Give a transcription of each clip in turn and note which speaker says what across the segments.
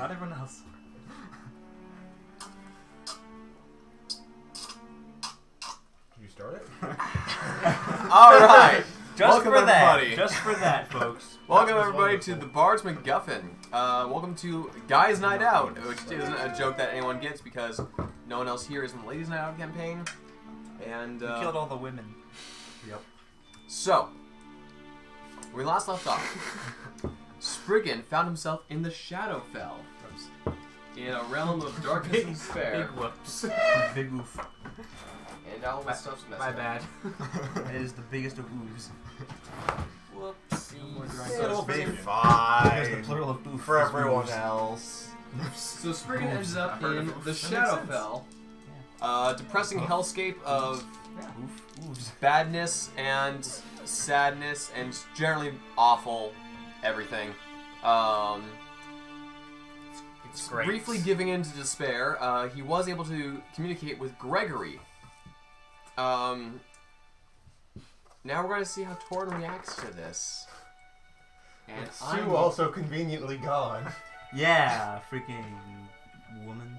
Speaker 1: Not everyone else.
Speaker 2: You start it?
Speaker 3: Alright!
Speaker 4: Just
Speaker 3: Welcome,
Speaker 4: for that.
Speaker 3: everybody.
Speaker 4: Just for that, folks.
Speaker 3: Welcome, everybody, to the Bard's McGuffin. Welcome to Guys Night Out, which isn't a joke that anyone gets because no one else here is in the Ladies Night Out campaign. And,
Speaker 4: We killed all the women.
Speaker 1: Yep.
Speaker 3: So, we last left off. Spriggan found himself in the Shadowfell, in a realm of darkness and despair.
Speaker 1: Big whoops.
Speaker 4: Big oof.
Speaker 3: And all the stuff's messed
Speaker 1: My
Speaker 3: up.
Speaker 1: bad.
Speaker 4: That is the biggest of oofs.
Speaker 1: Whoopsie.
Speaker 2: It'll be
Speaker 4: There's the
Speaker 2: fine.
Speaker 4: plural of oof.
Speaker 2: For
Speaker 4: is
Speaker 2: everyone
Speaker 4: oofs.
Speaker 2: else.
Speaker 3: So Spriggan ends up
Speaker 1: I've heard
Speaker 3: in
Speaker 1: of
Speaker 3: the
Speaker 1: oofs. That makes
Speaker 3: Shadowfell, depressing hellscape of
Speaker 4: Oof. Oofs.
Speaker 3: badness and sadness and generally awful everything.
Speaker 1: It's great.
Speaker 3: Briefly giving in to despair, he was able to communicate with Gregory. Now we're going to see how Torrin reacts to this. And
Speaker 2: Sue also conveniently gone.
Speaker 4: Yeah, freaking woman.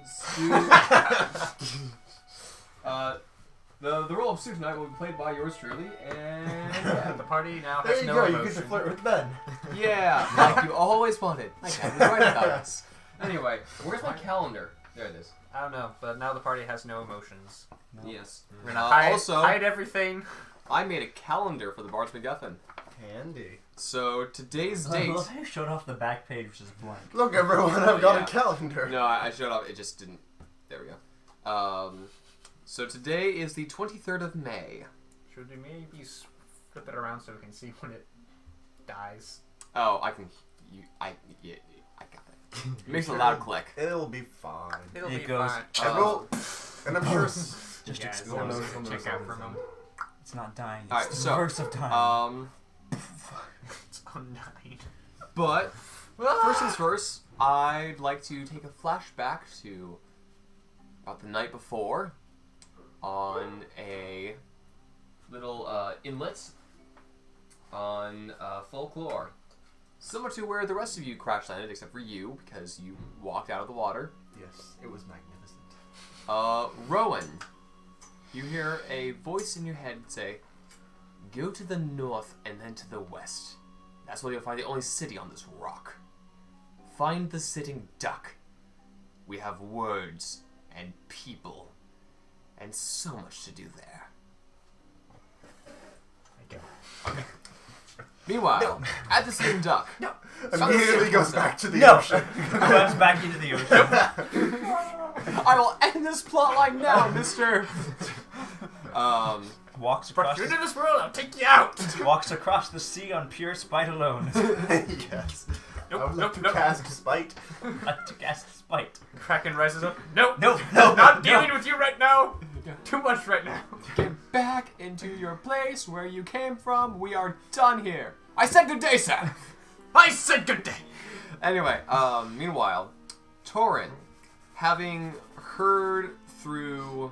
Speaker 3: The role of Sue tonight will be played by yours truly, and yeah.
Speaker 1: The party now
Speaker 2: There
Speaker 1: has
Speaker 2: you
Speaker 1: no
Speaker 2: go,
Speaker 1: emotion.
Speaker 2: you get to flirt with Ben.
Speaker 3: Yeah, like you always wanted. Like I was right about this. Anyway, where's my calendar? There it is.
Speaker 1: I don't know, but now the party has no emotions.
Speaker 4: No.
Speaker 3: Yes.
Speaker 1: We're gonna hide, hide everything.
Speaker 3: I made a calendar for the Bard's McGuffin.
Speaker 2: Handy.
Speaker 3: So today's
Speaker 4: I
Speaker 3: date.
Speaker 4: love how you showed off the back page, which is blank.
Speaker 2: Look, everyone, I've got
Speaker 3: Yeah.
Speaker 2: a calendar.
Speaker 3: No, I showed up. It just didn't. There we go. So today is the 23rd of May.
Speaker 1: Should we maybe flip it around so we can see when it dies?
Speaker 3: Oh, I can. I got it. It makes a loud click.
Speaker 2: It'll be fine.
Speaker 1: It'll
Speaker 4: It
Speaker 1: be
Speaker 4: goes-
Speaker 1: fine.
Speaker 2: Everyone, and I'm sure.
Speaker 4: Just
Speaker 1: Yeah,
Speaker 4: explode.
Speaker 1: so check out for a moment.
Speaker 4: It's not dying. It's
Speaker 3: Alright,
Speaker 4: the
Speaker 3: so,
Speaker 4: verse of dying.
Speaker 1: It's on 9.
Speaker 3: But first things first, I'd like to take a flashback to about the night before on a little inlet on Folklore. Similar to where the rest of you crash landed, except for you, because you walked out of the water.
Speaker 2: Yes, it was magnificent.
Speaker 3: Rowan, you hear a voice in your head say, "Go to the north and then to the west. That's where you'll find the only city on this rock. Find the sitting duck. We have words and people and so much to do there." Okay. Meanwhile, at the sitting duck,
Speaker 2: Immediately goes back to the
Speaker 4: No.
Speaker 2: ocean.
Speaker 4: Runs back into the ocean.
Speaker 3: I will end this plotline now, mister.
Speaker 4: Walks across.
Speaker 1: You're in this world, I'll take you out!
Speaker 4: Walks across the sea on pure spite alone.
Speaker 2: Yes. I would like to cast spite.
Speaker 4: Not to cast spite.
Speaker 1: Kraken rises up. Nope!
Speaker 4: No, no,
Speaker 1: Not
Speaker 4: no.
Speaker 1: dealing with you right now! Too much right now.
Speaker 3: Get back into your place where you came from. We are done here. I said good day, sir.
Speaker 1: I said good day!
Speaker 3: Anyway, meanwhile, Torrin, having heard through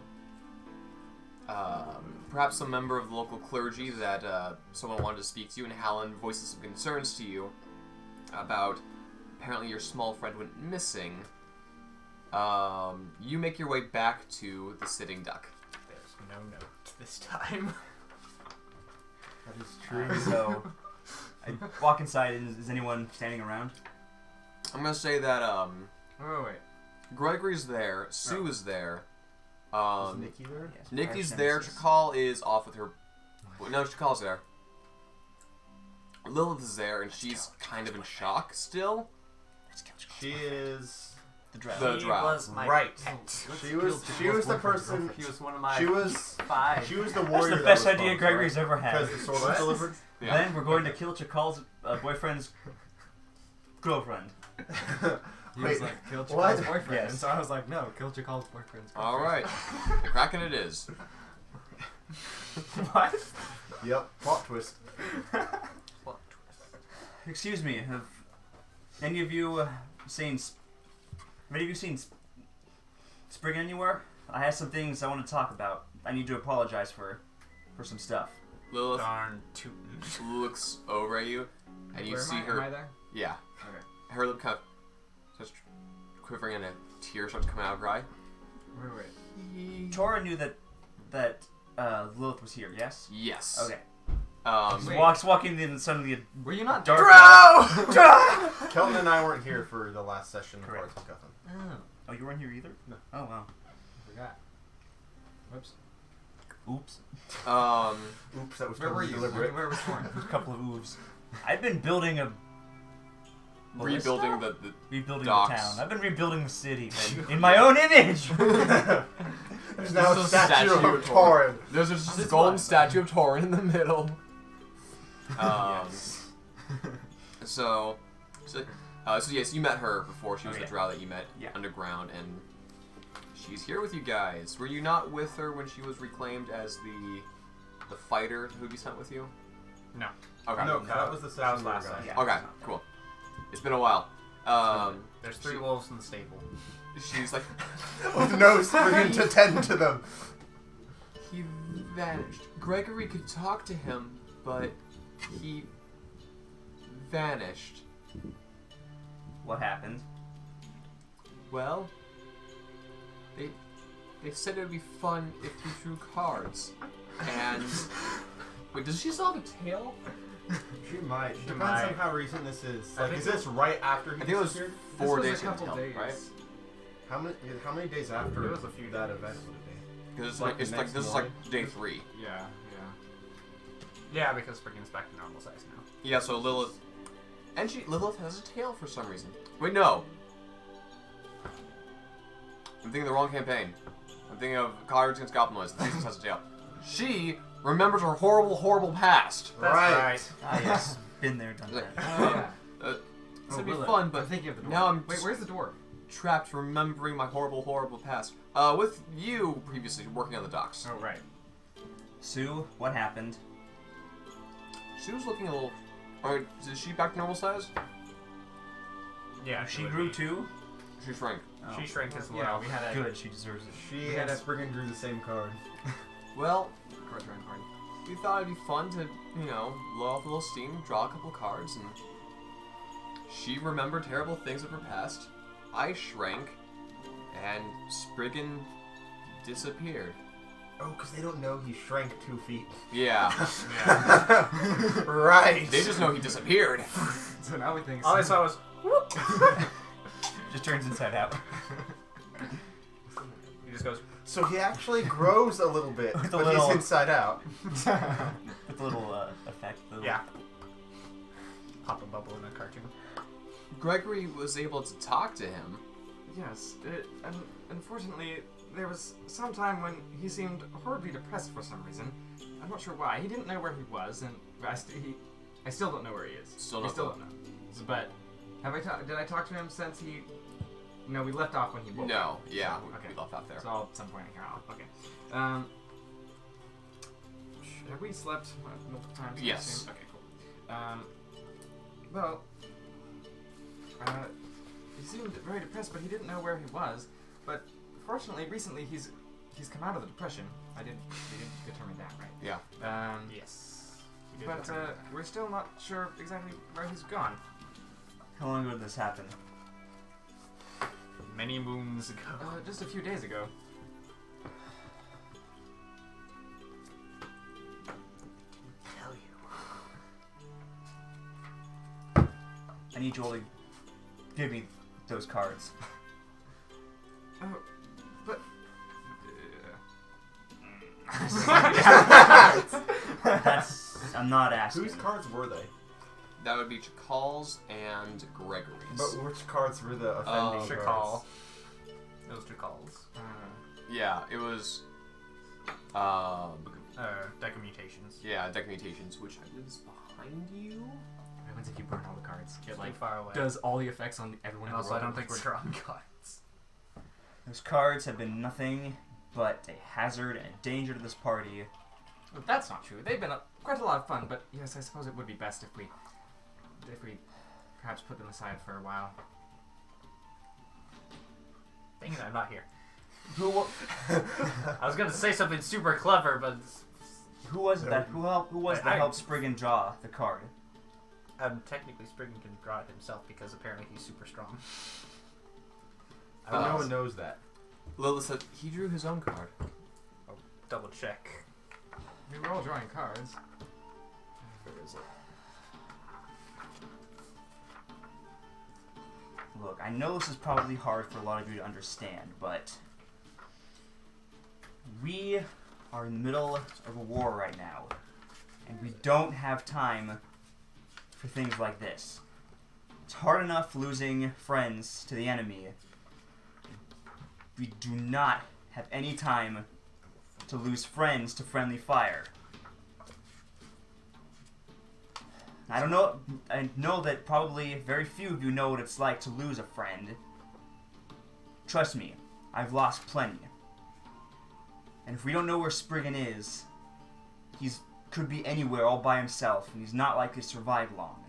Speaker 3: perhaps some member of the local clergy that someone wanted to speak to you, and Hallen voices some concerns to you about apparently your small friend went missing, you make your way back to the sitting duck.
Speaker 1: There's no note this time.
Speaker 2: That is true.
Speaker 4: So, I walk inside, and is anyone standing around?
Speaker 3: I'm gonna say that
Speaker 1: Wait.
Speaker 3: Gregory's there, Sue is there,
Speaker 2: Is Nikki there?
Speaker 4: Yes,
Speaker 3: Nikki's
Speaker 4: arch
Speaker 3: there,
Speaker 4: nemesis.
Speaker 3: Chakal is off with her. No, Chakal's there. Lilith is there, and she's kind of in shock still.
Speaker 2: She is
Speaker 4: The drow.
Speaker 3: The
Speaker 1: He
Speaker 3: drow.
Speaker 1: was my
Speaker 2: right.
Speaker 1: pet.
Speaker 2: She was the person.
Speaker 1: He was one of my
Speaker 2: She was
Speaker 1: 5.
Speaker 2: she was the
Speaker 4: That's
Speaker 2: warrior.
Speaker 4: the best
Speaker 2: that was
Speaker 4: idea
Speaker 2: both,
Speaker 4: Gregory's
Speaker 2: right?
Speaker 4: ever had.
Speaker 2: Because the sword was delivered.
Speaker 3: Yeah.
Speaker 4: Then we're going to kill Chakal's boyfriend's girlfriend.
Speaker 5: He
Speaker 2: Wait,
Speaker 5: was like, kill
Speaker 2: what?
Speaker 5: Chakal's boyfriend.
Speaker 4: Yes.
Speaker 5: And so I was like, no, kill Chakal's boyfriend's girlfriend.
Speaker 3: All right, the Kraken it is.
Speaker 1: What?
Speaker 2: Yep. Plot twist.
Speaker 1: Plot twist.
Speaker 4: Excuse me, have any of you seen Spring anywhere? I have some things I want to talk about. I need to apologize for some stuff.
Speaker 3: Lilith
Speaker 1: Darn tootin'.
Speaker 3: looks over at you, and you
Speaker 5: Where
Speaker 3: see
Speaker 5: am I?
Speaker 3: her.
Speaker 5: Am I there?
Speaker 3: Yeah.
Speaker 5: Okay.
Speaker 3: Her lip kind of. Just, quivering and a tear starts coming out of her eye.
Speaker 5: Wait.
Speaker 4: Tora knew that Lilith was here. Yes.
Speaker 3: Yes.
Speaker 4: Okay.
Speaker 5: Wait.
Speaker 4: Walking in suddenly a
Speaker 5: Were you not
Speaker 4: dark.
Speaker 2: Kelton and I weren't here for the last session of
Speaker 4: Correct.
Speaker 2: McGuffin.
Speaker 5: Oh,
Speaker 4: Oh, you weren't here either?
Speaker 2: No.
Speaker 4: Oh wow.
Speaker 5: I forgot. Whoops.
Speaker 4: Oops.
Speaker 2: Oops, that was
Speaker 5: Where were
Speaker 2: totally
Speaker 5: you?
Speaker 2: deliberate.
Speaker 5: Where was Torn?
Speaker 4: There's a couple of oops. I've been building a
Speaker 3: Rebuilding the
Speaker 4: rebuilding
Speaker 3: docks.
Speaker 4: the town. I've been rebuilding the city in my own image.
Speaker 2: There's now a
Speaker 3: There's a
Speaker 2: statue
Speaker 3: statue
Speaker 2: of
Speaker 3: of
Speaker 2: Torin.
Speaker 3: There's just a
Speaker 5: This
Speaker 3: golden
Speaker 5: one.
Speaker 3: statue of Torin in the middle.
Speaker 2: Yes.
Speaker 3: So yes, you met her before. She was
Speaker 4: Okay.
Speaker 3: the drow that you met
Speaker 4: Yeah.
Speaker 3: underground, and she's here with you guys. Were you not with her when she was reclaimed as the fighter who'd be sent with you?
Speaker 1: No.
Speaker 3: Okay.
Speaker 2: No, that was the session.
Speaker 1: That was
Speaker 2: we were
Speaker 1: last
Speaker 2: going.
Speaker 1: session.
Speaker 3: Okay. Cool. It's been a while.
Speaker 1: There's 3
Speaker 3: she-
Speaker 1: wolves in the stable.
Speaker 3: She's like,
Speaker 2: With no spring to tend to them.
Speaker 3: he vanished. Gregory could talk to him, but he vanished.
Speaker 4: What happened?
Speaker 3: Well, they said it would be fun if you drew cards. And wait, does she still have a tail?
Speaker 2: She might.
Speaker 1: She
Speaker 2: Depends
Speaker 1: might.
Speaker 2: on how recent this is.
Speaker 1: I
Speaker 2: Like,
Speaker 1: think
Speaker 2: is this right after he
Speaker 3: I think it was
Speaker 2: disappeared?
Speaker 3: 4
Speaker 5: This
Speaker 3: days
Speaker 5: was a couple
Speaker 3: until,
Speaker 5: days.
Speaker 3: right?
Speaker 2: How many days after
Speaker 1: It was a few
Speaker 2: that
Speaker 1: days.
Speaker 2: event would it be?
Speaker 3: Because
Speaker 2: Like the
Speaker 3: it's like
Speaker 2: next
Speaker 3: this is
Speaker 2: morning?
Speaker 3: like day 3.
Speaker 5: Yeah.
Speaker 1: Yeah, because Spriggan's back to normal size now.
Speaker 3: Yeah, so Lilith, and Lilith has a tail for some reason. Wait, no. I'm thinking of the wrong campaign. I'm thinking of Cards Against Goblinoids. The priestess has a tail. She remembers her horrible, horrible past.
Speaker 1: That's right.
Speaker 4: Ah yes, been there, done
Speaker 3: Like,
Speaker 4: that.
Speaker 5: Oh yeah.
Speaker 3: This would be
Speaker 5: Lilith.
Speaker 3: fun,
Speaker 5: I'm
Speaker 3: but
Speaker 5: thinking of the door.
Speaker 3: now I'm
Speaker 5: Wait, where's the door?
Speaker 3: trapped remembering my horrible, horrible past. With you previously working on the docks.
Speaker 5: Oh right.
Speaker 4: Sue, what happened?
Speaker 3: She was looking a little. Alright, is she back to normal size?
Speaker 1: Yeah,
Speaker 4: She
Speaker 1: would
Speaker 4: grew
Speaker 1: be.
Speaker 4: too.
Speaker 3: She shrank.
Speaker 4: Oh.
Speaker 1: She shrank as
Speaker 5: Yeah,
Speaker 1: well.
Speaker 5: we had a
Speaker 4: Good, she deserves it.
Speaker 2: She
Speaker 5: We
Speaker 2: and
Speaker 5: had a-
Speaker 2: Spriggan drew the same card.
Speaker 3: Well,
Speaker 5: card drawing card.
Speaker 3: we thought it'd be fun to, blow off a little steam, draw a couple cards, and she remembered terrible things of her past. I shrank, and Spriggan disappeared.
Speaker 2: Oh, because they don't know he shrank 2 feet.
Speaker 3: Yeah,
Speaker 1: Yeah.
Speaker 2: Right.
Speaker 3: they just know he disappeared.
Speaker 5: So now we think.
Speaker 1: All I saw was.
Speaker 4: Just turns inside out.
Speaker 1: He just goes.
Speaker 2: So he actually grows a little bit,
Speaker 4: With a
Speaker 2: but
Speaker 4: little-
Speaker 2: he's inside out.
Speaker 4: With a little effect. Little...
Speaker 1: Yeah. Pop a bubble in a cartoon.
Speaker 3: Gregory was able to talk to him.
Speaker 5: Yes, and unfortunately, there was some time when he seemed horribly depressed for some reason. I'm not sure why. He didn't know where he was, and I still don't know where he is.
Speaker 3: Still
Speaker 5: We
Speaker 3: don't
Speaker 5: still
Speaker 3: know.
Speaker 5: don't know. But did I talk to him since he? No, we left off when he woke.
Speaker 3: No, yeah,
Speaker 5: Okay.
Speaker 3: we left out there.
Speaker 5: So I'll at some point here. Okay. Have we slept multiple times? I
Speaker 3: Yes.
Speaker 5: assume? Okay, cool. Well, he seemed very depressed, but he didn't know where he was. But fortunately, recently he's come out of the depression. We did determine that, right?
Speaker 3: Yeah.
Speaker 1: Yes.
Speaker 5: But we're still not sure exactly where he's gone.
Speaker 4: How long ago did this happen?
Speaker 1: Many moons ago.
Speaker 5: Just a few days ago.
Speaker 1: Tell you.
Speaker 4: I need you all to give me those cards.
Speaker 5: Oh, but.
Speaker 4: That's. I'm not asking.
Speaker 2: Whose cards were they?
Speaker 3: That would be Chakal's and Gregory's.
Speaker 2: But which cards were the offending
Speaker 1: Shakal.
Speaker 2: cards?
Speaker 1: Those 2 calls.
Speaker 3: Yeah, it was.
Speaker 1: Deck of mutations.
Speaker 3: Yeah, deck mutations, which I believe is behind you.
Speaker 5: What happens if you burn all the cards? It
Speaker 1: Too
Speaker 5: like
Speaker 1: far away.
Speaker 5: does all the effects on everyone
Speaker 1: And
Speaker 5: in the
Speaker 1: also, I
Speaker 5: world.
Speaker 1: don't think we're drawing cards.
Speaker 4: Those cards have been nothing but a hazard and a danger to this party.
Speaker 5: But that's not true. They've been quite a lot of fun, but yes, I suppose it would be best if we perhaps put them aside for a while.
Speaker 1: Dang it, I'm not here.
Speaker 4: Who
Speaker 1: I was gonna say something super clever, but
Speaker 4: was it that? Who was it that
Speaker 1: I-
Speaker 4: helped Spriggan draw the card?
Speaker 1: technically Spriggan can draw it himself because apparently he's super strong.
Speaker 2: No one knows that.
Speaker 3: Lilith said he drew his own card.
Speaker 1: Double check.
Speaker 5: We were all drawing cards. Where is it?
Speaker 4: Look, I know this is probably hard for a lot of you to understand, but we are in the middle of a war right now, and we don't have time for things like this. It's hard enough losing friends to the enemy. We do not have any time to lose friends to friendly fire. I know that probably very few of you know what it's like to lose a friend. Trust me, I've lost plenty. And if we don't know where Spriggan is, could be anywhere all by himself, and he's not likely to survive long.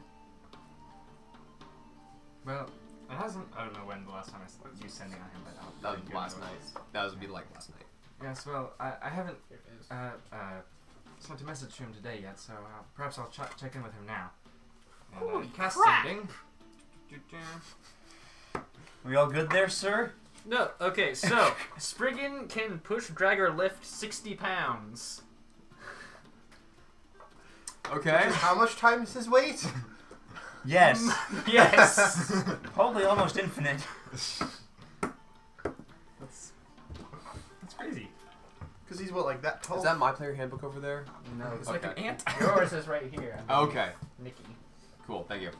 Speaker 5: Well, it hasn't. I don't know when the last time I saw you sending on him, but
Speaker 3: That was last night. That would be like last night.
Speaker 5: Yes, well, I haven't sent a message to him today yet, so perhaps I'll check in with him now. And, cast sending.
Speaker 4: We all good there, sir?
Speaker 1: No, okay, so Spriggan can push, drag, or lift 60 pounds.
Speaker 3: Okay.
Speaker 2: How much time is his weight?
Speaker 4: Yes.
Speaker 1: Yes!
Speaker 4: Probably almost infinite.
Speaker 5: That's crazy.
Speaker 2: Because he's what, like that tall?
Speaker 3: Is that my player handbook over there?
Speaker 1: No,
Speaker 5: It's like an ant.
Speaker 1: yours is right here.
Speaker 3: Okay.
Speaker 1: Nikki.
Speaker 3: Cool. Thank you.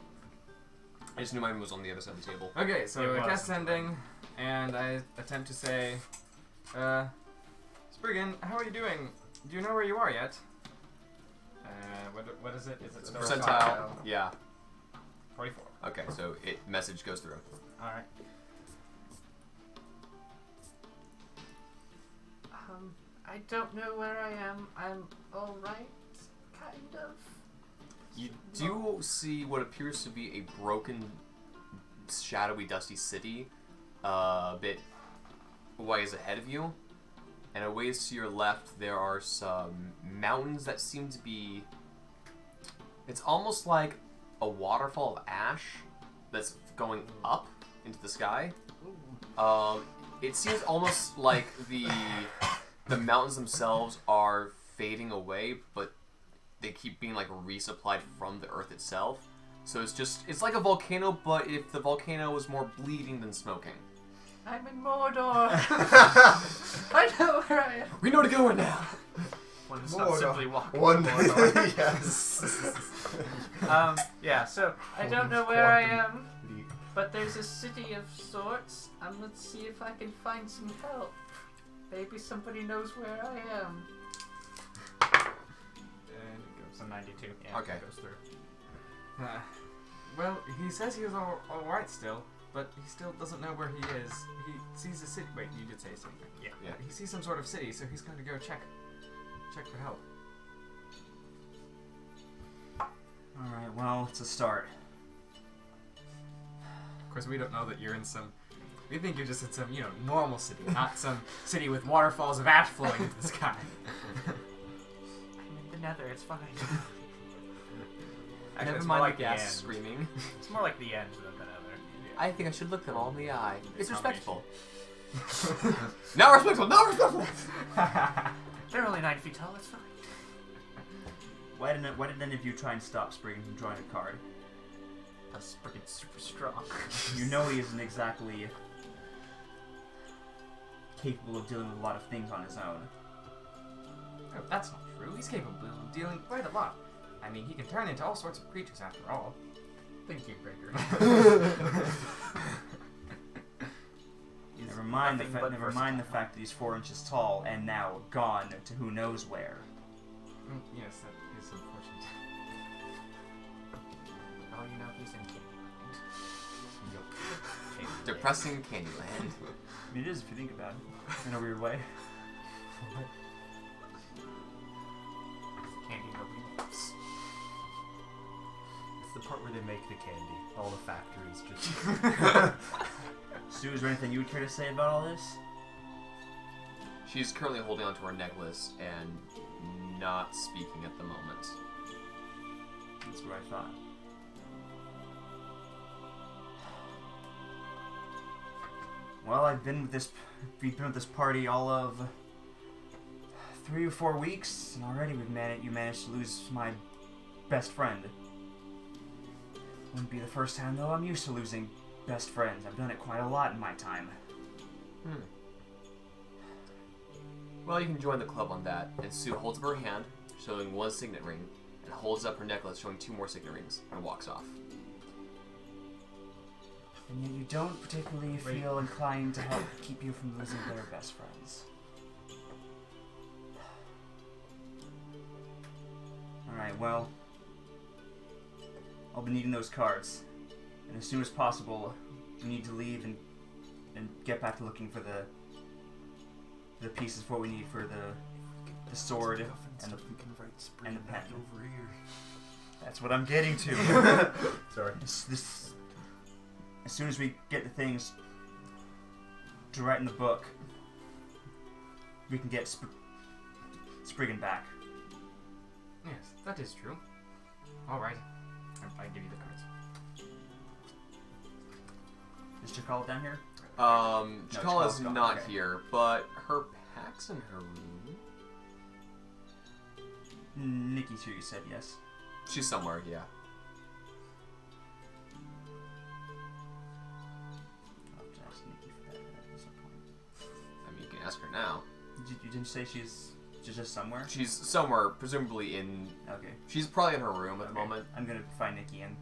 Speaker 3: I just knew mine was on the other side of the table.
Speaker 5: Okay, so
Speaker 1: It
Speaker 5: I
Speaker 1: was.
Speaker 5: cast sending, and I attempt to say, Spriggan, how are you doing? Do you know where you are yet? What is it? Is it
Speaker 3: Percentile. Yeah.
Speaker 5: 44.
Speaker 3: Okay. So message goes through.
Speaker 1: Alright. I don't know where I am. I'm alright, kind of.
Speaker 3: You do see what appears to be a broken, shadowy, dusty city, a bit ways ahead of you, and a ways to your left there are some mountains that seem to be. It's almost like a waterfall of ash that's going up into the sky. It seems almost like the mountains themselves are fading away, but they keep being like resupplied from the earth itself. So it's like a volcano, but if the volcano was more bleeding than smoking.
Speaker 1: I'm in Mordor! I know where I am!
Speaker 3: We know to go in now!
Speaker 1: One does not simply walk
Speaker 2: One.
Speaker 1: into Mordor.
Speaker 2: Yes.
Speaker 1: Yeah, so I don't know where I am, but there's a city of sorts, and let's see if I can find some help. Maybe somebody knows where I am. And it goes to 92. Yeah,
Speaker 3: Okay.
Speaker 1: it goes through.
Speaker 5: Well, he says he was alright still, but he still doesn't know where he is. He sees a city. Wait, you did say something.
Speaker 1: Yeah.
Speaker 5: He sees some sort of city, so he's going to go check for help.
Speaker 4: Alright, well, it's a start.
Speaker 5: Of course, we don't know that you're in some. We think you're just in some, normal city, not some city with waterfalls of ash flowing into the sky.
Speaker 1: I'm in the nether, it's fine. Actually,
Speaker 3: Never
Speaker 1: it's more
Speaker 3: mind
Speaker 1: like
Speaker 3: the
Speaker 1: the end.
Speaker 3: gas screaming.
Speaker 1: It's more like the end than the nether.
Speaker 3: I think I should look them all in the eye. It's
Speaker 1: It's
Speaker 3: respectful. Not respectful! Not respectful!
Speaker 1: They're only 9 feet tall, it's fine.
Speaker 4: Why did any of you try and stop Spriggan from drawing a card?
Speaker 1: That's freaking super strong.
Speaker 4: You know he isn't exactly capable of dealing with a lot of things on his own.
Speaker 5: No, that's not true. He's capable of dealing quite a lot. I mean, he can turn into all sorts of creatures after all.
Speaker 1: Thank you, Breaker.
Speaker 4: Never mind
Speaker 1: nothing but
Speaker 4: the fact that he's 4 inches tall and now gone to who knows where.
Speaker 5: Yes, that is unfortunate.
Speaker 1: Oh, you know he's in Candyland.
Speaker 3: Depressing Candyland.
Speaker 4: I mean, it is if you think about it, in a weird way.
Speaker 1: Candy nobody wants.
Speaker 2: It's the part where they make the candy. All the factories just.
Speaker 4: Sue, is there anything you would care to say about all this?
Speaker 3: She's currently holding onto her necklace and not speaking at the moment.
Speaker 4: That's what I thought. Well, we've been with this party all of 3 or 4 weeks, and already you managed to lose my best friend. Wouldn't be the first time, though. I'm used to losing best friends. I've done it quite a lot in my time.
Speaker 3: Well, you can join the club on that. And Sue holds up her hand, showing 1 signet ring, and holds up her necklace, showing 2 more signet rings, and walks off.
Speaker 4: And yet you don't particularly feel inclined to help keep you from losing their best friends. Alright, well, I'll be needing those cards. And as soon as possible, we need to leave and get back to looking for the pieces for what we need for the sword and the pen.
Speaker 2: Over here.
Speaker 4: That's what I'm getting to.
Speaker 2: Sorry.
Speaker 4: As soon as we get the things to write in the book, we can get Spriggan back.
Speaker 5: Yes, that is true. Alright. I give you the cards.
Speaker 4: Is Chakala down here?
Speaker 3: Chakala's
Speaker 4: Chakala's gone,
Speaker 3: not
Speaker 4: okay.
Speaker 3: here, but her pack's in her room.
Speaker 4: Nikki too, you said, yes.
Speaker 3: She's somewhere, yeah.
Speaker 4: I'll have to ask Nikki for that at some point.
Speaker 3: I mean, you can ask her now.
Speaker 4: You didn't say she's just somewhere?
Speaker 3: She's somewhere, presumably in...
Speaker 4: Okay.
Speaker 3: She's probably in her room at the moment.
Speaker 4: I'm gonna find Nikki and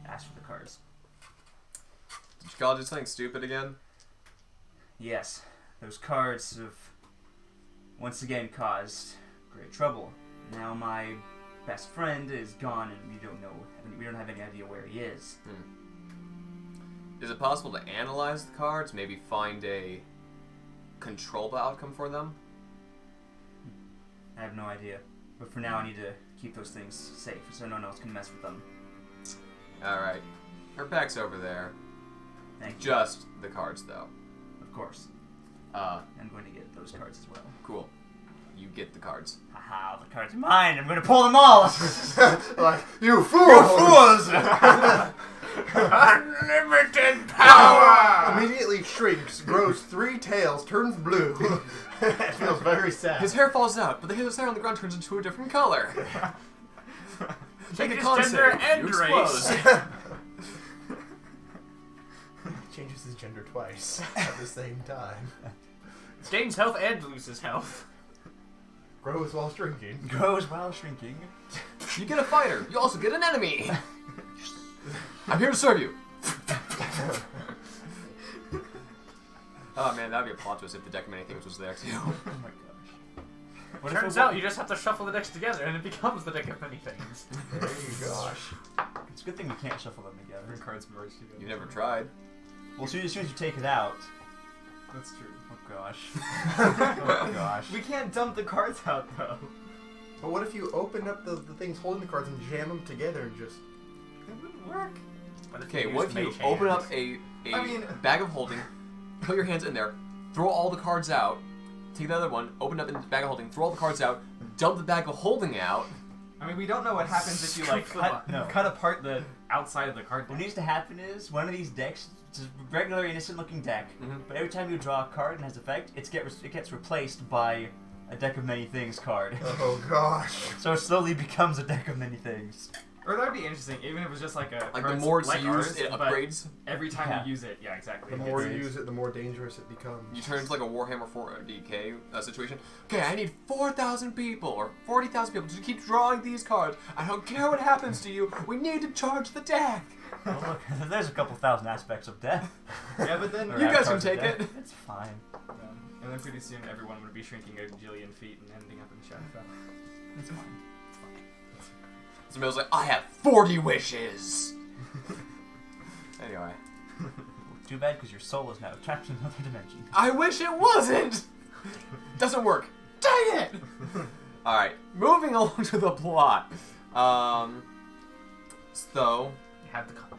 Speaker 4: ask for the cards.
Speaker 3: Did Chakala do something stupid again?
Speaker 4: Yes, those cards have once again caused great trouble. Now my best friend is gone, and we don't have any idea where he is.
Speaker 3: Is it possible to analyze the cards, maybe find a controllable outcome for them?
Speaker 4: I have no idea, but for now I need to keep those things safe so no one else can mess with them.
Speaker 3: Alright. Her pack's over there.
Speaker 4: Thank you.
Speaker 3: Just the cards, though.
Speaker 4: Of course. I'm going to get those cards as well.
Speaker 3: Cool. You get the cards.
Speaker 4: Haha, the cards are mine. I'm going to pull them all.
Speaker 2: Like, you fools!
Speaker 1: Unlimited power!
Speaker 2: Immediately shrinks, grows 3 tails, turns blue. It feels very sad.
Speaker 3: His hair falls out, but his hair on the ground turns into a different color. Take a
Speaker 1: Changes
Speaker 3: con
Speaker 1: gender
Speaker 3: save.
Speaker 1: and
Speaker 3: You explode.
Speaker 1: race.
Speaker 2: Changes his gender twice at the same time.
Speaker 1: Gains health and loses health.
Speaker 2: Grows while shrinking.
Speaker 4: Grows while shrinking.
Speaker 3: You get a fighter. You also get an enemy. I'm here to serve you. Oh man, that'd be a plot twist if the deck of many things was there too.
Speaker 4: Oh my gosh. What
Speaker 1: Turns out you just have to shuffle the decks together and it becomes the deck of many things.
Speaker 2: There you go.
Speaker 4: It's a good thing we can't shuffle them together.
Speaker 5: Cards merged together.
Speaker 3: You've never tried.
Speaker 4: Well, as soon as you take it out.
Speaker 5: That's true.
Speaker 4: Oh gosh. Oh gosh.
Speaker 5: We can't dump the cards out though.
Speaker 2: But what if you open up the things holding the cards and jam them together and just...
Speaker 5: It wouldn't work.
Speaker 3: Okay, what if you open up a bag of holding, put your hands in there, throw all the cards out, take the other one, open up in the bag of holding, throw all the cards out, dump the bag of holding out.
Speaker 5: I mean, we don't know what happens if you like cut apart the outside of the card.
Speaker 4: What needs to happen is one of these decks, it's a regular innocent-looking deck, but every time you draw a card and has effect, it gets replaced by a deck of many things card.
Speaker 2: Oh gosh.
Speaker 4: So it slowly becomes a deck of many things.
Speaker 5: Or that'd be interesting, even if it was just like a
Speaker 3: Like the
Speaker 5: cards
Speaker 3: more it's
Speaker 5: like
Speaker 3: used,
Speaker 5: ours,
Speaker 3: it
Speaker 5: but
Speaker 3: upgrades.
Speaker 5: every time
Speaker 4: Yeah.
Speaker 5: you use it. Yeah, exactly.
Speaker 2: The more you use it, the more dangerous it becomes.
Speaker 3: You turn into like a Warhammer 40k situation. Okay, I need 4,000 people or 40,000 people to keep drawing these cards. I don't care what happens to you. We need to charge the deck.
Speaker 4: Well, look, there's a couple thousand aspects of death.
Speaker 5: Yeah, but then
Speaker 3: You guys can
Speaker 4: Avatars of
Speaker 3: take
Speaker 4: death.
Speaker 3: it.
Speaker 4: It's fine.
Speaker 5: and then pretty soon everyone would be shrinking a jillion feet and ending up in Shadowfell.
Speaker 4: It's fine.
Speaker 3: Somebody was like, I have 40 wishes. Anyway.
Speaker 4: Too bad, because your soul is now trapped in another dimension.
Speaker 3: I wish it wasn't! Doesn't work. Dang it! Alright, moving along to the plot. So...
Speaker 1: You have the cards.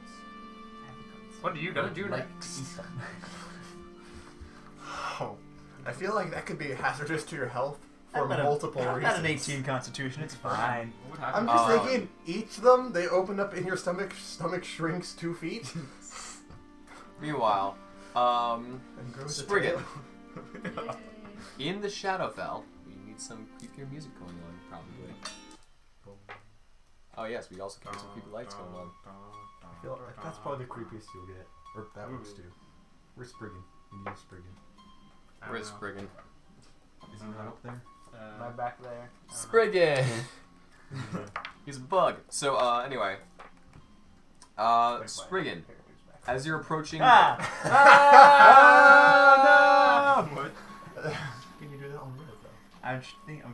Speaker 1: What are you gonna do next?
Speaker 2: Oh, I feel like that could be hazardous to your health for
Speaker 4: I've got
Speaker 2: multiple
Speaker 4: I've
Speaker 2: reasons.
Speaker 4: got an 18 constitution, it's fine.
Speaker 5: What would
Speaker 2: I'm
Speaker 5: happen?
Speaker 2: just thinking, each of them, they open up in your stomach shrinks 2 feet.
Speaker 3: Meanwhile,
Speaker 2: And grows a
Speaker 3: Spriggan.
Speaker 2: tail.
Speaker 3: In the Shadowfell, we need some creepier music going on, probably. Oh yes, we also can get some creepy lights going on.
Speaker 2: I feel like that's probably the creepiest you'll get. Or that works too. Where's Spriggan? We need Spriggan.
Speaker 3: Where's Spriggan?
Speaker 2: Is he not up there?
Speaker 1: Am I back there?
Speaker 3: Spriggan! He's a bug. So, anyway. Spriggan, as you're approaching...
Speaker 4: Ah!
Speaker 2: Ah! No! What? Can you do that on red though?
Speaker 4: I'm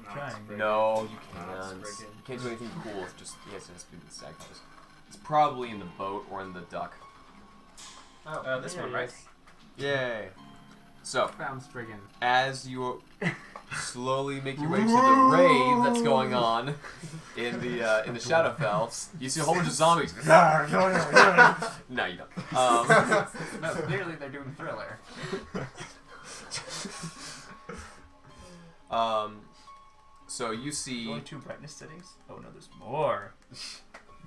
Speaker 4: trying.
Speaker 3: No, you can't.
Speaker 1: Not
Speaker 3: You
Speaker 1: Spriggan.
Speaker 3: can't do anything cool. It's just, yes, it has to be the stag colors. It's probably in the boat or in the duck.
Speaker 1: Oh,
Speaker 5: this
Speaker 1: there
Speaker 5: one,
Speaker 1: he
Speaker 5: right?
Speaker 1: is.
Speaker 3: Yay. So,
Speaker 1: Found Spriggan.
Speaker 3: as you slowly make your way to the rave that's going on in the Shadowfell, you see a whole bunch of zombies. No, you don't.
Speaker 1: No, clearly they're doing Thriller.
Speaker 3: So you see
Speaker 4: Only 2 brightness settings? Oh no, there's more.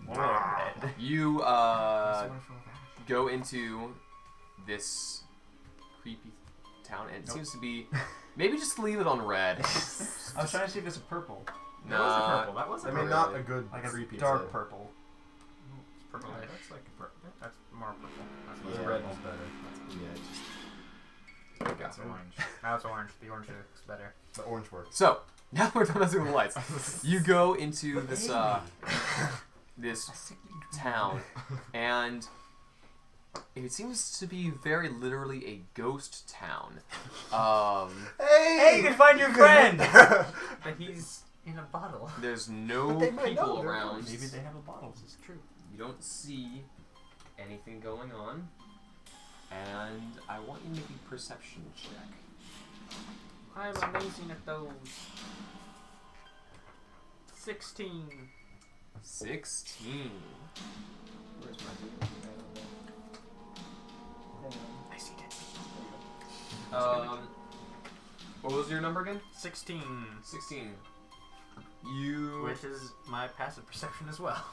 Speaker 4: More red.
Speaker 3: you go into this creepy town, and it seems to be maybe just leave it on red.
Speaker 4: I was trying to see if it's a purple.
Speaker 5: That was a purple. That was a
Speaker 2: I
Speaker 5: purple.
Speaker 2: mean, not a good
Speaker 4: Like a
Speaker 2: creepy.
Speaker 4: dark
Speaker 2: set.
Speaker 4: purple.
Speaker 5: It's purple.
Speaker 1: Yeah.
Speaker 5: That's like a purple. That's more purple. That's
Speaker 2: The
Speaker 3: Yeah.
Speaker 2: red is better.
Speaker 3: Yeah, just
Speaker 5: That's orange. Now it's orange. The orange looks better.
Speaker 2: The orange works.
Speaker 3: so now we're done messing with the lights. You go into this this town, and it seems to be very literally a ghost town.
Speaker 4: Hey, you can find your friend!
Speaker 1: But he's in a bottle.
Speaker 3: There's no
Speaker 2: But they might know
Speaker 3: people
Speaker 2: they're
Speaker 3: around.
Speaker 4: Maybe they have a bottle.
Speaker 1: This is true.
Speaker 3: You don't see anything going on, and I want you to make a perception check.
Speaker 1: I'm amazing at those. 16.
Speaker 3: 16.
Speaker 1: Where's my? I see it.
Speaker 3: What was your number again?
Speaker 1: 16.
Speaker 3: 16. You
Speaker 1: Which is my passive perception as well.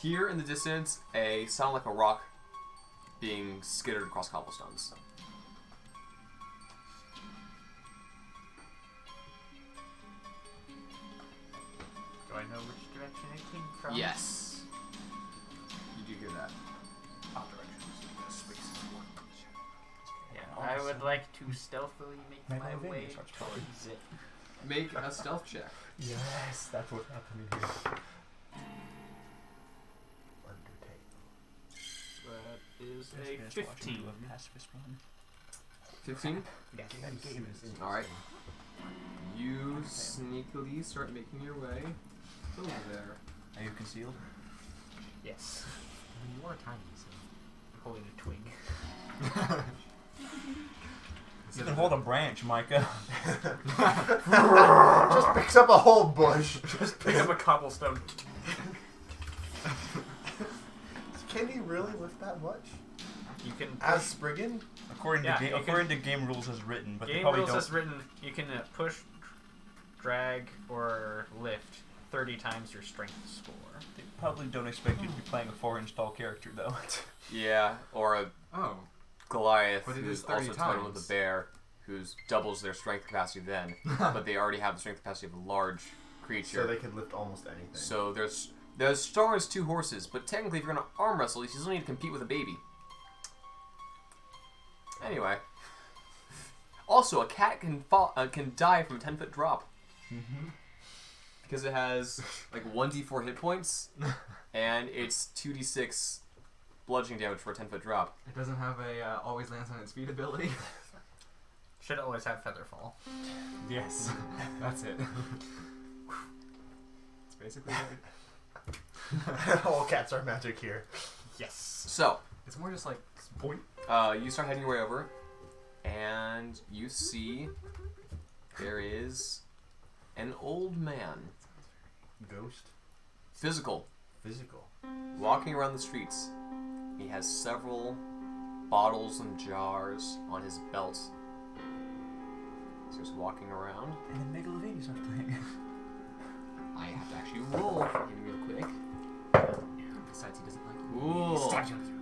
Speaker 3: hear in the distance a sound like a rock being skittered across cobblestones.
Speaker 1: Do I know which direction it came from?
Speaker 3: Yes. You do hear that.
Speaker 1: Yeah, I would like to stealthily make my
Speaker 4: Megalovania
Speaker 1: way
Speaker 4: starts
Speaker 1: towards it.
Speaker 3: Make a stealth check.
Speaker 2: Yes, that's what's happening here. Undertale.
Speaker 1: That is a 15.
Speaker 3: 15?
Speaker 1: Yes.
Speaker 2: That game is interesting.
Speaker 3: Alright. You sneakily start making your way over there.
Speaker 4: Are you concealed?
Speaker 1: Yes.
Speaker 5: I mean, you are tiny, so.
Speaker 1: I'm holding a twig.
Speaker 4: You can hold a branch, Micah.
Speaker 2: Just picks up a whole bush.
Speaker 1: Just pick up a cobblestone.
Speaker 2: Can he really lift that much?
Speaker 1: You can
Speaker 2: As Spriggan?
Speaker 4: According
Speaker 1: Yeah,
Speaker 4: to
Speaker 1: you can-
Speaker 4: according to game rules as written, but they
Speaker 1: game
Speaker 4: probably
Speaker 1: rules
Speaker 4: don't.
Speaker 1: as written. You can push, drag, or lift 30 times your strength score.
Speaker 4: They probably don't expect you to be playing a 4-inch tall character, though.
Speaker 3: Yeah, or a
Speaker 5: Oh.
Speaker 3: Goliath
Speaker 5: But it
Speaker 3: who's
Speaker 5: is 30
Speaker 3: also totem with
Speaker 5: times.
Speaker 3: a bear, who's doubles their strength capacity then, but they already have the strength capacity of a large creature.
Speaker 2: So they can lift almost anything.
Speaker 3: So they're as strong as 2 horses, but technically if you're gonna arm wrestle, you still need to compete with a baby. Anyway. Also, a cat can die from a 10-foot drop.
Speaker 4: Mm-hmm.
Speaker 3: Because it has like 1d4 hit points, and it's 2d6 bludgeoning damage for a 10-foot drop.
Speaker 5: It doesn't have a always lands on its feet ability.
Speaker 1: Should always have Featherfall.
Speaker 5: Yes. That's it. It's basically what
Speaker 2: All cats are magic here.
Speaker 1: Yes.
Speaker 3: So,
Speaker 5: it's more just like point.
Speaker 3: you start heading your way over, and you see there is an old man,
Speaker 2: Ghost.
Speaker 3: physical,
Speaker 2: Physical.
Speaker 3: walking around the streets. He has several bottles and jars on his belt. He's just walking around.
Speaker 4: And then Megalovania starts playing.
Speaker 3: I have to actually roll for him real quick.
Speaker 5: Besides, he doesn't like
Speaker 3: Cool.
Speaker 1: Stabs you in the throat.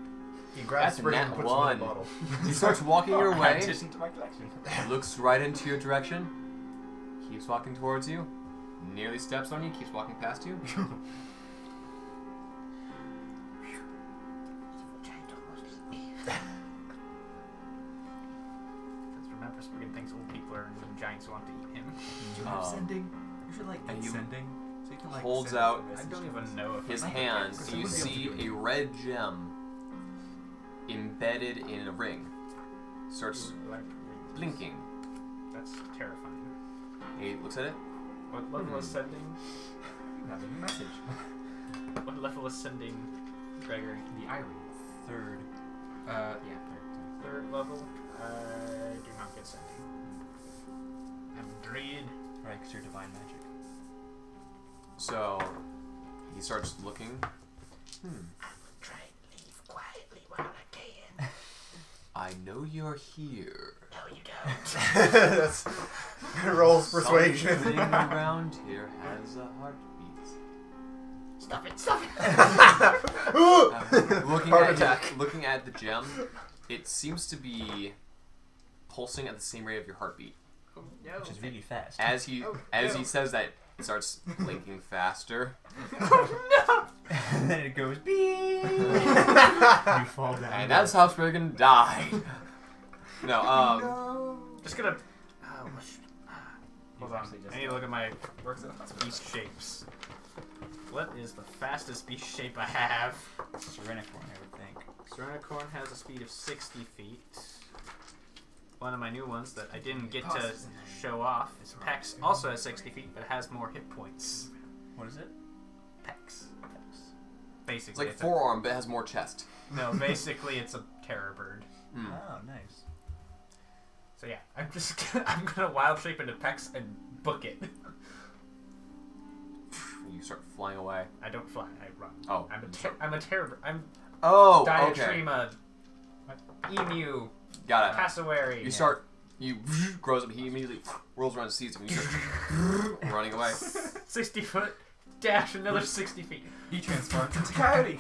Speaker 2: He grabs
Speaker 3: That's a
Speaker 2: Spriggan and
Speaker 3: nat
Speaker 2: puts him in
Speaker 3: one.
Speaker 2: the bottle.
Speaker 3: He starts walking your way.
Speaker 4: Addition to my collection.
Speaker 3: Looks right into your direction. Keeps walking towards you. Nearly steps on you. Keeps walking past you.
Speaker 1: Because remember, Spriggan thinks old people are even giants who want to eat him.
Speaker 2: Do you have
Speaker 3: Um,
Speaker 2: sending? You should like
Speaker 3: and
Speaker 2: get
Speaker 3: he
Speaker 2: sending. So you can like
Speaker 3: holds
Speaker 2: send
Speaker 3: out
Speaker 2: a
Speaker 1: I
Speaker 2: message
Speaker 1: don't
Speaker 2: to
Speaker 1: even
Speaker 2: us.
Speaker 1: know if
Speaker 3: his
Speaker 1: I
Speaker 3: hand,
Speaker 2: Because
Speaker 3: and you
Speaker 2: I wouldn't be
Speaker 3: see
Speaker 2: able to
Speaker 3: a
Speaker 2: do
Speaker 3: red gem embedded in a ring. Starts blinking.
Speaker 1: That's terrifying.
Speaker 3: He looks at it.
Speaker 1: What level is sending?
Speaker 2: You have a new message.
Speaker 1: What level is sending Gregory?
Speaker 5: The Irie.
Speaker 2: Third.
Speaker 5: Yeah,
Speaker 1: Third level? I do not get sending. I'm a druid.
Speaker 4: Right, because you're divine magic.
Speaker 3: So he starts looking.
Speaker 1: Try and leave quietly while I can.
Speaker 3: I know you're here.
Speaker 1: No, you don't.
Speaker 2: That's rolls persuasion.
Speaker 3: Something around here has a heartbeat.
Speaker 1: Stop it, stop it!
Speaker 3: Looking at the gem, it seems to be pulsing at the same rate of your heartbeat.
Speaker 1: Oh, no.
Speaker 4: Which is really fast.
Speaker 3: As he
Speaker 1: Oh,
Speaker 3: as
Speaker 1: no.
Speaker 3: he says that, it starts blinking faster.
Speaker 4: And then it goes beep. You fall down.
Speaker 3: And that's how Spriggan died. No,
Speaker 1: Just gonna. Hold on. I need to look at my beast shapes. What is the fastest beast shape I have?
Speaker 4: Serenicorn, I would think.
Speaker 1: Serenicorn has a speed of 60 feet. One of my new ones that I didn't get to show off is Pex. Also has 60 feet, but has more hit points.
Speaker 4: What is it?
Speaker 1: Pex.
Speaker 3: It's
Speaker 1: Basically,
Speaker 3: like forearm, but it has more chest.
Speaker 1: no, basically it's a terror bird.
Speaker 4: Oh, nice.
Speaker 1: So yeah, I'm gonna wild shape into Pex and book it.
Speaker 3: You start flying away.
Speaker 1: I don't fly, I run.
Speaker 3: Oh.
Speaker 1: I'm a terror bird. I'm
Speaker 3: Oh, okay.
Speaker 1: Diatrema, emu,
Speaker 3: Got it.
Speaker 1: cassowary.
Speaker 3: You grows up. He immediately rolls around and sees him. And you start running away.
Speaker 1: 60 foot dash, another 60 feet.
Speaker 2: He transforms into Coyote.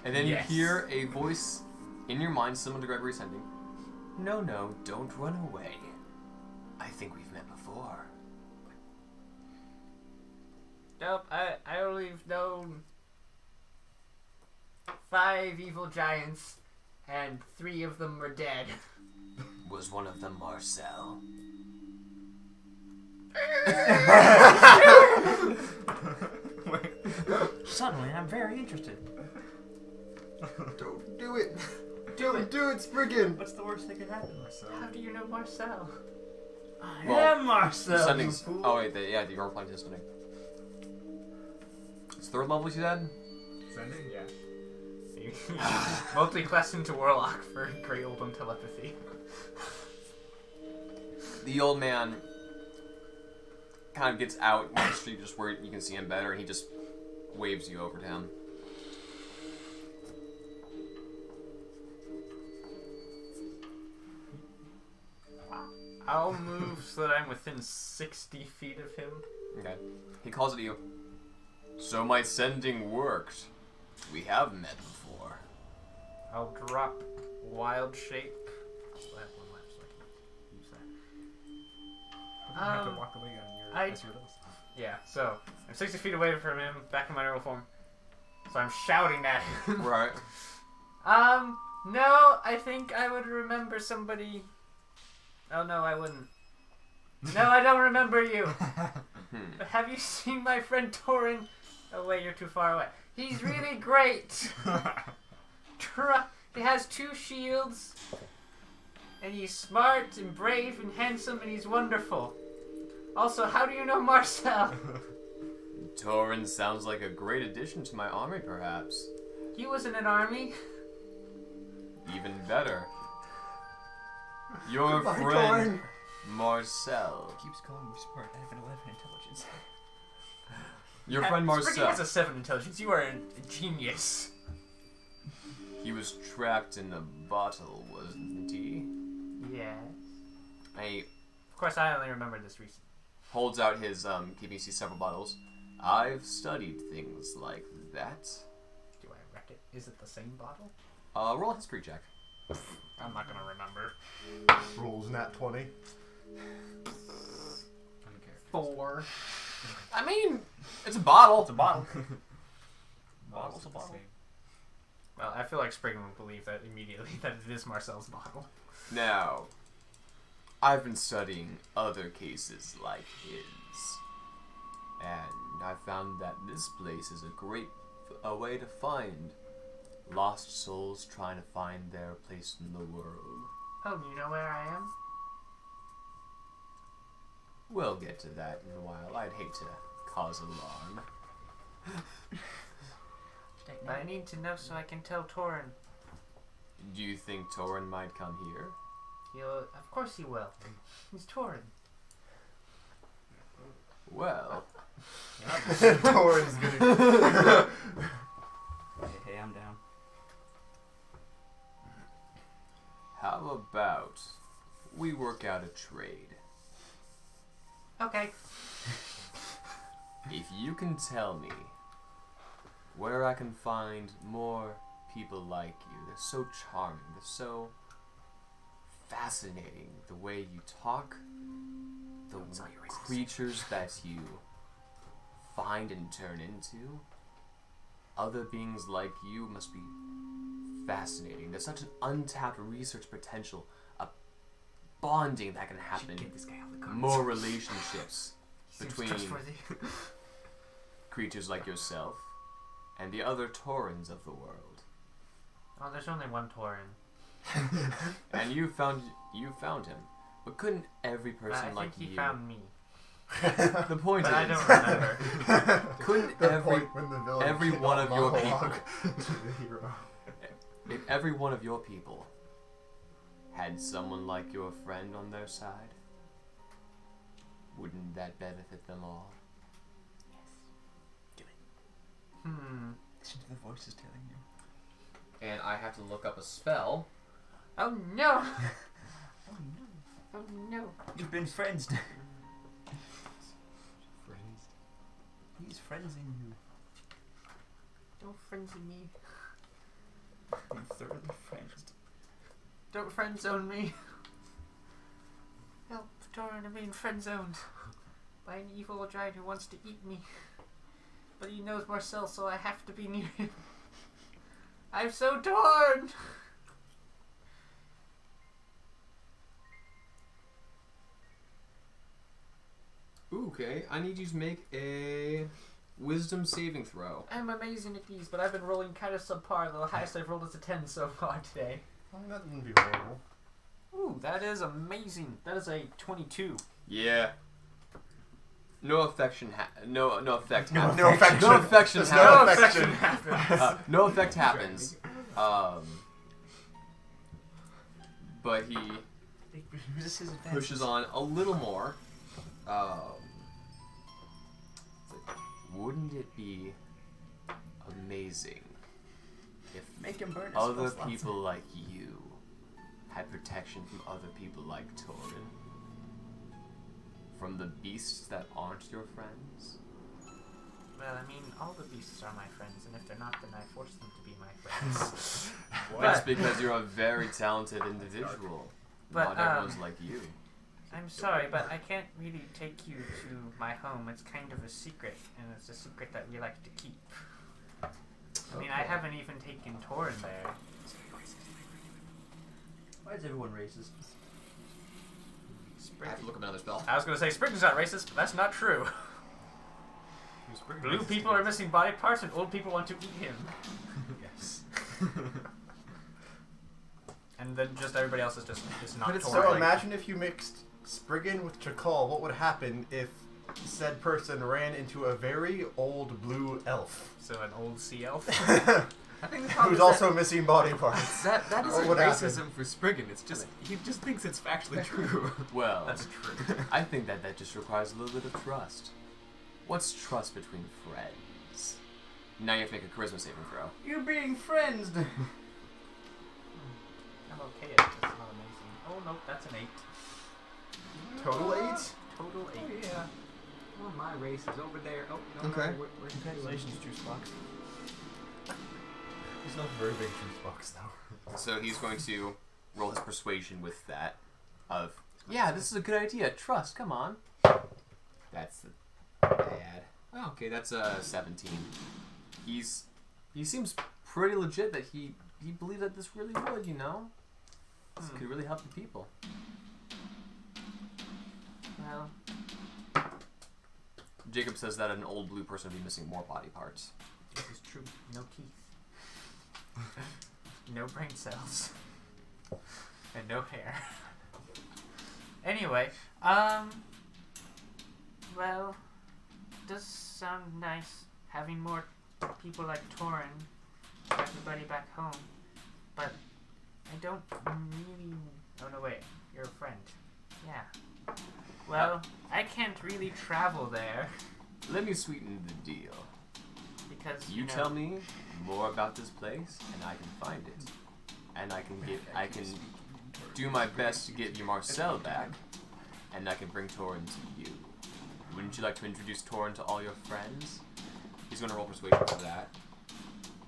Speaker 3: And then
Speaker 1: Yes.
Speaker 3: you hear a voice in your mind, similar to Gregory sending. No, don't run away. I think we've met before.
Speaker 1: Nope, I only have known 5 evil giants, and 3 of them are dead.
Speaker 3: Was one of them Marcel?
Speaker 4: Suddenly, I'm very interested.
Speaker 2: Don't do it.
Speaker 1: Do it.
Speaker 2: Do it, Spriggan.
Speaker 4: What's the worst that could happen?
Speaker 1: How do you know Marcel?
Speaker 4: I
Speaker 3: Well,
Speaker 4: am Marcel.
Speaker 3: Sending's.
Speaker 4: you fool.
Speaker 3: Oh wait, the are playing sending. It's third level, you said.
Speaker 2: Sending? Yeah.
Speaker 1: Multi-class into Warlock for Grey Oldham telepathy.
Speaker 3: The old man kind of gets out on the street, just where you can see him better, and he just waves you over to him.
Speaker 1: I'll move so that I'm within 60 feet of him.
Speaker 3: Okay. He calls it to you. So my sending worked. We have met before.
Speaker 1: I'll drop Wild Shape. I still have one left, so I can use that.
Speaker 2: You have to walk away on your as your little stuff.
Speaker 1: Yeah, so I'm 60 feet away from him, back in my normal form. So I'm shouting at him.
Speaker 3: Right.
Speaker 1: No, I think I would remember somebody. Oh no, I wouldn't. No, I don't remember you. But have you seen my friend Torin? Oh wait, you're too far away. He's really great. He has 2 shields. And he's smart and brave and handsome and he's wonderful. Also, how do you know Marcel?
Speaker 3: Torin sounds like a great addition to my army, perhaps.
Speaker 1: He was in an army.
Speaker 3: Even better. Your
Speaker 2: Goodbye,
Speaker 3: friend,
Speaker 2: Torin.
Speaker 3: Marcel.
Speaker 4: Keeps calling you smart. I have an 11 intelligence.
Speaker 3: Your friend
Speaker 1: Spriggan
Speaker 3: Marcel.
Speaker 1: has a 7 intelligence. You are a genius.
Speaker 3: He was trapped in a bottle, wasn't he?
Speaker 1: Yes.
Speaker 3: He
Speaker 1: Of course, I only remember this recently.
Speaker 3: holds out his, keeping you see several bottles. I've studied things like that.
Speaker 1: Do I wreck it? Is it the same bottle?
Speaker 3: Roll a history check.
Speaker 1: I'm not gonna remember.
Speaker 2: Rolls nat 20.
Speaker 1: 4.
Speaker 3: I mean, it's a bottle.
Speaker 4: It's a bottle. Bottle's a bottle.
Speaker 1: Well, I feel like Spriggan will believe that immediately that it is Marcel's bottle.
Speaker 3: Now, I've been studying other cases like his, and I found that this place is a way to find lost souls trying to find their place in the world.
Speaker 1: Oh, you know where I am?
Speaker 3: We'll get to that in a while. I'd hate to cause alarm.
Speaker 1: But I need to know so I can tell Torin.
Speaker 3: Do you think Torin might come here?
Speaker 1: Of course he will. He's Torin.
Speaker 3: Well,
Speaker 2: Torin's gonna.
Speaker 4: Hey, I'm down.
Speaker 3: how about we work out a trade?
Speaker 1: Okay.
Speaker 3: If you can tell me where I can find more people like you, they're so charming, they're so fascinating, the way you talk, the creatures that you find and turn into, other beings like you must be fascinating. There's such an untapped research potential, a bonding that can happen,
Speaker 1: Get this guy out of the cards.
Speaker 3: more relationships
Speaker 1: Seems
Speaker 3: between
Speaker 1: trustworthy.
Speaker 3: creatures like yourself and the other Taurens of the world.
Speaker 1: Oh, there's only one Torin.
Speaker 3: And you found him, but couldn't every person
Speaker 1: I
Speaker 3: like
Speaker 1: think he
Speaker 3: you?
Speaker 1: found me.
Speaker 3: The point
Speaker 1: But
Speaker 3: is,
Speaker 1: I don't remember.
Speaker 3: couldn't
Speaker 2: The
Speaker 3: every
Speaker 2: point when the villain
Speaker 3: every
Speaker 2: came
Speaker 3: one
Speaker 2: out
Speaker 3: of your
Speaker 2: monologue to the hero.
Speaker 3: if every one of your people had someone like your friend on their side, wouldn't that benefit them all?
Speaker 4: Listen to the voices telling you.
Speaker 3: And I have to look up a spell.
Speaker 1: Oh no!
Speaker 4: Oh no.
Speaker 1: Oh no!
Speaker 4: You've been friends.
Speaker 2: Friends.
Speaker 4: He's friends in you.
Speaker 1: Don't frenzy me.
Speaker 4: You're thoroughly friends.
Speaker 1: Don't friend zone me. Help, Torin, I'm being friend zoned by an evil giant who wants to eat me. But he knows Marcel, so I have to be near him. I'm so torn!
Speaker 3: Okay, I need you to make a wisdom saving throw.
Speaker 1: I'm amazing at these, but I've been rolling kind of subpar. The highest I've rolled is a 10 so far today.
Speaker 2: I mean, that wouldn't be horrible.
Speaker 1: Ooh, that is amazing. That is a 22.
Speaker 3: Yeah. No affection. No effect.
Speaker 2: No
Speaker 3: happens.
Speaker 2: affection.
Speaker 3: No affection
Speaker 2: There's
Speaker 3: happens.
Speaker 2: no affection.
Speaker 3: No effect happens. But he
Speaker 4: This is his advantage.
Speaker 3: pushes on a little more. Wouldn't it be amazing if
Speaker 4: Make him burn his
Speaker 3: other
Speaker 4: spell slots.
Speaker 3: people like you had protection from other people like Torin? From the beasts that aren't your friends?
Speaker 1: Well, I mean, all the beasts are my friends, and if they're not, then I force them to be my friends.
Speaker 3: That's because you're a very talented individual.
Speaker 1: But,
Speaker 3: Not everyone's like you.
Speaker 1: I'm sorry, but I can't really take you to my home. It's kind of a secret, and it's a secret that we like to keep. I mean, I haven't even taken Torin there.
Speaker 4: Why is everyone racist?
Speaker 3: I have to look up another spell.
Speaker 1: I was going to say Spriggan's not racist, but that's not true. Blue people are missing body parts, and old people want to eat him.
Speaker 2: Yes.
Speaker 1: And then just everybody else is not
Speaker 5: But it's
Speaker 1: Torin.
Speaker 2: So
Speaker 5: like-
Speaker 2: imagine if you mixed Spriggan with Chakal. What would happen if said person ran into a very old blue elf
Speaker 1: So an old sea elf.
Speaker 5: I think the problem
Speaker 2: who's
Speaker 5: is
Speaker 2: also missing body parts?
Speaker 5: that
Speaker 2: What
Speaker 5: isn't
Speaker 2: would
Speaker 5: racism
Speaker 2: happen?
Speaker 5: for Spriggan. It's just he just thinks it's factually true.
Speaker 3: Well,
Speaker 1: That's true.
Speaker 3: I think that just requires a little bit of trust. What's trust between friends? Now you have to make a charisma saving throw.
Speaker 4: You're being friends.
Speaker 1: I'm okay at it, it's not amazing. Oh, nope, that's an 8.
Speaker 2: Total 8?
Speaker 1: Total 8.
Speaker 5: Oh yeah. Well, my race is over there. Oh no.
Speaker 3: Okay.
Speaker 5: We're
Speaker 4: Congratulations, Juice Box.
Speaker 2: still a very big juice box, though.
Speaker 3: So he's going to roll his persuasion with that. Yeah, this is a good idea. Trust, come on. That's the bad. Oh, okay, that's 17. He seems pretty legit that he believes that this really would, you know? This could really help the people.
Speaker 1: Well,
Speaker 3: Jacob says that an old blue person would be missing more body parts.
Speaker 1: this is true. No teeth. No brain cells. And no hair. Anyway, well, it does sound nice having more people like Torin, everybody back home, but I don't really... Oh, no, wait. You're a friend. Yeah. Well, I can't really travel there
Speaker 3: Let me sweeten the deal.
Speaker 1: because,
Speaker 3: You
Speaker 1: know,
Speaker 3: tell me more about this place, and I can find it. And I can do my best to get you Marcel back, and I can bring Torin to you. Wouldn't you like to introduce Torin to all your friends? He's going to roll persuasion for that.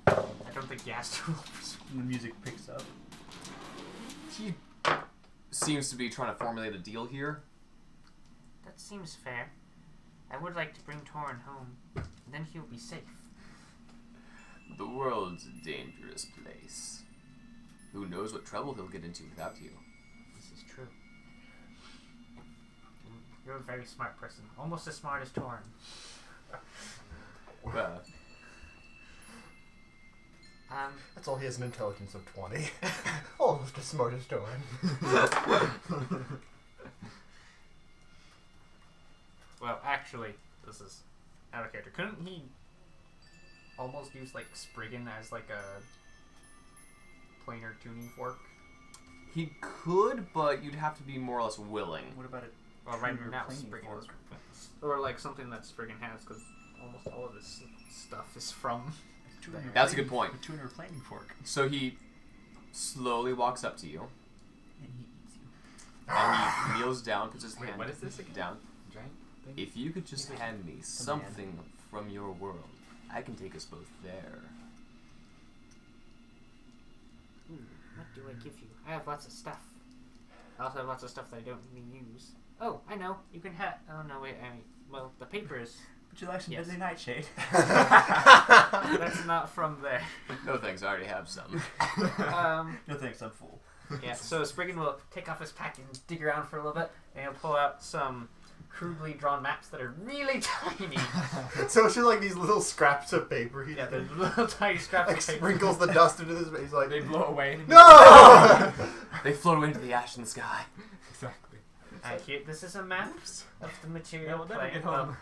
Speaker 1: I don't think he has to roll persuasion.
Speaker 4: The music picks up.
Speaker 3: He seems to be trying to formulate a deal here.
Speaker 1: That seems fair. I would like to bring Torin home, and then he'll be safe.
Speaker 3: The world's a dangerous place. Who knows what trouble he'll get into without you?
Speaker 1: This is true. You're a very smart person. Almost as smart as Torin.
Speaker 3: Well,
Speaker 2: That's all, he has an intelligence of 20. Almost as smart as Torin.
Speaker 1: Well, actually, this is out of character. Couldn't he almost use, like, Spriggan as, like, a planar tuning fork?
Speaker 3: he could, but you'd have to be more or less willing.
Speaker 4: What about it?
Speaker 1: Well, right
Speaker 4: Tuner
Speaker 1: now,
Speaker 4: planing
Speaker 1: Spriggan
Speaker 4: fork.
Speaker 1: is... Or, like, something that Spriggan has, because almost all of his stuff is from...
Speaker 3: That's a good point.
Speaker 4: A tuner planing fork.
Speaker 3: So he slowly walks up to you,
Speaker 4: And he eats you.
Speaker 3: and he kneels down, puts his
Speaker 5: Wait,
Speaker 3: hand
Speaker 5: what is this again?
Speaker 3: down.
Speaker 5: Giant thing?
Speaker 3: If you could just hand me something from your world, I can take us both there.
Speaker 1: What do I give you? I have lots of stuff. I also have lots of stuff that I don't really use. Oh, I know. You can have... Oh, no, wait. Well, the paper is...
Speaker 4: Would you like some
Speaker 1: Yes.
Speaker 4: deadly nightshade?
Speaker 1: That's not from there.
Speaker 3: No thanks, I already have some.
Speaker 4: No thanks, I'm full.
Speaker 1: Yeah, so Spriggan will take off his pack and dig around for a little bit, and he'll pull out some crudely drawn maps that are really tiny.
Speaker 2: So it's just like these little scraps of paper. He
Speaker 1: Yeah, they're little tiny scraps
Speaker 2: like
Speaker 1: of paper.
Speaker 2: sprinkles the dust into this. He's like,
Speaker 5: They blow away.
Speaker 2: no!
Speaker 3: They float away into the ash in the sky.
Speaker 5: Exactly.
Speaker 1: Here, this is a map of the
Speaker 5: Yeah,
Speaker 1: material
Speaker 5: we'll never
Speaker 1: plane.
Speaker 5: get home.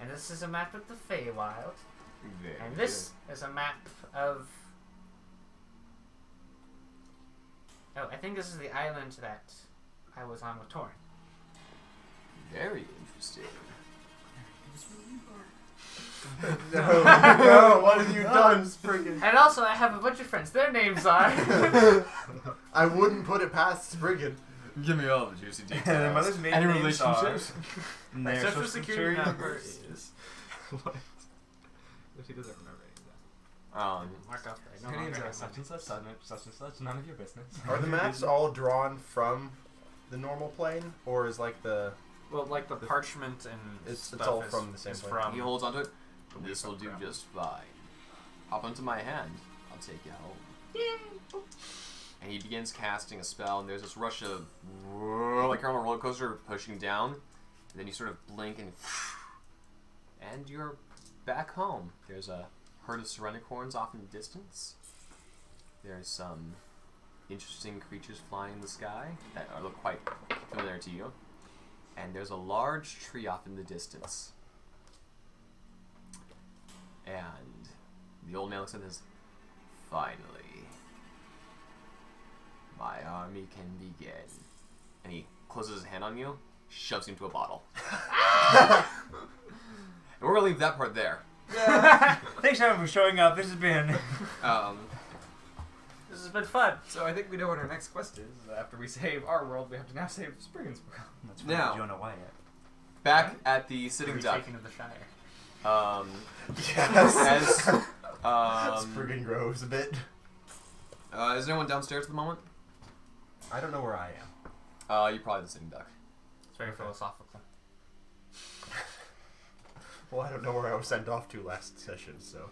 Speaker 1: And this is a map of the Feywild.
Speaker 3: Very
Speaker 1: And this is a map of... Oh, I think this is the island that I was on with Torin.
Speaker 3: good. Very interesting.
Speaker 2: No, what have you done, Spriggan?
Speaker 1: And also, I have a bunch of friends. Their names are...
Speaker 2: I wouldn't put it past Spriggan.
Speaker 3: Give me all the juicy
Speaker 4: And their mother's maiden
Speaker 3: Any
Speaker 4: names are-
Speaker 3: relationships?
Speaker 4: and
Speaker 1: My
Speaker 4: their
Speaker 1: social security number is...
Speaker 5: What? If he doesn't remember any of that.
Speaker 1: Mark off that. I no
Speaker 5: Your
Speaker 1: longer
Speaker 5: names are
Speaker 1: have
Speaker 5: such and such, such and such, none of your business.
Speaker 2: Are the maps all drawn from the normal plane, or is like the?
Speaker 1: Well, like the parchment and
Speaker 2: It's
Speaker 1: stuff
Speaker 2: all
Speaker 1: is,
Speaker 2: from the same
Speaker 1: is
Speaker 2: place.
Speaker 1: from...
Speaker 3: He holds onto it.
Speaker 1: the
Speaker 3: This will do
Speaker 1: background.
Speaker 3: just fine. Hop onto my hand. I'll take you home. And he begins casting a spell, and there's this rush of, like you're on a roller coaster pushing down, and then you sort of blink and you're back home. There's a herd of Serenicorns off in the distance. There's some interesting creatures flying in the sky that look quite familiar to you. And there's a large tree off in the distance. And the old man looks at this. Finally, my army can begin. And he closes his hand on you, shoves you into a bottle. And we're gonna leave that part there.
Speaker 4: Thanks everyone for showing up. This has been...
Speaker 1: This has been fun.
Speaker 5: So I think we know what our next quest is. After we save our world, we have to now save Spriggan's world.
Speaker 4: That's
Speaker 3: Now-
Speaker 4: You don't know why yet.
Speaker 3: Back at the sitting duck.
Speaker 1: Retaking of the Shire.
Speaker 2: Yes.
Speaker 3: As
Speaker 2: Spriggan grows a bit.
Speaker 3: Is anyone downstairs at the moment?
Speaker 2: I don't know where I am.
Speaker 3: You're probably the sitting duck.
Speaker 1: It's very philosophical.
Speaker 2: Well, I don't know where I was sent off to last session, so.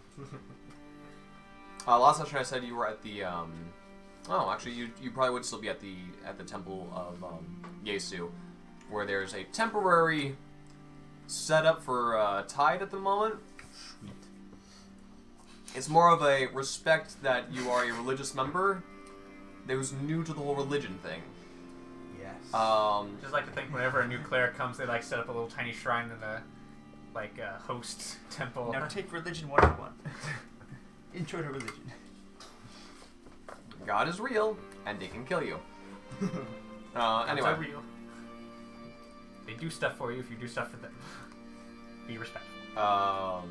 Speaker 3: Last session I said you were at the oh, actually you probably would still be at the temple of Yesu, where there's a temporary setup for Tide at the moment.
Speaker 2: Sweet.
Speaker 3: It's more of a respect that you are a religious member that was new to the whole religion thing.
Speaker 2: Yes.
Speaker 1: Just like to think whenever a new cleric comes, they like set up a little tiny shrine in the host temple.
Speaker 4: Now take religion 101. Intro to religion.
Speaker 3: God is real, and they can kill you.
Speaker 1: Gods
Speaker 3: Anyway.
Speaker 1: are real. They do stuff for you if you do stuff for them. Be respectful.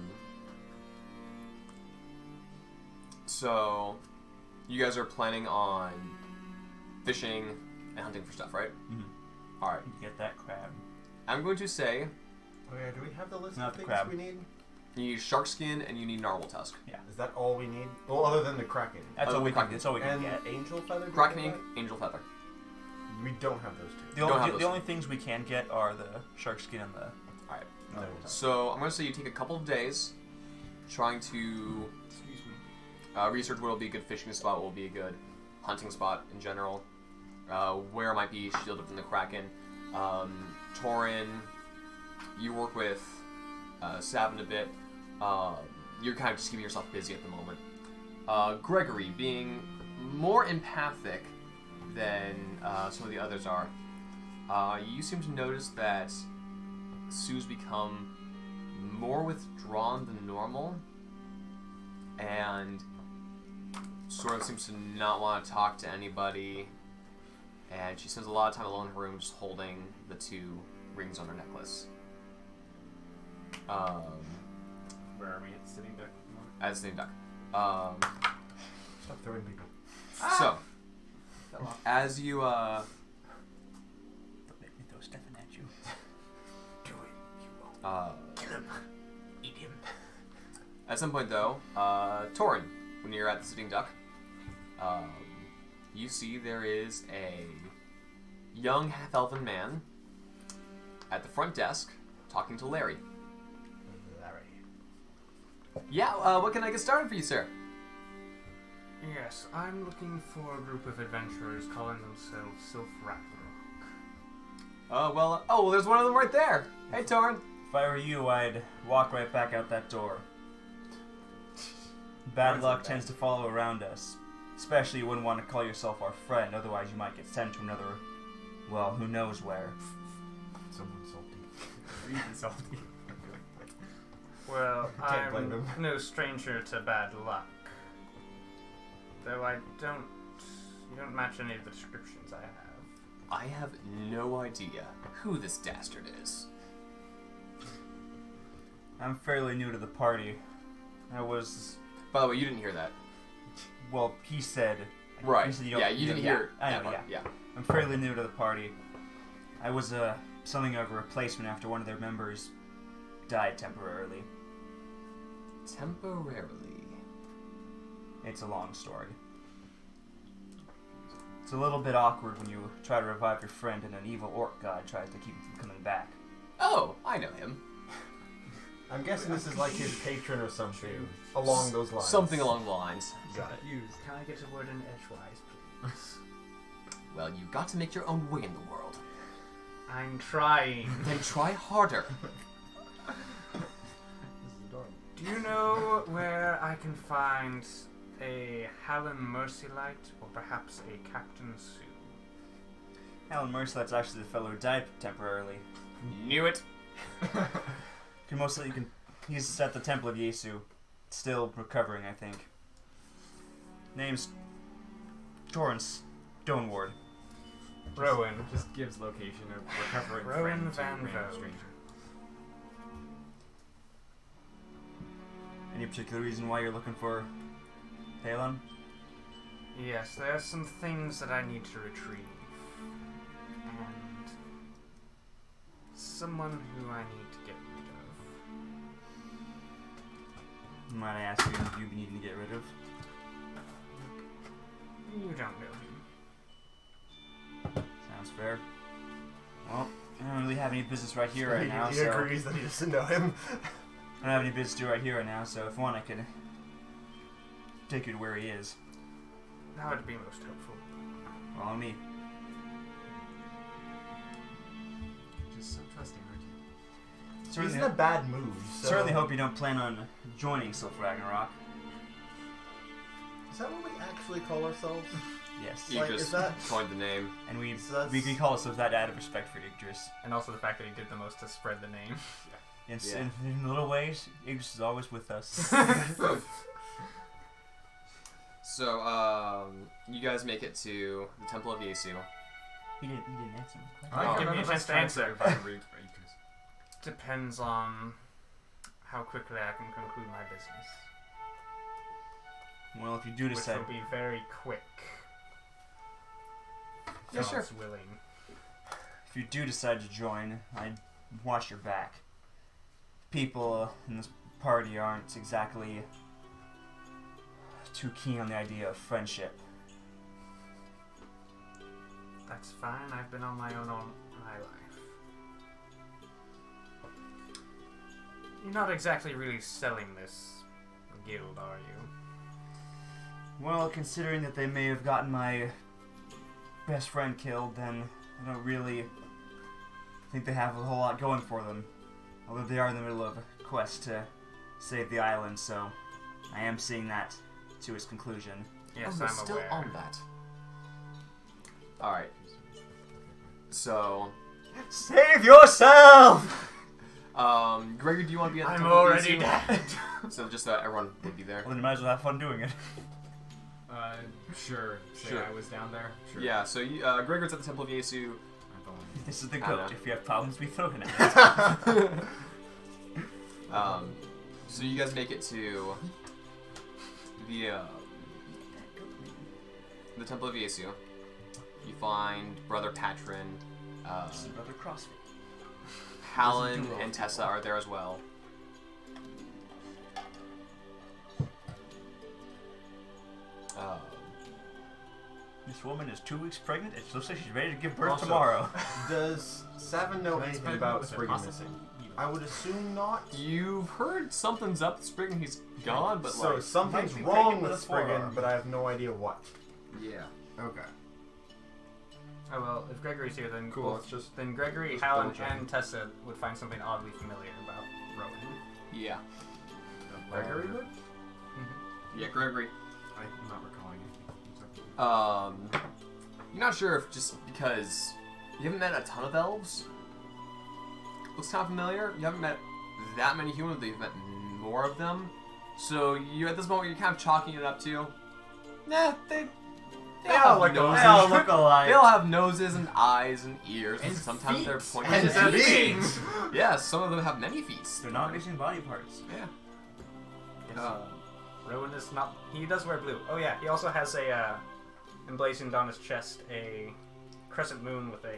Speaker 3: So, you guys are planning on fishing and hunting for stuff, right?
Speaker 4: Mm-hmm.
Speaker 3: Alright.
Speaker 4: Get that crab.
Speaker 3: I'm going to say
Speaker 2: Oh yeah, do we have the list
Speaker 4: Not
Speaker 2: of
Speaker 4: the
Speaker 2: things
Speaker 4: crab.
Speaker 2: we need?
Speaker 3: you need shark skin and you need narwhal tusk.
Speaker 2: Is that all we need? Well, other than the Kraken.
Speaker 4: That's all we
Speaker 3: Kraken.
Speaker 4: can. That's all we can
Speaker 2: And
Speaker 4: get.
Speaker 2: Angel Feather? do we
Speaker 3: Kraken
Speaker 2: have
Speaker 3: ink,
Speaker 2: that?
Speaker 3: angel feather.
Speaker 2: We don't have those two.
Speaker 4: The
Speaker 3: Don't have
Speaker 4: only,
Speaker 3: those
Speaker 4: the only things we can get are the shark skin and the.
Speaker 3: Alright.
Speaker 2: No.
Speaker 3: So, I'm going to say you take a couple of days trying to
Speaker 5: Excuse me.
Speaker 3: research what will be a good fishing spot, what will be a good hunting spot in general, where might be shielded from the Kraken. Torin, you work with Savin a bit. You're kind of just keeping yourself busy at the moment. Gregory, being more empathic than some of the others are, you seem to notice that Sue's become more withdrawn than normal, and sort of seems to not want to talk to anybody, and she spends a lot of time alone in her room just holding the 2 rings on her necklace.
Speaker 1: Where are we at the sitting duck?
Speaker 3: As the duck.
Speaker 2: Stop throwing people.
Speaker 3: So,
Speaker 1: Fell off.
Speaker 3: as you
Speaker 4: Don't make me throw Stefan at you.
Speaker 2: Do it. You won't.
Speaker 1: Kill him. Eat him.
Speaker 3: At some point, though, Torin, when you're at the sitting duck, you see there is a young half-elven man at the front desk talking to Larry.
Speaker 2: Larry.
Speaker 3: Yeah, what can I get started for you, sir?
Speaker 1: Yes, I'm looking for a group of adventurers calling themselves Sylph Ragnarok.
Speaker 3: Well, there's one of them right there. Hey, Torin.
Speaker 4: If I were you, I'd walk right back out that door. Bad luck tends to follow around us. Especially you wouldn't want to call yourself our friend, otherwise you might get sent to another, well, who knows where.
Speaker 2: Someone salty.
Speaker 1: Really salty. Well,
Speaker 2: Can't blame
Speaker 1: I'm
Speaker 2: him.
Speaker 1: no stranger to bad luck. Though you don't match any of the descriptions I have.
Speaker 3: I have no idea who this dastard is.
Speaker 4: I'm fairly new to the party. I was,
Speaker 3: By the way, you didn't hear that.
Speaker 4: well, he said.
Speaker 3: Right.
Speaker 4: He said
Speaker 3: Yeah, you didn't hear
Speaker 4: I
Speaker 3: that
Speaker 4: know,
Speaker 3: part.
Speaker 4: yeah. I'm fairly new to the party. I was something of a replacement after one of their members died temporarily.
Speaker 3: Temporarily.
Speaker 4: It's a long story. It's a little bit awkward when you try to revive your friend and an evil orc god tries to keep him from coming back.
Speaker 3: Oh, I know him.
Speaker 2: I'm guessing this is like his patron or something along those lines.
Speaker 3: Something along the lines.
Speaker 2: Got it.
Speaker 1: Can I get a word in edgewise, please?
Speaker 3: Well, you got to make your own way in the world.
Speaker 1: I'm trying.
Speaker 3: Then try harder.
Speaker 2: This is adorable.
Speaker 1: Do you know where I can find a Hallen Mercylight or perhaps a Captain Sue?
Speaker 4: Alan Mercer, that's actually the fellow who died temporarily.
Speaker 3: Knew it.
Speaker 4: He's at the Temple of Yesu, still recovering, I think. Name's Torrance Stoneward.
Speaker 1: Rowan.
Speaker 5: Just gives location of recovering
Speaker 1: Rowan
Speaker 5: friend to a
Speaker 1: Van
Speaker 5: random
Speaker 1: Vogue.
Speaker 5: stranger.
Speaker 4: Any particular reason why you're looking for Talon?
Speaker 1: Yes, there are some things that I need to retrieve. And someone who I need to get rid
Speaker 4: might I ask who you'd be needing to get rid of?
Speaker 1: You don't know him.
Speaker 4: Sounds fair. Well, I don't really have any business right here right now,
Speaker 2: He
Speaker 4: so...
Speaker 2: agrees that he doesn't know him.
Speaker 4: I don't have any business to do right here right now, so if one, I could take you to where he is.
Speaker 1: That would be most helpful.
Speaker 4: Follow me.
Speaker 5: Just so trusting, aren't you?
Speaker 2: He's in a bad mood. So.
Speaker 4: Certainly hope you don't plan on joining Sylph Ragnarok.
Speaker 2: Is that what we actually call ourselves?
Speaker 4: Yes.
Speaker 3: You
Speaker 2: Like,
Speaker 3: just
Speaker 2: is that-
Speaker 3: coined the name.
Speaker 4: And we
Speaker 2: So
Speaker 4: we can call ourselves that out of respect for Yggdrasil.
Speaker 1: And also the fact that he did the most to spread the name.
Speaker 3: Yeah.
Speaker 4: In little ways, Yggdrasil is always with us.
Speaker 3: So, you guys make it to the Temple of Yesu.
Speaker 4: He didn't answer my question.
Speaker 1: Oh, give me a chance to answer.
Speaker 5: Rude.
Speaker 1: Depends on how quickly I can conclude my business.
Speaker 4: Well, if you do
Speaker 1: Which
Speaker 4: decide...
Speaker 1: will be very quick.
Speaker 3: Yeah, sure.
Speaker 1: God's willing.
Speaker 4: If you do decide to join, I'd watch your back. People in this party aren't exactly too keen on the idea of friendship.
Speaker 1: That's fine. I've been on my own all my life. You're not exactly really selling this guild, are you?
Speaker 4: Well, considering that they may have gotten my best friend killed, then I don't really think they have a whole lot going for them. Although they are in the middle of a quest to save the island, so I am seeing that to its conclusion.
Speaker 1: Yes,
Speaker 3: we're
Speaker 1: I'm
Speaker 3: still
Speaker 1: aware.
Speaker 3: on that. Alright. So,
Speaker 4: Save yourself!
Speaker 3: Gregory, do you want to be at the
Speaker 1: I'm
Speaker 3: Temple of
Speaker 1: already
Speaker 3: Yesu?
Speaker 1: dead.
Speaker 3: So just everyone would be there.
Speaker 4: Well, then you might as well have fun doing it.
Speaker 5: Sure. Say
Speaker 3: Sure.
Speaker 5: I was down there. Sure.
Speaker 3: Yeah, so Gregor's at the Temple of Yesu.
Speaker 5: I thought.
Speaker 4: This is the
Speaker 3: I know.
Speaker 4: goat. If you have problems, we throw it at it.
Speaker 3: So you guys make it to the Temple of Yesu. You find Brother Patron,
Speaker 4: This is Brother CrossFit.
Speaker 3: Hallen, and Tessa are there as well.
Speaker 4: This woman is 2 weeks pregnant and she looks like she's ready to give birth
Speaker 2: Also-
Speaker 4: tomorrow.
Speaker 2: Does Savin know
Speaker 5: Can I
Speaker 2: anything
Speaker 5: spend
Speaker 2: about
Speaker 5: with it?
Speaker 2: Spriggan
Speaker 5: Possibly.
Speaker 2: missing? I would assume not.
Speaker 3: You've heard something's up with Spriggan. He's gone, but
Speaker 2: So
Speaker 3: like,
Speaker 2: something's
Speaker 4: might be
Speaker 2: wrong
Speaker 4: taken with
Speaker 2: with
Speaker 4: a
Speaker 2: Spriggan,
Speaker 4: forearm.
Speaker 2: but I have no idea what.
Speaker 3: yeah.
Speaker 2: Okay.
Speaker 1: Oh well, if Gregory's here, then
Speaker 2: Cool. It's just
Speaker 1: then Gregory,
Speaker 2: Just
Speaker 1: Hallen,
Speaker 2: double-checking.
Speaker 1: and Tessa would find something oddly familiar about Rowan.
Speaker 3: Yeah.
Speaker 2: Gregory would.
Speaker 3: Yeah, Gregory.
Speaker 5: I'm not recalling anything.
Speaker 3: You're not sure if just because you haven't met a ton of elves. Looks kind of familiar. You haven't met that many humans, but you've met more of them. So you at this moment you're kind of chalking it up to, nah, they all
Speaker 2: look
Speaker 3: have noses.
Speaker 4: They all look alike.
Speaker 3: They all have noses and eyes and ears, and
Speaker 1: And
Speaker 3: sometimes
Speaker 1: feet.
Speaker 3: they're pointed.
Speaker 2: And
Speaker 3: at
Speaker 2: feet.
Speaker 3: Yes, some of them have many feet.
Speaker 4: They're not missing body parts.
Speaker 3: Yeah.
Speaker 1: Yes. Rowan is not. He does wear blue. Oh yeah, he also has a emblazoned on his chest a crescent moon with a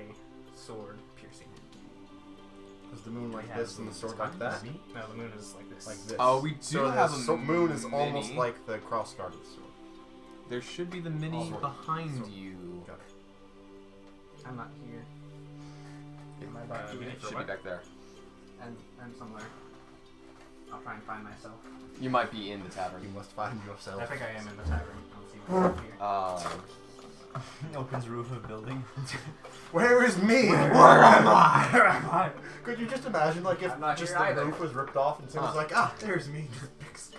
Speaker 1: sword piercing it.
Speaker 2: Is the moon like
Speaker 4: We
Speaker 2: this
Speaker 4: have
Speaker 2: and the
Speaker 4: these
Speaker 2: sword like that?
Speaker 1: No, the moon is like this.
Speaker 2: Like this.
Speaker 3: Oh, we do
Speaker 2: so
Speaker 3: have
Speaker 2: the
Speaker 3: a
Speaker 2: moon is almost
Speaker 3: mini.
Speaker 2: like the cross guard of the sword.
Speaker 3: There should be the mini
Speaker 2: Sword.
Speaker 3: behind
Speaker 2: Sword.
Speaker 3: you.
Speaker 2: Got it.
Speaker 1: I'm not here. Am I back?
Speaker 3: It should be back there.
Speaker 1: And somewhere. I'll try and find myself.
Speaker 3: You might be in the tavern.
Speaker 2: You must find yourself.
Speaker 1: I think I am in the tavern. I'll see what's up here.
Speaker 4: Opens roof of building.
Speaker 2: Where is me?
Speaker 4: Where am I? Where am I?
Speaker 2: Could you just imagine, like, if
Speaker 1: I'm not
Speaker 2: just
Speaker 1: here
Speaker 2: the
Speaker 1: either.
Speaker 2: roof was ripped off and Tim was
Speaker 3: Huh.
Speaker 2: like, ah, there's me. Just picks.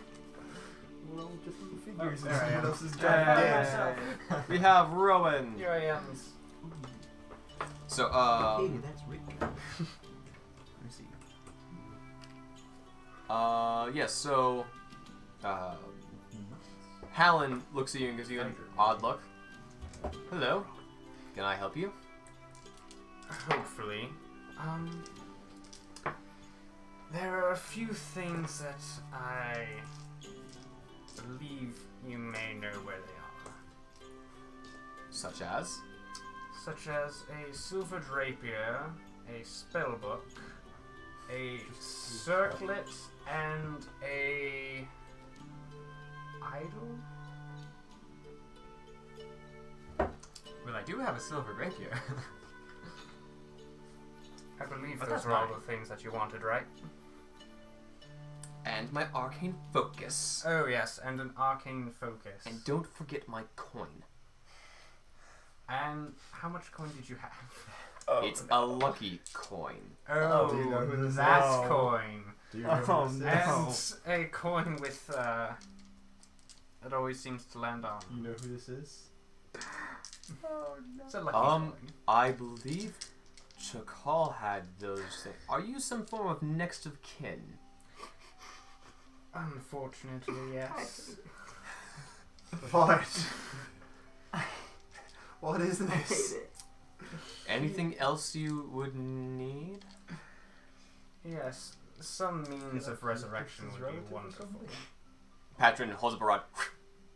Speaker 2: Well, just little figures
Speaker 1: Oh,
Speaker 2: and
Speaker 1: there I
Speaker 2: someone
Speaker 1: am.
Speaker 2: else's
Speaker 1: There
Speaker 2: giant
Speaker 1: I am
Speaker 2: dance.
Speaker 1: myself.
Speaker 3: We have Rowan.
Speaker 1: Here I am.
Speaker 3: So,
Speaker 4: that's Rick. Let me see.
Speaker 3: yes, so, Hallen looks at you and gives you an odd look. Hello. Can I help you?
Speaker 1: Hopefully. There are a few things that I believe you may know where they are.
Speaker 3: Such as?
Speaker 1: Such as a silvered rapier, a spellbook, a circlet, and a idol?
Speaker 5: Well, I do have a silver rapier.
Speaker 1: I believe
Speaker 5: But
Speaker 1: those
Speaker 5: that's
Speaker 1: were all
Speaker 5: mine.
Speaker 1: the things that you wanted, right?
Speaker 3: And my arcane focus.
Speaker 1: Oh yes, and an arcane focus.
Speaker 3: And don't forget my coin.
Speaker 1: And how much coin did you have?
Speaker 3: It's a lucky coin.
Speaker 1: Oh,
Speaker 2: do you know who this is?
Speaker 1: that's
Speaker 4: No.
Speaker 1: coin.
Speaker 2: Do you know who this is?
Speaker 1: And a coin with it always seems to land on.
Speaker 2: You know who this is?
Speaker 1: It's a lucky coin.
Speaker 3: I believe Chakal had those things. Are you some form of next of kin?
Speaker 1: Unfortunately, yes.
Speaker 2: What? What is this?
Speaker 3: Anything else you would need?
Speaker 1: Yes, some means of resurrection would be wonderful.
Speaker 3: Patron holds up a rod.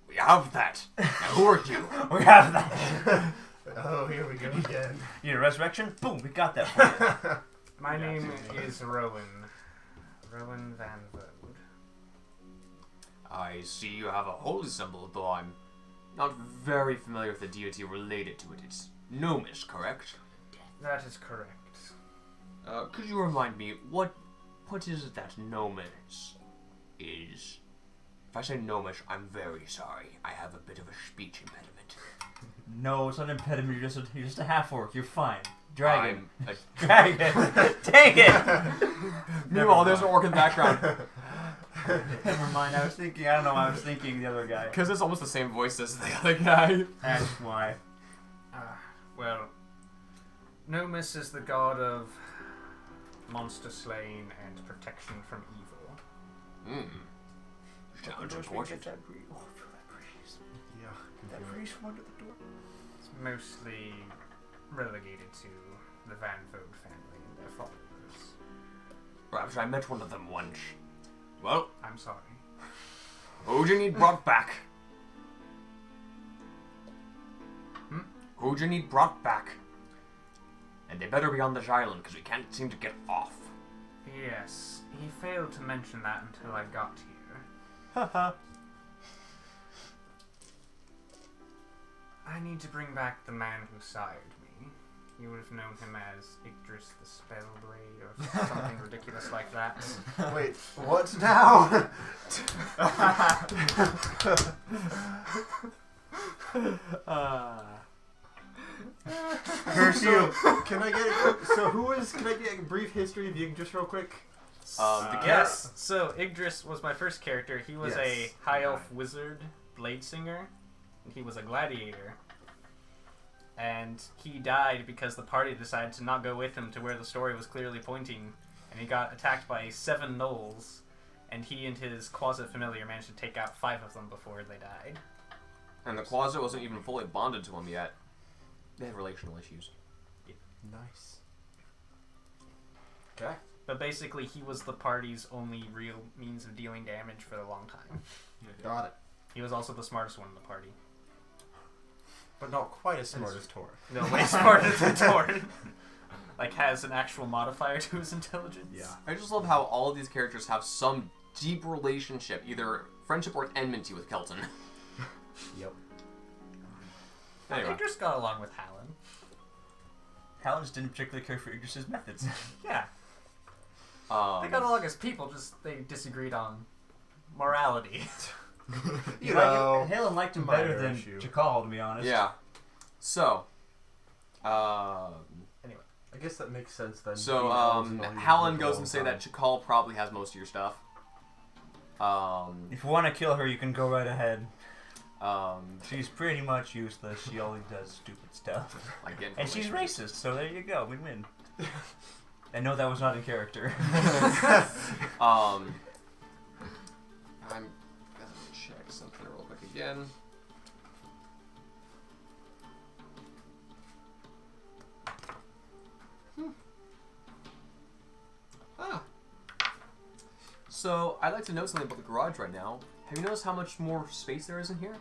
Speaker 3: We have that. Now who are you?
Speaker 4: We have that.
Speaker 2: Oh, here we go again.
Speaker 4: You need a resurrection? Boom, we got that for you.
Speaker 1: My name is Rowan. Rowan Van Vode.
Speaker 3: I see you have a holy symbol, though I'm not very familiar with the deity related to it. It's Gnomish, correct?
Speaker 1: That is correct.
Speaker 3: Could you remind me, what is it that Gnomish is? If I say Gnomish, I'm very sorry. I have a bit of a speech impediment.
Speaker 4: No, it's not an impediment. You're just a half-orc. You're fine. Dragon.
Speaker 3: I'm
Speaker 4: Dragon. Dang it.
Speaker 3: Meanwhile, there's an orc in the background.
Speaker 4: Never mind. I don't know. I was thinking the other guy.
Speaker 3: Because it's almost the same voice as the other guy.
Speaker 4: That's why.
Speaker 1: Well, Nomus is the god of monster slaying and protection from evil.
Speaker 3: Sounds important.
Speaker 2: Yeah.
Speaker 4: That breeze from under the door.
Speaker 1: It's mostly relegated to the Van Vode family and their followers.
Speaker 3: Perhaps I met one of them once. Well,
Speaker 1: I'm sorry.
Speaker 3: who do you need brought back? Who do you need brought back? And they better be on this island, because we can't seem to get off.
Speaker 1: Yes, he failed to mention that until I got here.
Speaker 4: Haha.
Speaker 1: I need to bring back the man who sired me. You would have known him as Yggdrasil the Spellblade or something ridiculous like that.
Speaker 2: Wait, what now?
Speaker 4: Curse you.
Speaker 2: Can I get a brief history of Yggdrasil real quick?
Speaker 1: Yes, so Yggdrasil was my first character. He was a
Speaker 2: Yes.
Speaker 1: high elf wizard, blade singer, and he was a gladiator. And he died because the party decided to not go with him to where the story was clearly pointing, and he got attacked by 7 gnolls, and he and his quasi-familiar managed to take out 5 of them before they died.
Speaker 3: And the closet wasn't even fully bonded to him yet. They had relational issues.
Speaker 2: Nice. Okay.
Speaker 1: But basically, he was the party's only real means of dealing damage for a long time.
Speaker 2: Got it.
Speaker 1: He was also the smartest one in the party.
Speaker 2: But not quite as smart as Tor.
Speaker 1: No, way smarter than Torin. Like, has an actual modifier to his intelligence.
Speaker 2: Yeah.
Speaker 3: I just love how all of these characters have some deep relationship, either friendship or enmity with Kelton.
Speaker 2: Yep.
Speaker 3: Anyway.
Speaker 1: Yggdrasil got along with Hallen.
Speaker 4: Hal just didn't particularly care for Yggdrasil's methods.
Speaker 1: Yeah. They got along as people, just they disagreed on morality.
Speaker 2: You know,
Speaker 4: Halen liked him
Speaker 2: minor
Speaker 4: better than
Speaker 2: issue.
Speaker 4: Chakal, to be honest.
Speaker 3: Yeah. So,
Speaker 2: I guess that makes sense then.
Speaker 3: So,
Speaker 2: Being elves and all these
Speaker 3: Hallen
Speaker 2: for a
Speaker 3: goes
Speaker 2: long
Speaker 3: and say that
Speaker 2: time.
Speaker 3: Chakal probably has most of your stuff.
Speaker 4: If you want to kill her, you can go right ahead.
Speaker 3: Um,
Speaker 4: She's pretty much useless. She only does stupid stuff.
Speaker 3: like get
Speaker 4: And she's
Speaker 3: information.
Speaker 4: racist, so there you go. Win-win. I know that was not in character.
Speaker 3: I'm gonna check something real quick again. So, I'd like to know something about the garage right now. Have you noticed how much more space there is in here?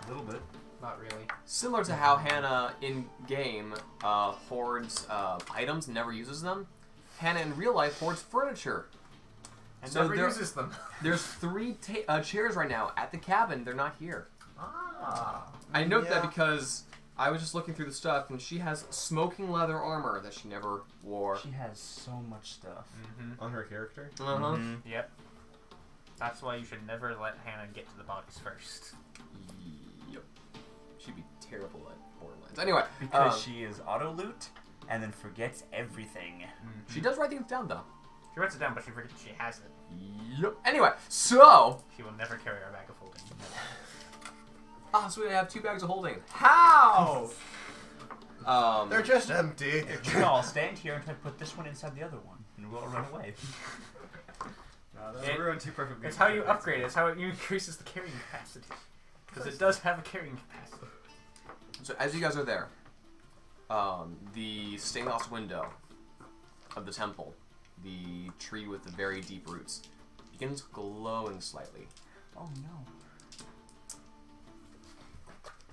Speaker 2: A little bit.
Speaker 1: Not really.
Speaker 3: Similar to how Hannah in-game hoards items and never uses them, Hannah in real life hoards furniture.
Speaker 1: And
Speaker 3: So
Speaker 1: never
Speaker 3: there-
Speaker 1: uses them.
Speaker 3: There's 3 chairs right now at the cabin. They're not here.
Speaker 1: Ah.
Speaker 3: I note
Speaker 2: Yeah.
Speaker 3: that because I was just looking through the stuff, and she has smoking leather armor that she never wore.
Speaker 4: She has so much stuff.
Speaker 1: Mm-hmm.
Speaker 2: On her character.
Speaker 3: Uh-huh.
Speaker 1: Yep. That's why you should never let Hannah get to the bodies first.
Speaker 3: Yep. She'd be terrible at Borderlands. Anyway,
Speaker 4: Because she is auto loot and then forgets everything.
Speaker 3: she does write things down, though.
Speaker 1: She writes it down, but she forgets she has it.
Speaker 3: Yep. Anyway, so...
Speaker 1: She will never carry our bag of holding.
Speaker 3: Ah, so we have 2 bags of holding. How?
Speaker 2: They're just empty.
Speaker 4: No, I'll stand here and try to put this one inside the other one, and we'll run away.
Speaker 5: No,
Speaker 1: It-
Speaker 5: that'll ruin 2 perfect
Speaker 1: It's how you upgrade it. It's how it increases the carrying capacity. Because it does have a carrying capacity.
Speaker 3: So as you guys are there, the stained glass window of the temple, the tree with the very deep roots, begins glowing slightly.
Speaker 4: Oh no.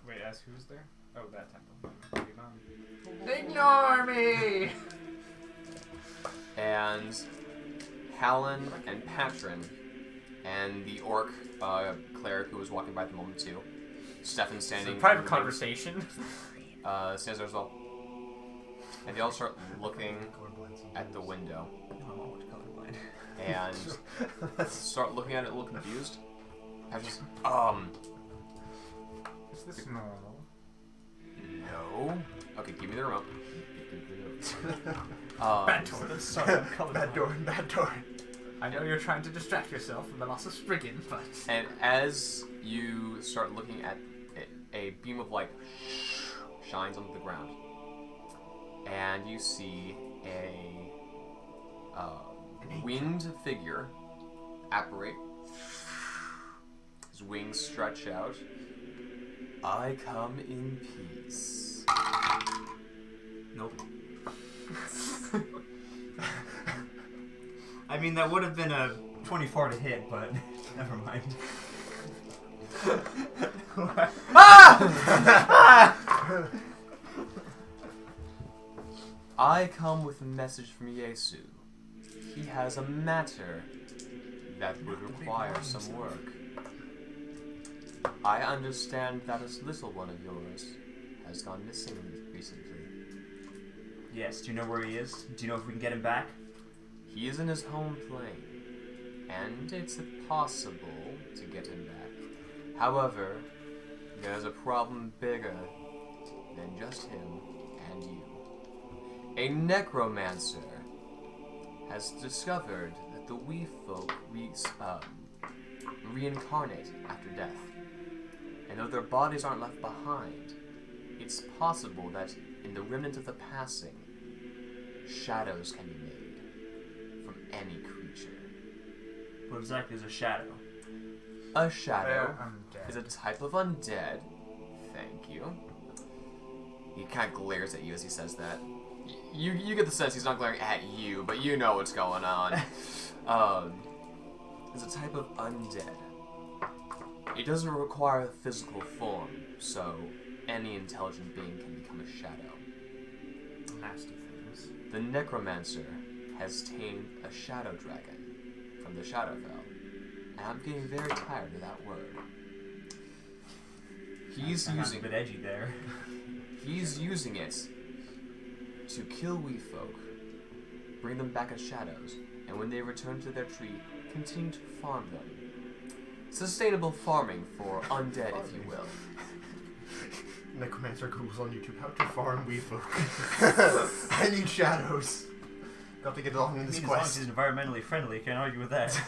Speaker 5: Wait, as who's there? Oh, that temple.
Speaker 1: Ignore me!
Speaker 3: And Hallen and Patron and the orc cleric who was walking by at the moment too, Stefan
Speaker 1: It's
Speaker 3: standing
Speaker 1: a private conversation.
Speaker 3: stands there as well. And they all start looking at the window
Speaker 4: Oh, colorblind.
Speaker 3: and start looking at it a little confused. I just,
Speaker 1: Is this normal?
Speaker 3: no. Okay, give me the remote.
Speaker 1: Bad door.
Speaker 4: Sorry, I'm colorblind.
Speaker 2: Bad door. Bad door.
Speaker 1: I know you're trying to distract yourself from the loss of Spriggan, but...
Speaker 3: And as you start looking at it, a beam of light shines onto the ground, and you see a winged figure apparate. His wings stretch out. I come in peace.
Speaker 4: Nope. I mean, that would have been a 24 to hit, but never mind.
Speaker 3: I come with a message from Yesu. He has a matter that would require some work. I understand that a little one of yours has gone missing recently.
Speaker 4: Yes, do you know where he is? Do you know if we can get him back?
Speaker 3: He is in his home plane, and it's possible to get him back. However, there's a problem bigger than just him and you. A necromancer has discovered that the wee folk reincarnate after death. And though their bodies aren't left behind, it's possible that in the remnant of the passing, shadows can be made from any creature.
Speaker 4: What exactly is a shadow?
Speaker 3: A shadow
Speaker 1: I'm dead.
Speaker 3: is a type of undead. Thank you. He kind of glares at you as he says that. You get the sense he's not glaring at you, but you know what's going on. It's a type of undead. It doesn't require a physical form, so any intelligent being can become a shadow.
Speaker 1: Nasty things.
Speaker 3: The necromancer has tamed a shadow dragon from the Shadowfell, and I'm getting very tired of that word. He's
Speaker 4: Sounds
Speaker 3: using
Speaker 4: a bit edgy there.
Speaker 3: He's using it to kill wee folk, bring them back as shadows, and when they return to their tree, continue to farm them. Sustainable farming for undead, if you will.
Speaker 2: Necromancer Googles on YouTube how to farm wee folk. I need shadows. Got to get along in this
Speaker 4: As long as
Speaker 2: quest.
Speaker 4: he's environmentally friendly, can't argue with that.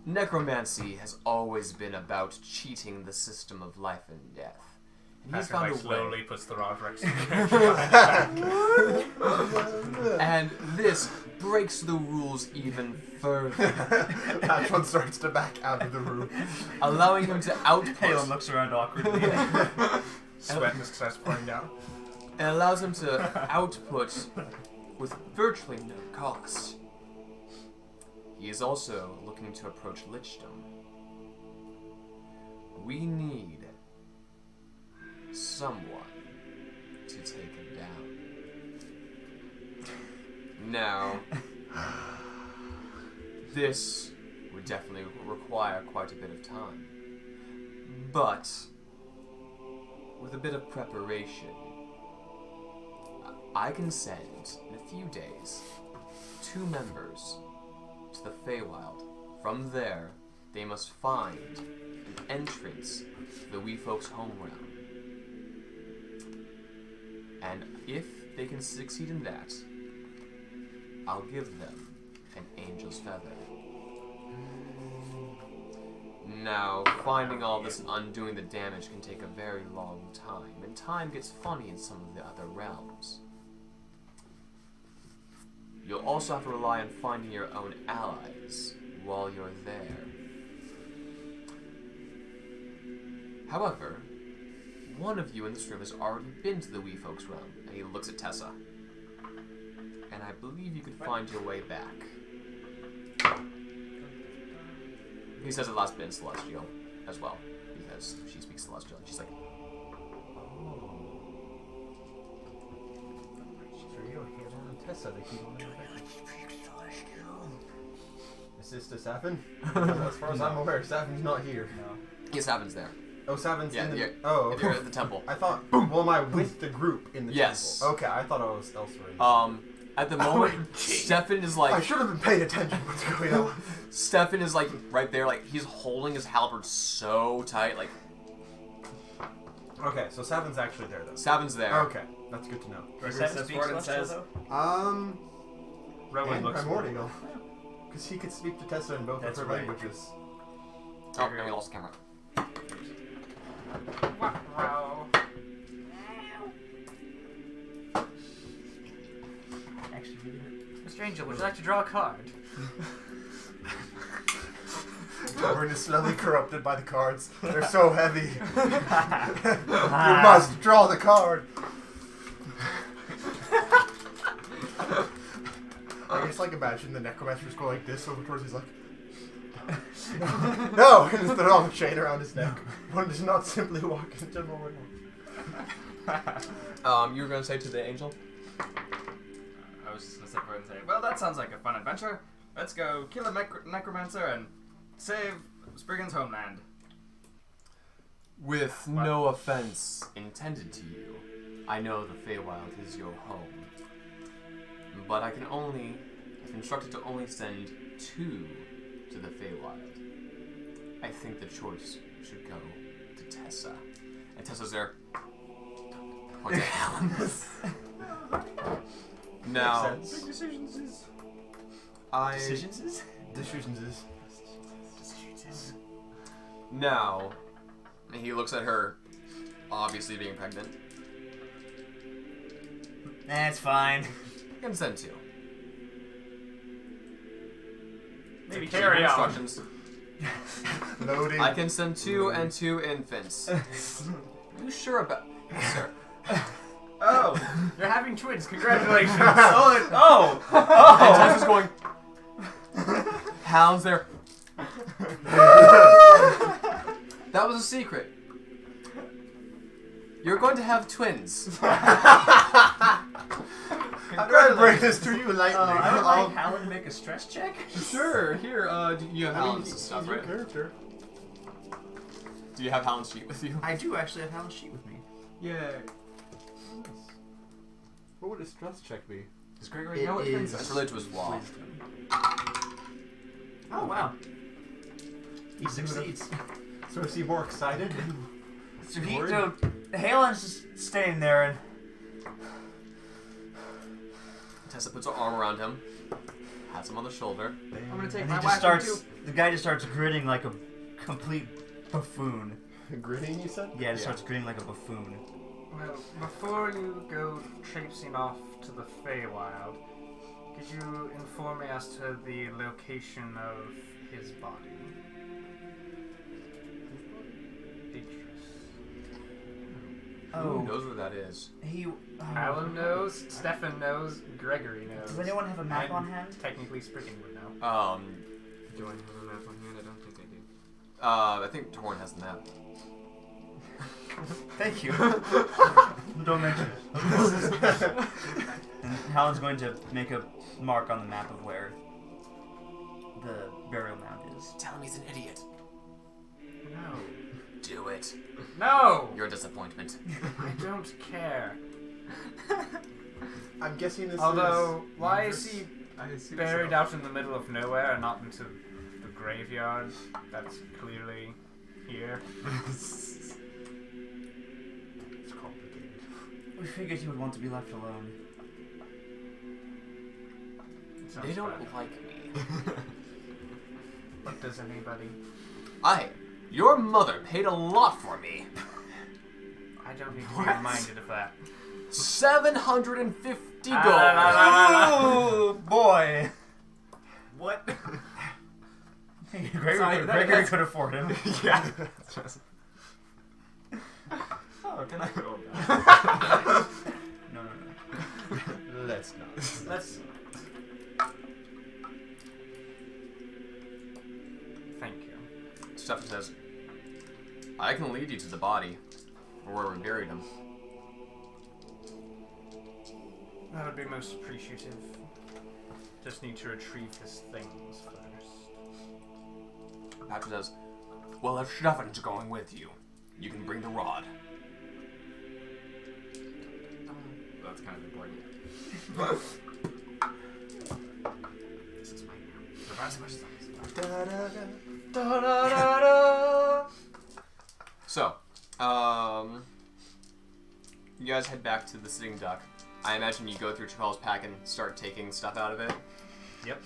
Speaker 3: Necromancy has always been about cheating the system of life and death. And he's
Speaker 1: Pastor,
Speaker 3: found
Speaker 1: like,
Speaker 3: a way.
Speaker 1: slowly puts the Rod Rex
Speaker 3: And this breaks the rules even further,
Speaker 2: Patron starts to back out of the room.
Speaker 3: allowing him to output.
Speaker 4: Halen looks around awkwardly.
Speaker 1: Sweat just starts pouring down.
Speaker 3: It allows him to output with virtually no cost. He is also looking to approach Lichdom. We need someone to take him down. Now, This would definitely require quite a bit of time. But with a bit of preparation, I can send, in a few days, 2 members to the Feywild. From there, they must find an entrance to the wee folks' homeland. And if they can succeed in that, I'll give them an angel's feather. Now, finding all this and undoing the damage can take a very long time, and time gets funny in some of the other realms. You'll also have to rely on finding your own allies while you're there. However, one of you in this room has already been to the wee folks' realm, and he looks at Tessa. And I believe you could find your way back. He says it last bit in Celestial as well, because she speaks Celestial, and she's like,
Speaker 2: Tessa, they keep Is this to Safin? As far as I'm aware, Safin's not here.
Speaker 4: No.
Speaker 3: yes, Savin's there.
Speaker 2: Oh, Savin's
Speaker 3: Yeah,
Speaker 2: in the...
Speaker 3: yeah.
Speaker 2: Oh,
Speaker 3: You're
Speaker 2: okay.
Speaker 3: at the temple.
Speaker 2: I thought... Well, am I with the group in the
Speaker 3: Yes.
Speaker 2: temple? Okay, I thought I was elsewhere.
Speaker 3: At the moment, Stefan is
Speaker 2: I
Speaker 3: like,
Speaker 2: should have been paying attention to what's going on.
Speaker 3: Stefan is like right there, like he's holding his halberd so tight, like
Speaker 2: Okay, so Savin's actually there, then.
Speaker 3: Savin's there.
Speaker 2: Okay, that's good to know.
Speaker 4: Does
Speaker 5: Gregory
Speaker 4: Seven
Speaker 5: steps
Speaker 4: speak
Speaker 5: forward and
Speaker 4: Celestial,
Speaker 5: says,
Speaker 4: though?
Speaker 5: Rowan
Speaker 2: And
Speaker 5: looks
Speaker 2: Primordial. Because he could speak to Tessa in both
Speaker 4: That's
Speaker 2: of her
Speaker 4: right.
Speaker 2: languages.
Speaker 3: Oh, and we lost the camera.
Speaker 1: Wow.
Speaker 4: Actually, really hurt.
Speaker 1: Mr. Angel, would you like to draw a card?
Speaker 2: Govern is slowly corrupted by the cards. They're so heavy. You must draw the card. I just like imagine the necromancer's go like this over towards. He's like, no, and it's the wrong chain around his neck. One does not simply walk into more.
Speaker 3: You were gonna say to the angel?
Speaker 5: I was just gonna step forward and say, well, that sounds like a fun adventure. Let's go kill a necromancer and save Spriggan's homeland.
Speaker 3: With no offense intended to you, I know the Feywild is your home. But I've instructed to only send 2 to the Feywild. I think the choice should go to Tessa. And Tessa's there. Points at Helen. Now,
Speaker 2: Makes sense.
Speaker 5: Decisions is...
Speaker 4: Decisions?
Speaker 2: Decisions is.
Speaker 3: Now, he looks at her, obviously being pregnant.
Speaker 4: That's fine.
Speaker 3: I can send 2.
Speaker 5: Maybe
Speaker 1: carry on.
Speaker 3: Instructions.
Speaker 2: Loading.
Speaker 3: I can send 2 and 2 infants. Are you sure about? Yes, sir.
Speaker 5: Oh!
Speaker 1: You're having twins. Congratulations.
Speaker 4: Oh!
Speaker 3: And Tessa's going. Hound's there. That was a secret. You're going to have twins.
Speaker 2: I'm going to break this to you lightly.
Speaker 4: I would like Helen to make a stress check.
Speaker 3: Sure. Here, do you have Helen's
Speaker 2: he's
Speaker 3: stuff,
Speaker 2: your
Speaker 3: right?
Speaker 2: character.
Speaker 3: Do you have Helen's sheet with you?
Speaker 4: I do actually have Helen's sheet with me.
Speaker 3: Yeah.
Speaker 2: What would a stress check be?
Speaker 5: Does Gregory
Speaker 2: It
Speaker 5: know what
Speaker 2: is-
Speaker 5: twins
Speaker 3: That's
Speaker 5: are?
Speaker 3: related to his wall.
Speaker 4: Wisdom. Oh, wow. He succeeds.
Speaker 2: So is he more excited?
Speaker 4: So
Speaker 2: Worried?
Speaker 4: Helen's just staying there and...
Speaker 3: Tessa puts her arm around him, pats him on the shoulder.
Speaker 5: I'm gonna take
Speaker 4: And
Speaker 5: my
Speaker 4: he
Speaker 5: wife
Speaker 4: just starts...
Speaker 5: too.
Speaker 4: The guy just starts grinning like a complete buffoon.
Speaker 2: Grinning, you said?
Speaker 4: Yeah, just starts grinning like a buffoon.
Speaker 1: Well, before you go traipsing off to the Feywild, could you inform me as to the location of his body?
Speaker 3: Who knows where that is?
Speaker 4: He...
Speaker 1: Alan knows, Stefan knows, Gregory knows.
Speaker 4: Does anyone have a map
Speaker 1: and
Speaker 4: on hand?
Speaker 1: Technically, Spriggan would know.
Speaker 5: Do I have a map on hand? I don't think I do.
Speaker 3: I think Torn has the map.
Speaker 4: Thank you. Don't mention it. And Helen's going to make a mark on the map of where the burial mound is.
Speaker 3: Tell him he's an idiot.
Speaker 1: No.
Speaker 3: Do it.
Speaker 1: No!
Speaker 3: You're a disappointment.
Speaker 1: I don't care.
Speaker 2: I'm guessing this
Speaker 1: Although,
Speaker 2: is...
Speaker 1: why is he
Speaker 5: I assume
Speaker 1: buried
Speaker 5: so.
Speaker 1: out in the middle of nowhere and not into the graveyard? That's clearly here.
Speaker 2: It's complicated.
Speaker 4: We figured he would want to be left alone.
Speaker 1: Sounds
Speaker 3: They don't
Speaker 1: bad.
Speaker 3: like me.
Speaker 1: But does anybody?
Speaker 3: Your mother paid a lot for me.
Speaker 1: I don't need to be reminded of that.
Speaker 3: 750 gold.
Speaker 4: Oh boy!
Speaker 5: What?
Speaker 4: Gregory could afford him.
Speaker 5: Yeah. Oh, can I? Oh, God.
Speaker 4: No.
Speaker 2: Let's not.
Speaker 1: Let's. Thank you.
Speaker 3: Stefan says, I can lead you to the body, or where we buried him.
Speaker 1: That would be most appreciative. Just need to retrieve his things first.
Speaker 3: Patrick says, well, if Stefan's going with you, you can bring the rod.
Speaker 5: That's kind of important. This is mine now. Survive as much as
Speaker 3: So, you guys head back to the sitting duck. I imagine you go through Chakal's pack and start taking stuff out of it.
Speaker 1: Yep.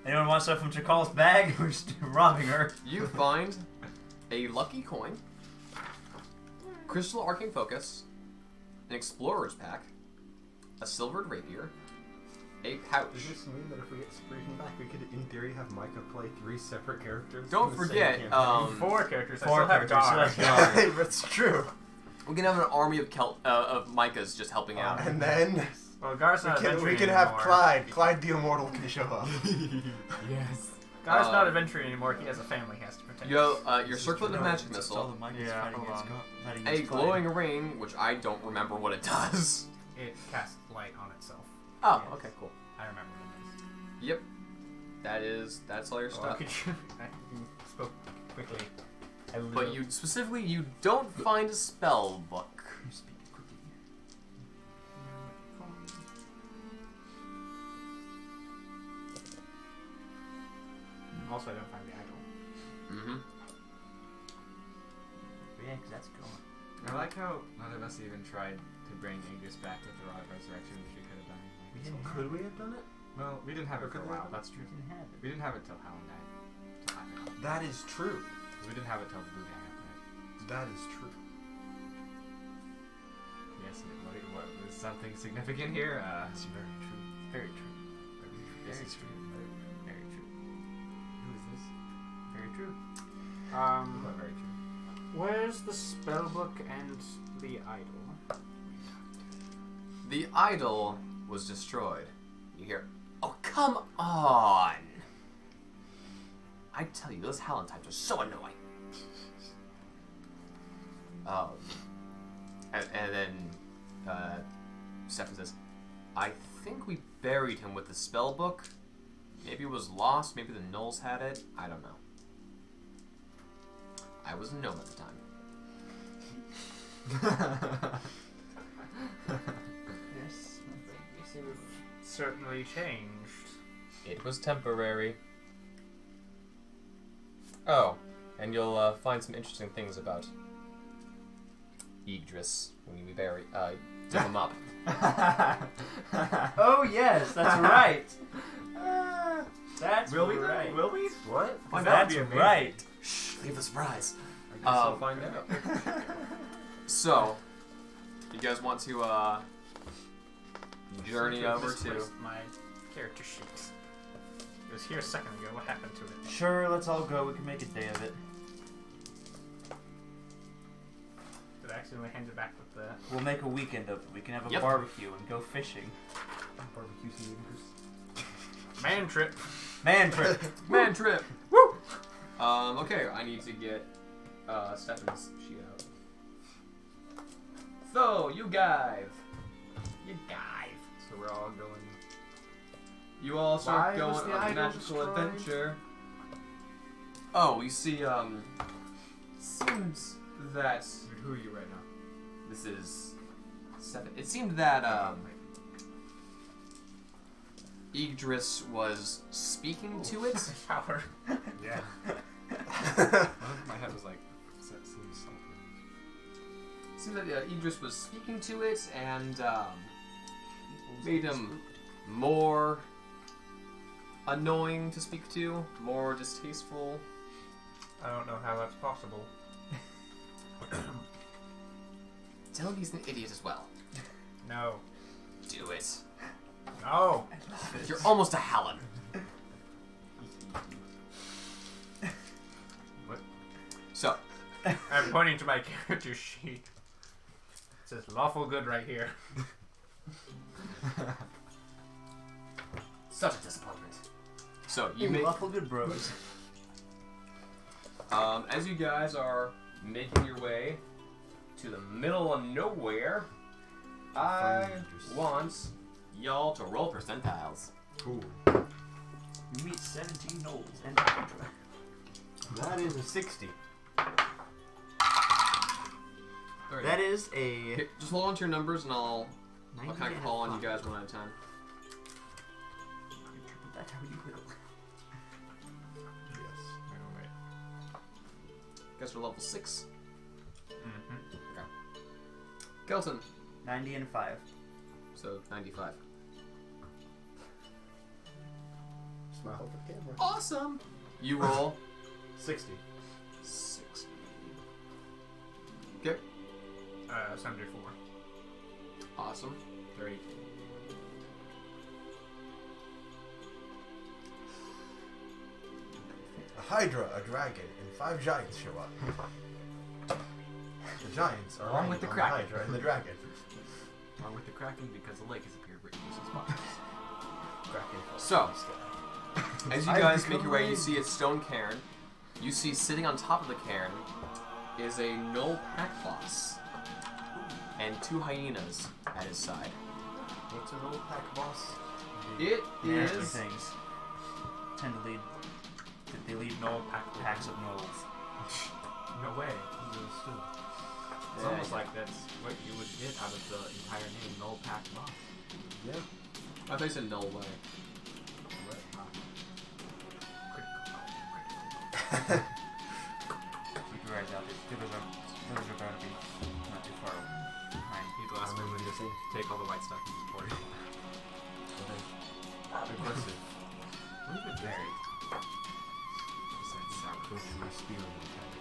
Speaker 4: Anyone want stuff from Chakal's bag? We're just robbing her.
Speaker 3: You find a lucky coin, crystal arcane focus, an explorer's pack, a silvered rapier, a pouch.
Speaker 2: Does this mean that if we get Spriggan back, we could, in theory, have Micah play 3 separate characters?
Speaker 3: Don't
Speaker 2: in the same
Speaker 3: forget,
Speaker 2: campaign?
Speaker 1: 4 characters. I
Speaker 4: Four
Speaker 1: still have
Speaker 4: characters,
Speaker 1: Gar.
Speaker 4: so
Speaker 2: That's true.
Speaker 3: We can have an army of of Micahs just helping out.
Speaker 2: And then
Speaker 1: Well, Gar's not
Speaker 2: we
Speaker 1: adventuring
Speaker 2: can have
Speaker 1: anymore.
Speaker 2: Clyde. Clyde the Immortal can show up.
Speaker 5: Yes.
Speaker 1: Gar's not adventuring anymore. He has a family he has to protect.
Speaker 3: You have your circlet of magic
Speaker 4: It's all
Speaker 3: missile,
Speaker 4: the money
Speaker 1: Yeah,
Speaker 4: fighting
Speaker 1: hold
Speaker 4: against
Speaker 1: on.
Speaker 4: fighting
Speaker 3: a
Speaker 4: against
Speaker 3: glowing ring, which I don't remember what it does.
Speaker 1: It casts light on itself.
Speaker 3: Oh,
Speaker 1: Yes.
Speaker 3: okay, cool.
Speaker 1: I remember what it is.
Speaker 3: Yep. That's all your
Speaker 1: Well,
Speaker 3: stuff.
Speaker 1: could you, you spoke quickly.
Speaker 3: But you specifically, you don't find a spell book.
Speaker 4: You speak quickly.
Speaker 1: Also, I don't find the idol.
Speaker 3: Mm-hmm.
Speaker 4: Yeah, because that's gone.
Speaker 5: I like how none of us even tried to bring Angus back with the Rod of Resurrection, which we could have done.
Speaker 4: We didn't have
Speaker 2: Could we have done it?
Speaker 5: Well, we didn't have it for a
Speaker 2: Could we
Speaker 5: while.
Speaker 2: have?
Speaker 5: That's true.
Speaker 4: We didn't have it.
Speaker 5: We didn't have it till Helen died. Till after Helen.
Speaker 2: That is true.
Speaker 5: We didn't have it till the Blue Gang after it.
Speaker 2: That is true.
Speaker 5: Yes. What was something significant here?
Speaker 2: That's very true.
Speaker 4: Very true.
Speaker 5: This
Speaker 4: Very
Speaker 5: is
Speaker 4: true. Very true.
Speaker 5: Who is this?
Speaker 4: Very true.
Speaker 5: Not very true.
Speaker 1: Where's the spellbook and the idol?
Speaker 3: The idol was destroyed. You hear, oh, come on! I tell you, those Howland types are so annoying. And then Stefan says, I think we buried him with the spell book. Maybe it was lost, maybe the Knolls had it. I don't know. I was a gnome at the time.
Speaker 1: Yes, you've certainly changed.
Speaker 3: It was temporary. Oh, and you'll find some interesting things about Yggdrasil when we bury, dig him up.
Speaker 4: Oh yes, that's right. That's
Speaker 5: Will we?
Speaker 4: right.
Speaker 5: Will we?
Speaker 2: What?
Speaker 4: That's right.
Speaker 3: Shh, leave the surprise.
Speaker 2: I guess I'll find out.
Speaker 3: So, you guys want to journey over to?
Speaker 1: Misplaced my character sheet. It was here a second ago. What happened to it?
Speaker 4: Sure, let's all go. We can make a day of it.
Speaker 1: Did I accidentally hand it back with the?
Speaker 4: We'll make a weekend of it. We can have a
Speaker 3: Yep.
Speaker 4: barbecue and go fishing.
Speaker 2: Barbecue theaters.
Speaker 1: Man trip.
Speaker 4: Man trip.
Speaker 3: Man trip. Woo! Okay, I need to get Stefan's sheet out. So, you guys.
Speaker 2: So we're all going.
Speaker 3: You all
Speaker 1: Why
Speaker 3: start
Speaker 1: was
Speaker 3: going
Speaker 1: the
Speaker 3: on a
Speaker 1: idol
Speaker 3: magical
Speaker 1: destroyed?
Speaker 3: adventure Oh, you see, seems that
Speaker 5: Who are you right now?
Speaker 3: this is 7. It seemed that Yggdrasil was speaking to it.
Speaker 1: Power.
Speaker 5: Yeah. My head was like, seems something.
Speaker 3: Seems that Yggdrasil was speaking to it and made him more annoying to speak to, more distasteful.
Speaker 1: I don't know how that's possible.
Speaker 3: Tell him he's an idiot as well.
Speaker 1: No.
Speaker 3: Do it.
Speaker 1: No.
Speaker 3: You're almost a Hallen.
Speaker 1: What?
Speaker 3: So,
Speaker 1: I'm pointing to my character sheet. It says lawful good right here.
Speaker 3: such a disappointment. So, you make...
Speaker 4: Lawful good bros.
Speaker 3: As you guys are making your way to the middle of nowhere, I want y'all to roll percentiles.
Speaker 2: Cool.
Speaker 4: You meet 17 gnolls and Hydra.
Speaker 2: That is a 60.
Speaker 4: That is a...
Speaker 3: Okay, just hold on to your numbers and I'll
Speaker 4: 90
Speaker 3: kind of
Speaker 4: and
Speaker 3: call on you
Speaker 4: 5.
Speaker 3: guys one at a time.
Speaker 4: That's how you will.
Speaker 2: Yes.
Speaker 1: Wait.
Speaker 3: You guys are level 6.
Speaker 1: Mm-hmm.
Speaker 3: Kelton,
Speaker 4: 90 and 5.
Speaker 3: so 95.
Speaker 2: Smile for the camera.
Speaker 3: Awesome! You roll
Speaker 2: 60.
Speaker 3: 6. Okay.
Speaker 1: 74.
Speaker 3: Awesome.
Speaker 1: 30.
Speaker 2: A Hydra, a dragon, and 5 giants show up. The giants are
Speaker 5: Along
Speaker 2: riding
Speaker 5: with the
Speaker 2: on
Speaker 5: Kraken.
Speaker 2: Hydra and the dragon.
Speaker 5: Along with the Kraken because the lake has appeared where Eagle's spot.
Speaker 2: Kraken falls
Speaker 3: So,
Speaker 2: from the sky.
Speaker 3: as you
Speaker 2: I've
Speaker 3: guys make
Speaker 2: become
Speaker 3: your way, you
Speaker 2: rage.
Speaker 3: see a stone cairn. You see sitting on top of the cairn is a Null Pack boss and 2 hyenas at his side.
Speaker 2: What's an old pack boss?
Speaker 3: It
Speaker 4: Nasty
Speaker 3: is
Speaker 4: things tend to lead... They lead packs of gnolls.
Speaker 1: No way.
Speaker 2: Understood.
Speaker 5: It's almost like that's what you would get out of the entire name, Null Pack Boss.
Speaker 2: Yeah.
Speaker 3: I thought you said Null Way.
Speaker 4: Keep your eyes out. Those are going to be not too far behind.
Speaker 5: He's the last one to just take all the white stuff and just pour it.
Speaker 2: Aggressive.
Speaker 5: Leave it very.
Speaker 2: Go through a spear in the head.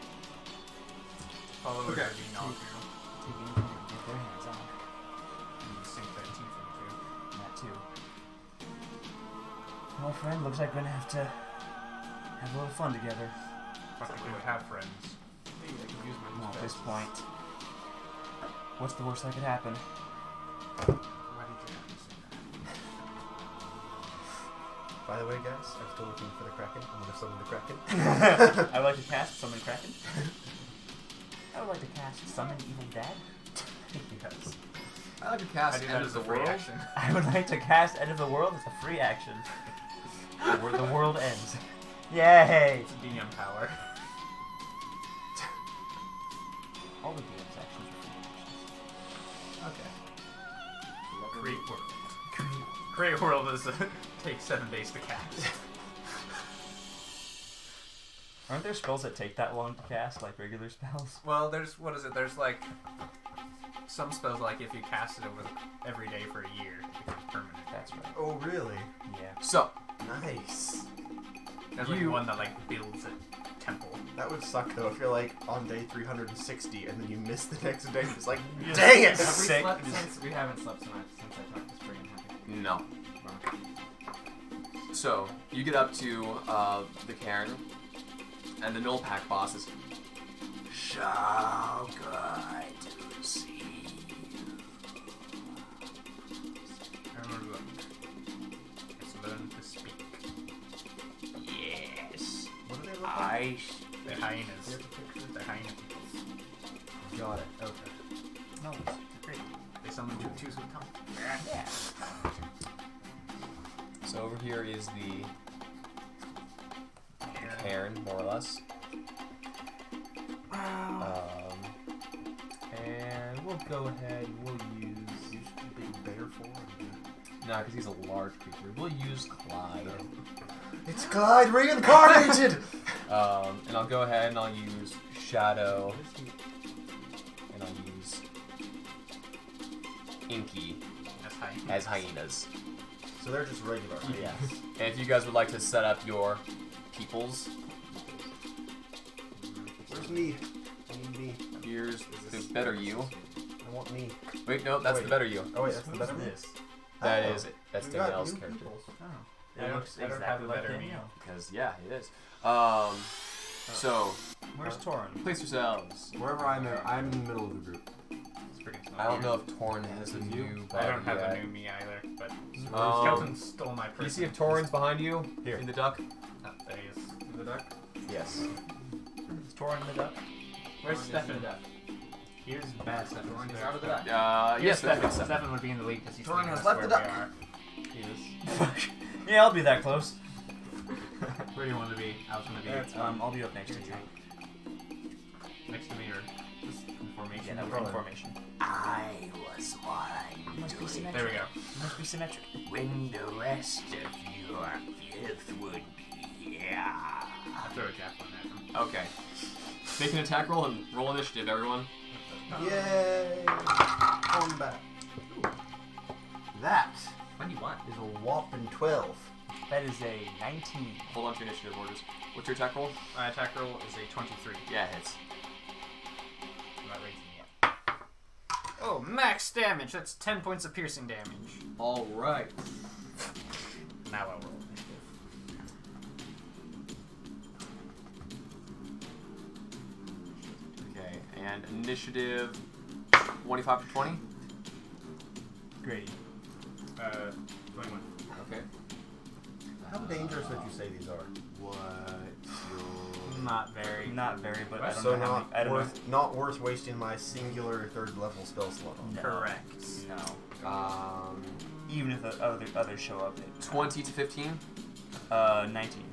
Speaker 1: Followers
Speaker 3: Okay.
Speaker 1: are being knocked through.
Speaker 4: Take anything they can get their hands on.
Speaker 1: And you sink that teeth into.
Speaker 4: That too. Well, friend, looks like we're going to have a little fun together.
Speaker 1: Fuck if we would have friends.
Speaker 5: Hey, I can use my
Speaker 4: Well, at this
Speaker 5: spells.
Speaker 4: point, what's the worst that could happen?
Speaker 5: Why did you have to say that?
Speaker 2: By the way, guys, I'm still looking for the Kraken. I'm gonna summon the Kraken.
Speaker 4: I would like to cast Summon Kraken. I would like to cast Summon Evil Dad.
Speaker 2: Yes.
Speaker 3: I like to
Speaker 1: I
Speaker 3: cast
Speaker 1: do
Speaker 3: End
Speaker 1: that
Speaker 3: of
Speaker 1: as
Speaker 3: the
Speaker 1: a free
Speaker 3: World.
Speaker 1: action.
Speaker 4: I would like to cast End of the World as a free action. Where the world ends. Yay!
Speaker 1: It's a DM power.
Speaker 4: All the DM's actions are free actions.
Speaker 1: Okay. Create world. Create world is takes 7 days to cast.
Speaker 4: Aren't there spells that take that long to cast, like regular spells?
Speaker 1: Well, there's There's like some spells like if you cast it over every day for a year, it becomes permanent.
Speaker 4: That's right.
Speaker 2: Oh, really?
Speaker 4: Yeah.
Speaker 3: So,
Speaker 2: Nice.
Speaker 1: There's like
Speaker 3: You-
Speaker 1: one that like builds a temple.
Speaker 2: That would suck though if you're like on day 360 and then you miss the next day. It's like, dang it!
Speaker 5: Have we
Speaker 4: Sick.
Speaker 5: slept since we haven't slept tonight since I talked to Spring and Happy?
Speaker 3: no. So, you get up to the cairn, and the Null Pack boss is so good to see.
Speaker 1: Look. Let's learn to speak.
Speaker 3: Yes.
Speaker 2: What do they look like?
Speaker 1: They're hyenas. They're hyena people.
Speaker 2: Got it. Okay.
Speaker 4: No, it's great.
Speaker 1: They summon choose with tongue.
Speaker 4: Yeah.
Speaker 3: So over here is the cairn, more or less.
Speaker 6: will go ahead. We'll use.
Speaker 2: Big bear form.
Speaker 3: No, because he's a large creature.
Speaker 6: We'll use Clyde.
Speaker 2: It's Clyde reincarnated!
Speaker 3: And I'll go ahead and I'll use Shadow. And I'll use Inky as hyenas.
Speaker 2: So they're just regular.
Speaker 3: Yes. And if you guys would like to set up your peoples,
Speaker 2: Where's me? I need me.
Speaker 3: here's the better you.
Speaker 2: I want me.
Speaker 3: Wait, no, that's the better you.
Speaker 2: Oh wait, that's the better me.
Speaker 4: this?
Speaker 3: That's
Speaker 2: We've got
Speaker 3: Danielle's
Speaker 2: new
Speaker 3: character.
Speaker 2: peoples.
Speaker 4: Oh.
Speaker 1: I
Speaker 4: It
Speaker 1: don't-
Speaker 4: looks
Speaker 1: I don't
Speaker 4: exactly
Speaker 1: have a
Speaker 4: like
Speaker 1: better
Speaker 4: Danielle.
Speaker 3: Because, yeah, it is. So,
Speaker 4: Where's Torin?
Speaker 3: place yourselves.
Speaker 2: Wherever I'm in, I'm in the middle of the group.
Speaker 1: It's pretty small.
Speaker 3: I don't know if Torn has a new
Speaker 1: I don't have
Speaker 3: yet.
Speaker 1: a new me either, but
Speaker 3: Um,
Speaker 1: Skelton stole my person.
Speaker 3: You see if Torrin's behind you?
Speaker 2: Here.
Speaker 3: In the duck?
Speaker 1: Oh, there he is.
Speaker 5: The duck?
Speaker 3: Yes.
Speaker 4: Is Torin in the duck?
Speaker 1: Where's
Speaker 5: Torn is
Speaker 1: Stefan?
Speaker 5: in the duck.
Speaker 1: Here's bad Stefan.
Speaker 5: Torn is out of the duck.
Speaker 3: Yes,
Speaker 1: Stefan.
Speaker 3: Stefan.
Speaker 1: Stefan would be in the lead because he's
Speaker 5: Torn
Speaker 1: leading
Speaker 5: has
Speaker 1: us
Speaker 5: left
Speaker 1: where
Speaker 5: the
Speaker 1: we
Speaker 5: duck.
Speaker 1: are. He is.
Speaker 4: Yeah, I'll be that close.
Speaker 1: Where do you want to be? I was going to be
Speaker 4: I'll be up next to you.
Speaker 1: next to me or just in formation.
Speaker 4: Yeah, no, we're in formation.
Speaker 7: I was one.
Speaker 4: Must be
Speaker 1: There
Speaker 4: symmetric.
Speaker 1: we go.
Speaker 4: Must be symmetric.
Speaker 7: When the rest of your filth would be here.
Speaker 1: I'll throw a javelin at him.
Speaker 3: Okay. Make an attack roll and roll initiative, everyone.
Speaker 2: Yay! Combat. That
Speaker 5: What do you want?
Speaker 2: is a whopping 12.
Speaker 4: That is a 19.
Speaker 3: Hold on to your initiative orders. What's your attack roll?
Speaker 1: My attack roll is a 23.
Speaker 3: Yeah, it hits.
Speaker 1: I'm not raising yet. Oh, max damage! That's 10 points of piercing damage.
Speaker 3: Alright.
Speaker 1: Now I'll roll initiative.
Speaker 3: Okay, and initiative 25 to 20?
Speaker 4: Grady.
Speaker 1: 21.
Speaker 3: Okay.
Speaker 2: How dangerous would you say these are?
Speaker 1: Not very.
Speaker 4: Not very, but I don't
Speaker 2: So
Speaker 4: know how many. I don't
Speaker 2: not worth wasting my singular 3rd level spell slot on.
Speaker 4: No.
Speaker 1: Correct.
Speaker 4: know. Even if the others show up.
Speaker 3: 20 to 15?
Speaker 4: 19.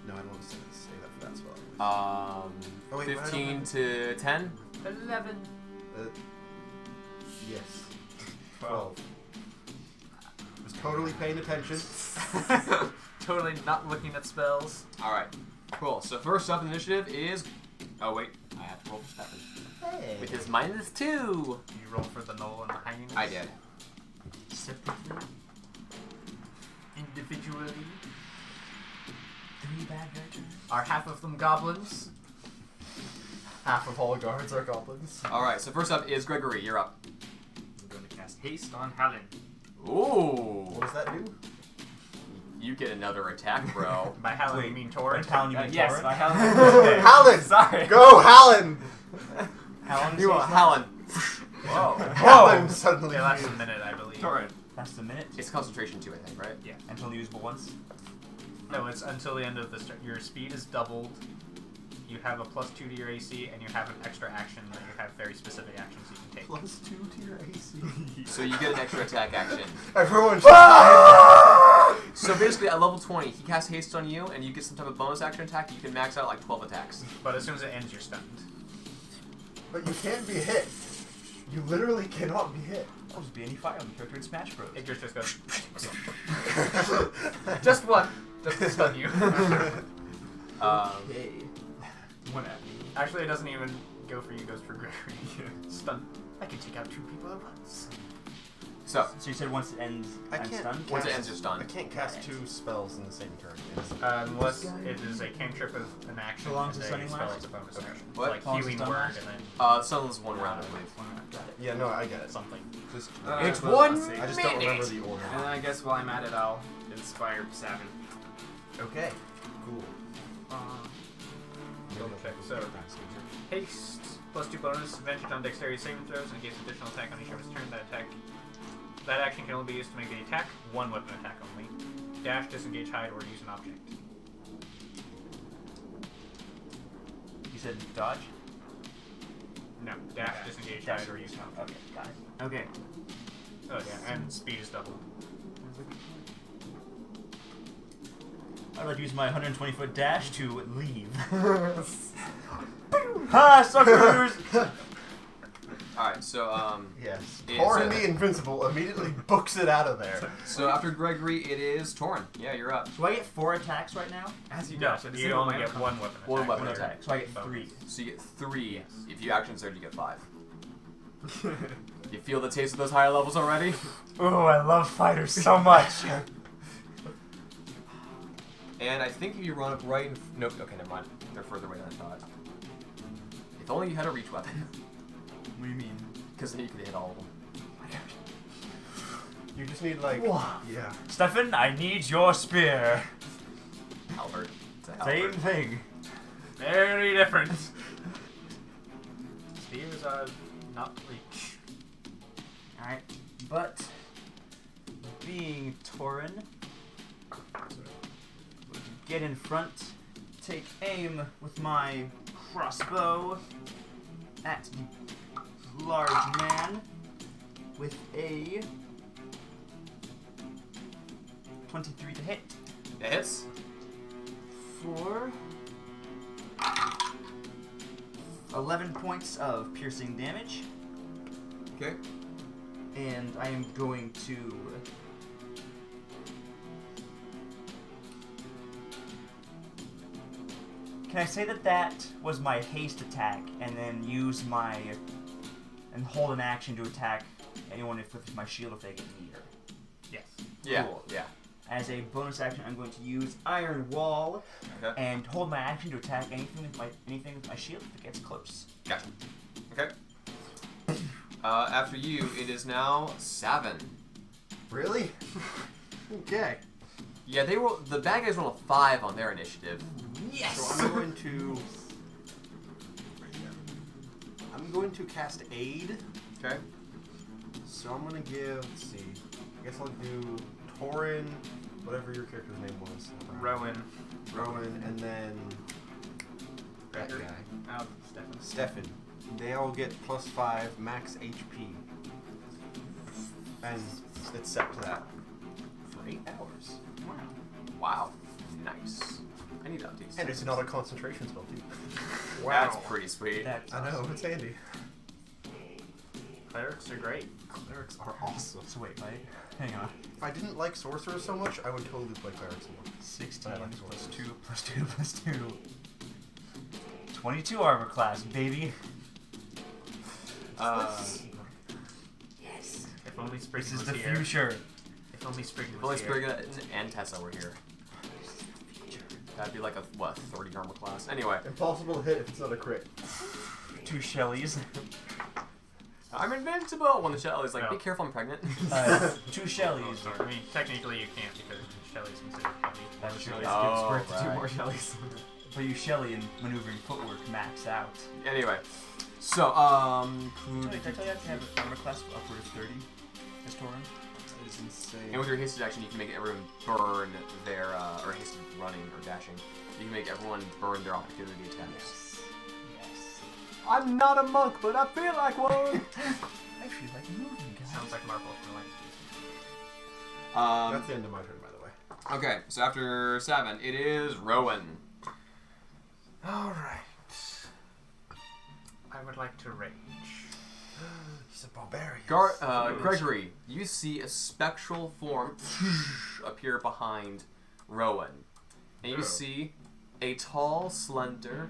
Speaker 2: No, I don't want to say that for that spell.
Speaker 3: Oh,
Speaker 2: wait, but I don't
Speaker 3: 15
Speaker 2: have-
Speaker 3: to 10?
Speaker 1: 11.
Speaker 2: Yes. 12. Was totally paying attention.
Speaker 1: Totally not looking at spells.
Speaker 3: Alright, cool. So first up in the initiative is... Oh wait, I have to roll for Stefan.
Speaker 2: Hey.
Speaker 3: With his -2!
Speaker 1: You roll for the knoll and the hyenas?
Speaker 3: I did.
Speaker 1: Separately? Individually?
Speaker 4: 3 bad characters.
Speaker 1: Are half of them goblins?
Speaker 2: Half of all guards are goblins.
Speaker 3: Alright, so first up is Gregory. You're up.
Speaker 5: I'm going to cast Haste on Helen.
Speaker 3: Ooh!
Speaker 2: What does that do?
Speaker 3: You get another attack, bro.
Speaker 1: By Helen, you
Speaker 4: Wait,
Speaker 1: mean Torin?
Speaker 4: Talon, you mean
Speaker 1: Yes,
Speaker 4: Torin?
Speaker 1: by Helen.
Speaker 4: Okay.
Speaker 2: Hallen!
Speaker 1: Sorry.
Speaker 2: Go, Hallen!
Speaker 4: Halon
Speaker 3: You
Speaker 4: is
Speaker 3: want Hallen.
Speaker 1: Whoa.
Speaker 2: Hallen suddenly.
Speaker 1: Yeah, that's a minute, I believe.
Speaker 5: Torin.
Speaker 4: That's the minute.
Speaker 3: It's concentration too, I think, right?
Speaker 4: Until usable once.
Speaker 1: No, it's until the end of the start. Your speed is doubled. You have a +2 to your AC, and you have an extra action that you have very specific actions you can take.
Speaker 2: +2 to your AC.
Speaker 3: So you get an extra attack action.
Speaker 2: Everyone
Speaker 3: So basically, at level 20, he casts haste on you, and you get some type of bonus action attack. You can max out like 12 attacks.
Speaker 1: But as soon as it ends, you're stunned.
Speaker 2: But you can't be hit. You literally cannot be hit.
Speaker 4: I'll just be any fire on the character in Smash Bros.
Speaker 1: It just goes. Just one. Just to stun you.
Speaker 2: Okay.
Speaker 1: One at me. Actually, it doesn't even go for you. It goes for Gregory. Stun. I can take out 2 people at once.
Speaker 3: So,
Speaker 4: So you said once it ends,
Speaker 2: I
Speaker 4: I'm
Speaker 2: can't.
Speaker 4: stunned?
Speaker 3: once it ends, you're stunned.
Speaker 2: I can't cast 2 spells in the same turn.
Speaker 1: Unless it is a cantrip of an action.
Speaker 4: How long's
Speaker 1: and
Speaker 4: the
Speaker 1: a
Speaker 4: stunning
Speaker 1: spell
Speaker 4: last?
Speaker 1: is a bonus action.
Speaker 3: What?
Speaker 1: Like
Speaker 4: How long's the
Speaker 1: healing
Speaker 4: stun
Speaker 1: word
Speaker 4: last?
Speaker 1: and then
Speaker 3: Sun's 1 round, I believe.
Speaker 2: Yeah, no, I get it.
Speaker 1: something.
Speaker 2: Just,
Speaker 3: It's
Speaker 5: well,
Speaker 3: 1
Speaker 5: let's see.
Speaker 2: I just don't remember the order.
Speaker 5: And then I guess while I'm at it, I'll inspire Savin.
Speaker 2: Okay. Cool.
Speaker 1: Double check. So, haste +2 bonus, advantage on dexterity saving throws, and gains additional attack on each of its turn. That action can only be used to make the attack, 1 weapon attack only. Dash, disengage, hide, or use an object.
Speaker 4: You said dodge?
Speaker 1: No, dash, disengage, hide, or use an object.
Speaker 4: Okay, got it.
Speaker 5: Okay.
Speaker 1: Oh yeah, and speed is doubled.
Speaker 4: I'd like to use my 120-foot dash to leave. Ha! Suckers!
Speaker 3: Alright, so,
Speaker 2: Yes.
Speaker 3: Yeah,
Speaker 2: Torin
Speaker 3: so-
Speaker 2: the Invincible immediately books it out of there.
Speaker 3: so after Gregory, it is Torin. Yeah, you're up.
Speaker 4: Do I get 4 attacks right now?
Speaker 5: As you
Speaker 1: No,
Speaker 5: dash, at the
Speaker 1: you
Speaker 5: same
Speaker 1: only
Speaker 5: moment-
Speaker 1: get one weapon attack.
Speaker 3: One weapon
Speaker 4: One
Speaker 3: attack.
Speaker 4: attack. So I get
Speaker 1: Bonus.
Speaker 4: 3.
Speaker 3: So you get 3.
Speaker 1: Yes.
Speaker 3: If you action surge, you get 5. You feel the taste of those higher levels already?
Speaker 4: Oh, I love fighters so much.
Speaker 3: And I think if you run up right in... Nope, okay, never mind. They're further away than I thought. If only you had a reach weapon.
Speaker 4: What do you mean?
Speaker 3: Because then you could hit all of them.
Speaker 2: You just need like,
Speaker 4: Whoa.
Speaker 2: yeah.
Speaker 4: Stefan, I need your spear.
Speaker 3: Halberd. It's a
Speaker 4: Same
Speaker 3: halberd.
Speaker 4: thing.
Speaker 1: Very different. Spears are not reach.
Speaker 4: Alright, but being Torin, get in front, take aim with my crossbow at the large man with a 23 to hit
Speaker 3: It hits.
Speaker 4: for 11 points of piercing damage.
Speaker 3: Okay.
Speaker 4: And I am going to Can I say that that was my haste attack and then use my and hold an action to attack anyone with my shield if they get near?
Speaker 1: Yes.
Speaker 3: Yeah.
Speaker 4: Cool.
Speaker 3: Yeah.
Speaker 4: As a bonus action, I'm going to use Iron Wall
Speaker 3: Okay.
Speaker 4: and hold my action to attack anything with my shield if it gets close.
Speaker 3: Gotcha. Okay. After you, it is now Savin.
Speaker 2: Really? Okay.
Speaker 3: Yeah, the bad guys roll a 5 on their initiative.
Speaker 2: So I'm going to. I'm going to cast Aid.
Speaker 3: Okay.
Speaker 2: So I'm gonna give. Let's see. I guess I'll do Torin, whatever your character's name was.
Speaker 1: Rowan.
Speaker 2: Rowan, and then that
Speaker 1: Gregory.
Speaker 2: guy,
Speaker 1: Out. Stefan.
Speaker 2: Stefan. They all get +5 max HP, and it's set to that for 8 hours.
Speaker 3: Wow. Nice. I need updates.
Speaker 2: And it's not a concentration spell too.
Speaker 3: That's pretty sweet.
Speaker 4: That's
Speaker 2: I know, it's handy.
Speaker 1: Clerics are great.
Speaker 2: Clerics are awesome.
Speaker 4: So wait, right? Hang on.
Speaker 2: If I didn't like sorcerers so much, I would totally play clerics more.
Speaker 4: 16
Speaker 2: I like
Speaker 4: plus
Speaker 2: swords.
Speaker 4: 2 plus 2 plus 2. 22 armor class, baby.
Speaker 1: Yes. If only Spriggan
Speaker 4: This is
Speaker 1: was
Speaker 4: the
Speaker 1: here.
Speaker 4: future.
Speaker 1: If only Spriggan
Speaker 3: If
Speaker 1: was
Speaker 3: only
Speaker 1: here.
Speaker 3: Spriggan and Tessa were here. That'd be like a, 30 armor class? Anyway.
Speaker 2: Impossible to hit if it's not a crit.
Speaker 4: 2 Shellys.
Speaker 3: I'm invincible! When the Shelly's like,
Speaker 1: No.
Speaker 3: be careful, I'm pregnant.
Speaker 4: 2
Speaker 1: Oh,
Speaker 4: Shellys.
Speaker 1: sorry. I mean, technically you can't because Shelly's considered heavy.
Speaker 4: That's true.
Speaker 3: Oh,
Speaker 5: Gives birth to 2
Speaker 3: right.
Speaker 5: more Shellys.
Speaker 4: But you Shelly and maneuvering footwork max out.
Speaker 3: Anyway. So,
Speaker 4: Did I tell you I can have an armor class of upward of 30 as Torin?
Speaker 2: That is insane.
Speaker 3: and with your hasted action, you can make everyone burn their, or hasted running or dashing. You can make everyone burn their opportunity attacks.
Speaker 4: Yes.
Speaker 3: I'm not a monk, but I feel like one!
Speaker 4: I feel like moving, guys.
Speaker 1: Sounds like Marvel from
Speaker 2: That's the end of my turn, by the way.
Speaker 3: Okay, so after Savin, it is Rowan.
Speaker 1: Alright. I would like to rage.
Speaker 2: He's a barbarian.
Speaker 3: Gregory, you see a spectral form appear behind Rowan. And you see a tall, slender,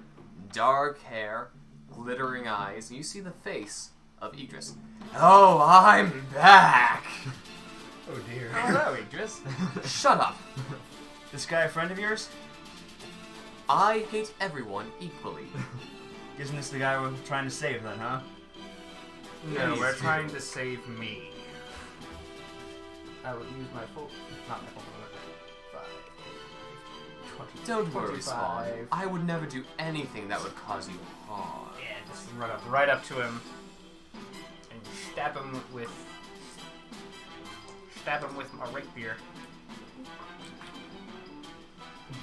Speaker 3: dark hair, glittering eyes, and you see the face of Idris. Oh, I'm back!
Speaker 2: Oh dear.
Speaker 5: Hello, Idris.
Speaker 3: Shut up!
Speaker 4: This guy a friend of yours?
Speaker 3: I hate everyone equally.
Speaker 4: Isn't this the guy we're trying to save then, huh?
Speaker 1: No,
Speaker 3: Please.
Speaker 1: we're trying to save me. I will use my full, not my full movement. 5, 20,
Speaker 3: Don't worry,
Speaker 1: 25.
Speaker 3: Spawn. I would never do anything that would cause you harm.
Speaker 1: Yeah, just run up right up to him and stab him with my rapier.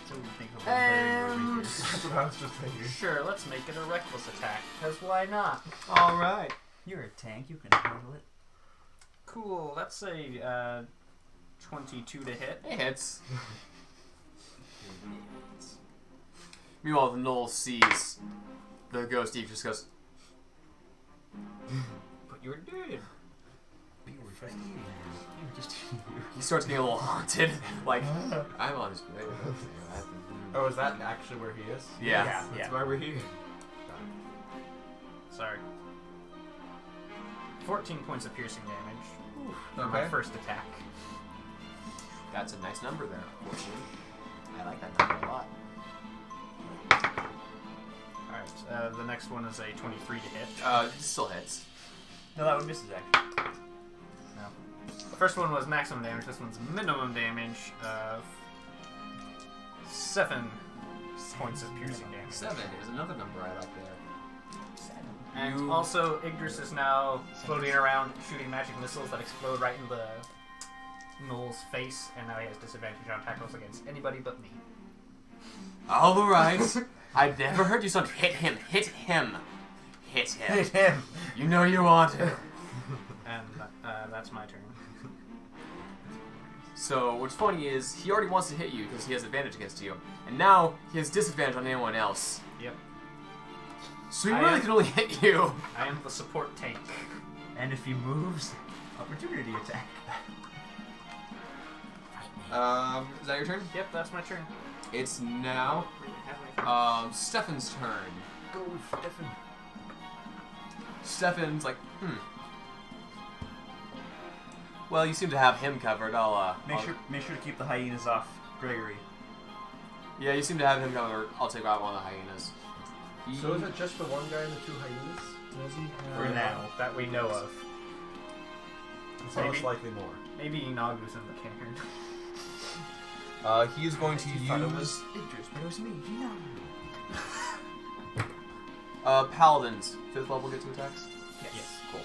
Speaker 4: So we think of a very good
Speaker 2: That's what I was just thinking.
Speaker 1: Sure, let's make it a reckless attack, because why not?
Speaker 3: Alright.
Speaker 4: You're a tank, you can handle it.
Speaker 1: Cool, that's a 22 to hit.
Speaker 3: It hits. Meanwhile, the Knoll sees the ghost. He just goes, He starts getting a little haunted. Like, I'm on his way.
Speaker 2: Oh, is that actually where he is?
Speaker 3: Yeah.
Speaker 5: That's why we're here.
Speaker 1: Sorry. 14 points of piercing damage. For my
Speaker 3: Okay.
Speaker 1: first attack.
Speaker 3: That's a nice number there, unfortunately. I like that number a lot.
Speaker 1: Alright, the next one is a 23 to hit.
Speaker 3: It still hits.
Speaker 4: No, that one misses actually.
Speaker 1: The first one was maximum damage, this one's minimum damage of 7 points of piercing damage.
Speaker 3: 7 is another number I like there.
Speaker 1: And
Speaker 3: You-
Speaker 1: also, Yggdrasil is now floating around, shooting magic missiles that explode right in the Knoll's face, and now he has disadvantage on tackles against anybody but me.
Speaker 3: All right. I never heard you sound hit him. Hit him. Hit him.
Speaker 2: Hit him.
Speaker 3: You know you want to.
Speaker 1: And that's my turn.
Speaker 3: So what's funny is he already wants to hit you because he has advantage against you, and now he has disadvantage on anyone else.
Speaker 1: Yep.
Speaker 3: So he
Speaker 1: I
Speaker 3: really
Speaker 1: am-
Speaker 3: can only hit you.
Speaker 1: I am the support tank.
Speaker 4: And if he moves, opportunity attack.
Speaker 3: Is that your turn?
Speaker 1: Yep, that's my turn.
Speaker 3: It's now Stefan's turn.
Speaker 2: Go, Stefan.
Speaker 3: Stefan's like, Well, you seem to have him covered.
Speaker 4: Make sure to keep the hyenas off Gregory.
Speaker 3: Yeah, you seem to have him covered. I'll take out one of the hyenas.
Speaker 2: So is it just the one guy and the 2 hyenas? Does he?
Speaker 1: For now, that we know of.
Speaker 2: It's
Speaker 1: Maybe.
Speaker 2: most likely more.
Speaker 1: Maybe Inagu's in the cairn.
Speaker 3: He is going to
Speaker 2: He thought it
Speaker 3: use
Speaker 2: was Idris, but it was me.
Speaker 3: Paladins. 5th level get 2 attacks.
Speaker 1: Yes.
Speaker 3: Cool.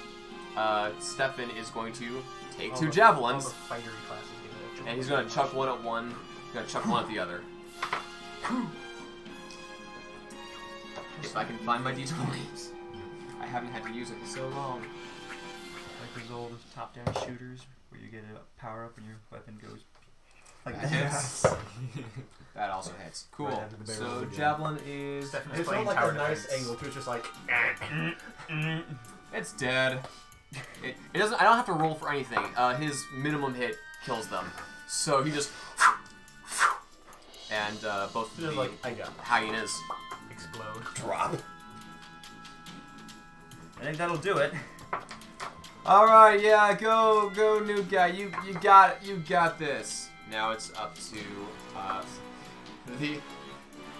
Speaker 3: Stefan is going to take
Speaker 1: All
Speaker 3: 2
Speaker 1: the-
Speaker 3: javelins,
Speaker 1: all the fightery classes get it.
Speaker 3: and he's going to chuck one at one. He's going to chuck one at the other. If I can find my d20s. I haven't had to use it in so long.
Speaker 4: Like those old top-down shooters where you get a power-up and your weapon goes like
Speaker 3: That
Speaker 4: that.
Speaker 3: hits. That also hits. Cool.
Speaker 2: Right under the barrel
Speaker 3: So
Speaker 2: again.
Speaker 3: javelin is
Speaker 1: Stefan is
Speaker 2: It's
Speaker 1: playing
Speaker 2: not like
Speaker 1: tower
Speaker 2: a nice
Speaker 1: defense.
Speaker 2: angle too. It's just like
Speaker 3: it's dead. It doesn't. I don't have to roll for anything. His minimum hit kills them. So he just and both
Speaker 2: just
Speaker 3: the
Speaker 2: like I got
Speaker 3: hyenas.
Speaker 1: Explode.
Speaker 2: drop.
Speaker 4: I think that'll do it.
Speaker 3: All right, yeah, go, new guy. You got it. You got this. Now it's up to the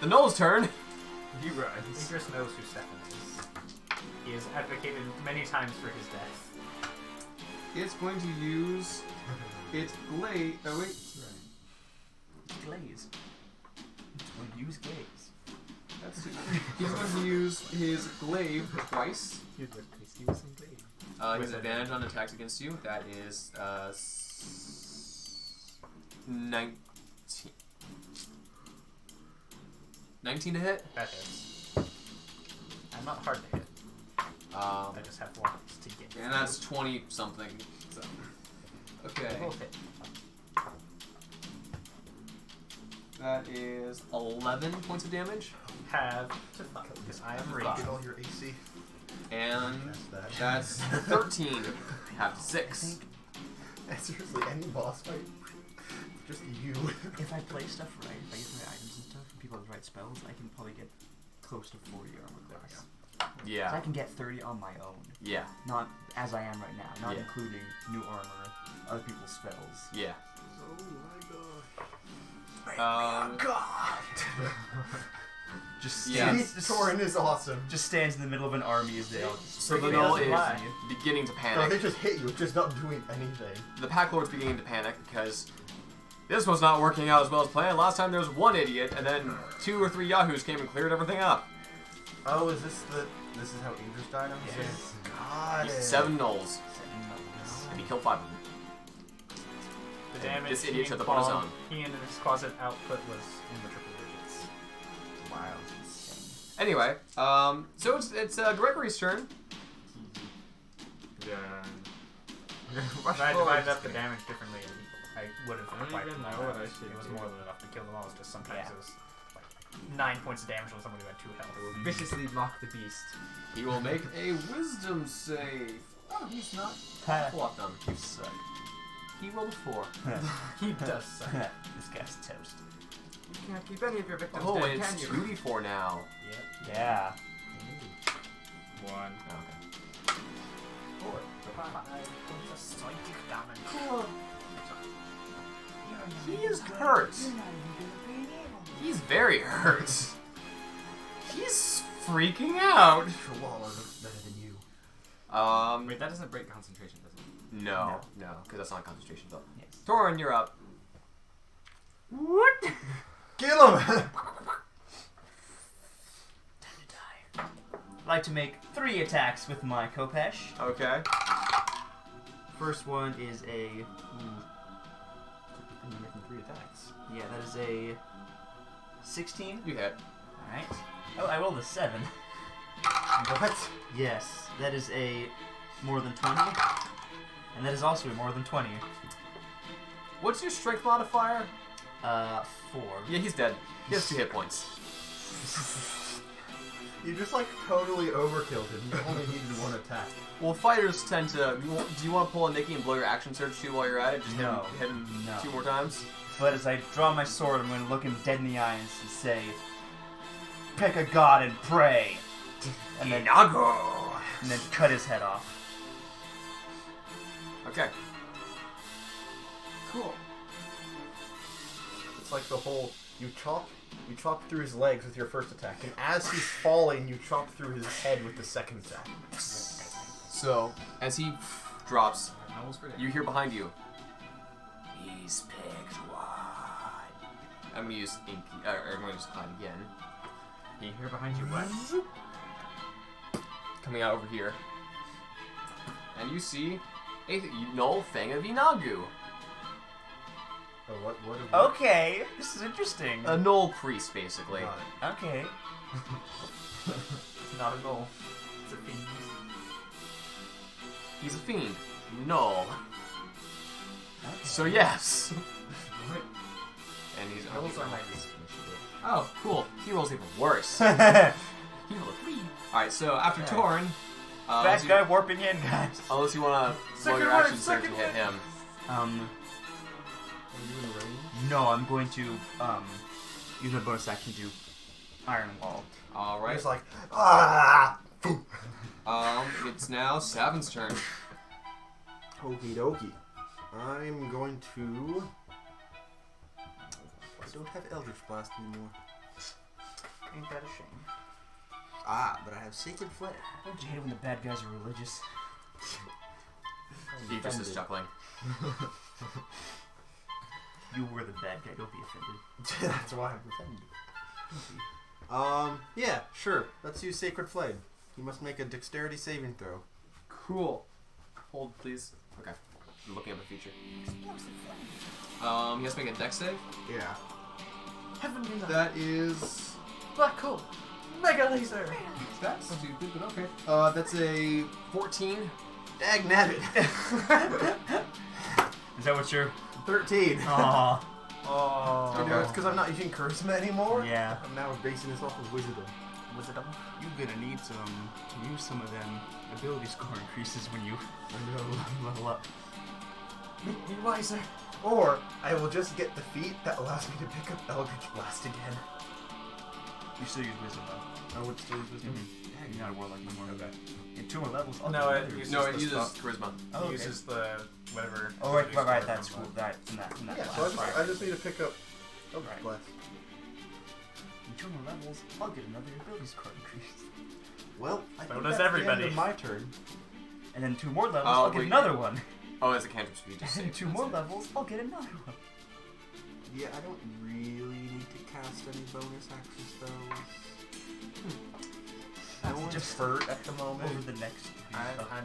Speaker 3: Knoll's turn.
Speaker 5: He runs.
Speaker 1: Idris knows who Stefan is. He has advocated many times for his death.
Speaker 3: It's going to use its blade. Oh wait.
Speaker 4: Glaze. We'll use glaze.
Speaker 3: That's he's going to use his glaive twice.
Speaker 5: He was some blade.
Speaker 3: He has advantage on attacks against you. That is 19. 19 to hit.
Speaker 1: That hits. I'm not hard to hit. I just have ones to get.
Speaker 3: And that's 20 something. So. Okay.
Speaker 1: Both hit.
Speaker 3: That is 11 points of damage.
Speaker 1: Have to fuck because I am
Speaker 2: Get
Speaker 1: raging.
Speaker 2: all your AC.
Speaker 3: And
Speaker 2: That's that.
Speaker 3: that's 13. Have 6.
Speaker 2: Seriously, any boss fight, just you.
Speaker 4: If I play stuff right, if I use my items and stuff, and people have the right spells, I can probably get close to 40 armor class. So I
Speaker 3: Yeah.
Speaker 4: can get 30 on my own.
Speaker 3: Yeah.
Speaker 4: Not as I am right now. Not
Speaker 3: Yeah.
Speaker 4: including new armor, other people's spells.
Speaker 3: Yeah.
Speaker 2: Oh my
Speaker 3: Um,
Speaker 2: god.
Speaker 4: Just
Speaker 3: Yeah.
Speaker 4: stands,
Speaker 2: Torin is awesome.
Speaker 4: just stands in the middle of an army as they all
Speaker 3: So the
Speaker 1: Freaking
Speaker 3: Knoll
Speaker 1: doesn't
Speaker 3: is
Speaker 1: lie.
Speaker 3: beginning to
Speaker 2: No,
Speaker 3: panic.
Speaker 2: they just hit you, just not doing anything.
Speaker 3: The Pack Lord's beginning to panic because this was not working out as well as planned. Last time there was one idiot, and then 2 or 3 yahoos came and cleared everything up.
Speaker 2: Oh, is this this is how Idris died? I'm assuming?
Speaker 1: Yes.
Speaker 2: Got it.
Speaker 3: 7 Knolls, and he killed 5 of them.
Speaker 1: The damage.
Speaker 3: This idiot
Speaker 1: he
Speaker 3: showed
Speaker 1: and
Speaker 3: up on his
Speaker 1: Paul-
Speaker 3: own.
Speaker 1: He and his closet output was in the triple digits.
Speaker 2: Wow.
Speaker 3: Anyway, so it's Gregory's turn.
Speaker 5: Yeah.
Speaker 1: If I divided up the damage differently, I would have
Speaker 5: I don't
Speaker 1: wiped
Speaker 5: even
Speaker 1: them
Speaker 5: know
Speaker 1: out.
Speaker 5: what I should
Speaker 1: It was
Speaker 5: do.
Speaker 1: more than enough to kill them all. It's just sometimes
Speaker 4: Yeah.
Speaker 1: it was like 9 points of damage on somebody who had 2 health.
Speaker 5: Viciously mock the beast.
Speaker 3: He will make a wisdom save. Oh, he's not. Full off done.
Speaker 4: You suck.
Speaker 3: He rolled a 4.
Speaker 1: He does suck.
Speaker 4: This guy's toast.
Speaker 5: You can't keep any of your victims
Speaker 3: Oh,
Speaker 5: dead,
Speaker 3: it's
Speaker 5: can you?
Speaker 3: 2d4 now.
Speaker 1: Yep.
Speaker 4: Yeah.
Speaker 1: 1.
Speaker 3: Okay.
Speaker 1: 4. 5 points of psychic damage.
Speaker 3: He is hurt. He's very hurt. He's freaking out.
Speaker 2: Chihuahua looks better than you.
Speaker 5: Wait, that doesn't break concentration, does it?
Speaker 3: No, because that's not a concentration spell.
Speaker 4: Yes.
Speaker 3: Torin, you're up.
Speaker 4: What?
Speaker 2: Kill him!
Speaker 4: I'd like to make 3 attacks with my Kopesh.
Speaker 3: Okay.
Speaker 4: First one is a...
Speaker 2: You're making 3 attacks.
Speaker 4: Yeah, that is a 16.
Speaker 3: You hit.
Speaker 4: Alright. Oh, I rolled a 7.
Speaker 2: What?
Speaker 4: Yes, that is a more than 20. And that is also a more than 20.
Speaker 3: What's your strength modifier?
Speaker 4: 4.
Speaker 3: Yeah, he's dead. He has 2 hit points.
Speaker 2: You just like totally overkilled him. You only needed 1 attack.
Speaker 3: Well, fighters tend to... Do you want to pull a Nikki and blow your action surge too while you're at it? Just
Speaker 4: No.
Speaker 3: hit him
Speaker 4: No.
Speaker 3: 2 more times?
Speaker 4: But as I draw my sword, I'm going to look him dead in the eyes and say, pick a god and pray. And then cut his head off.
Speaker 3: Okay.
Speaker 1: Cool.
Speaker 2: It's like the whole you chop through his legs with your first attack, and as he's falling, you chop through his head with the second attack.
Speaker 3: So, as he drops, you hear behind you.
Speaker 7: He's picked one.
Speaker 3: I'm gonna use ink. I'm gonna use Cloud again.
Speaker 5: You hear behind you what?
Speaker 3: Coming out over here, and you see a Null Fang of Inagu,
Speaker 2: Oh, what?
Speaker 4: Okay, this is interesting.
Speaker 3: a Null priest, basically.
Speaker 2: Got it.
Speaker 4: Okay. Not a goal.
Speaker 1: It's a fiend.
Speaker 3: He's a fiend. Null. So yes. And he's
Speaker 1: Those are my
Speaker 3: Oh, cool. He rolls even worse. He rolled a 3. Alright, so after Torin,
Speaker 4: Bad guy warping in, guys.
Speaker 3: unless you want to blow
Speaker 1: Second
Speaker 3: your
Speaker 1: wave,
Speaker 3: action surge and
Speaker 1: second
Speaker 3: hit him.
Speaker 2: Are you in range?
Speaker 4: No, I'm going to use my bonus action to Iron Wall.
Speaker 3: Alright.
Speaker 2: He's like, ah!
Speaker 3: It's now Savin's turn.
Speaker 2: Okie dokie. I'm going to. I don't have Eldritch Blast anymore.
Speaker 4: Ain't that a shame?
Speaker 2: But I have Sacred Flare.
Speaker 4: Don't you hate when the bad guys are religious?
Speaker 3: Idris is chuckling.
Speaker 4: You were the bad guy, don't be offended.
Speaker 2: That's why I'm offended. Yeah, sure. Let's use Sacred Flame. He must make a dexterity saving throw.
Speaker 3: Cool. Hold, please. Okay. I'm looking up a feature. He has to make a dex save.
Speaker 2: Yeah.
Speaker 1: Heavenly light.
Speaker 2: That is.
Speaker 1: Black hole. Mega laser.
Speaker 3: That's stupid, but okay. That's a 14.
Speaker 2: Dag nabbit.
Speaker 4: Is that what you're...
Speaker 2: 13.
Speaker 4: Aww.
Speaker 1: Oh.
Speaker 2: You know, it's because I'm not using Charisma anymore.
Speaker 4: Yeah.
Speaker 2: I'm now basing this off of Wisdom.
Speaker 1: Wisdom.
Speaker 4: You're gonna need to use some of them ability score increases when you
Speaker 2: I know.
Speaker 4: level up.
Speaker 1: Make me wiser.
Speaker 2: Or I will just get the feat that allows me to pick up Eldritch Blast again.
Speaker 4: You still use wisdom though.
Speaker 2: I would still use Wisdom.
Speaker 4: Yeah, you're not a warlock anymore.
Speaker 2: Okay.
Speaker 4: In 2 more levels. I'll
Speaker 1: No,
Speaker 4: do
Speaker 1: it
Speaker 4: another.
Speaker 1: uses
Speaker 3: No, it
Speaker 1: the
Speaker 3: uses
Speaker 1: stuff.
Speaker 3: charisma.
Speaker 4: Oh,
Speaker 1: He
Speaker 4: okay.
Speaker 1: uses the whatever.
Speaker 4: Oh, right,
Speaker 1: ability
Speaker 4: right, right.
Speaker 1: score
Speaker 4: That's
Speaker 1: from
Speaker 4: cool. That from that
Speaker 2: Yeah,
Speaker 4: class.
Speaker 2: so I just need to pick up Eldritch
Speaker 4: Right.
Speaker 2: Blast.
Speaker 4: In 2 more levels, I'll get another ability score increase.
Speaker 2: Well, I
Speaker 1: So
Speaker 2: think
Speaker 1: does
Speaker 2: that's
Speaker 1: everybody.
Speaker 2: the end of my turn.
Speaker 4: And then 2 more levels,
Speaker 3: Oh,
Speaker 4: I'll get
Speaker 3: wait.
Speaker 4: another one.
Speaker 3: Oh, it's a cantrip, so you just
Speaker 4: And
Speaker 3: save.
Speaker 4: 2 more levels, I'll get another one.
Speaker 2: Yeah, I don't really need to cast any bonus action spells. No one's
Speaker 4: just
Speaker 2: hurt at the moment.
Speaker 4: Over the next...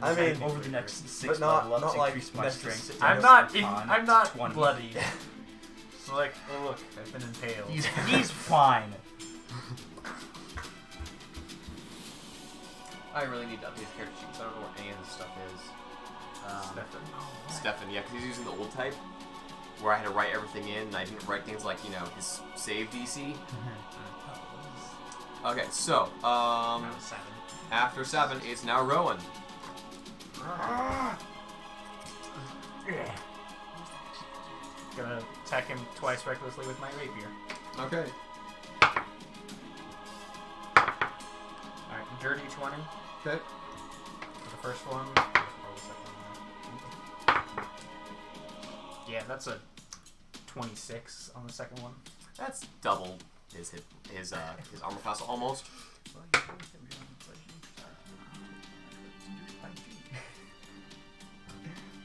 Speaker 2: I mean,
Speaker 4: over the next 6
Speaker 2: but not-
Speaker 4: level ups,
Speaker 2: not like
Speaker 4: increase my
Speaker 2: necessarily-
Speaker 4: strength.
Speaker 1: I'm not in.
Speaker 4: on
Speaker 1: I'm not
Speaker 4: 20.
Speaker 1: bloody. So like, oh look, I've been impaled.
Speaker 4: He's fine.
Speaker 3: I really need to update his character sheet because I don't know where any of this stuff is. Stefan, yeah, because he's using the old type, where I had to write everything in, and I didn't write things like, you know, his save DC. Okay, so, after 7, it's now Rowan.
Speaker 1: Gonna attack him twice recklessly with my rapier.
Speaker 3: Okay.
Speaker 1: Alright, dirty 20
Speaker 3: Okay.
Speaker 1: for the first one. Roll the second one. Yeah, that's a 26 on the second one.
Speaker 3: That's double his armor class almost.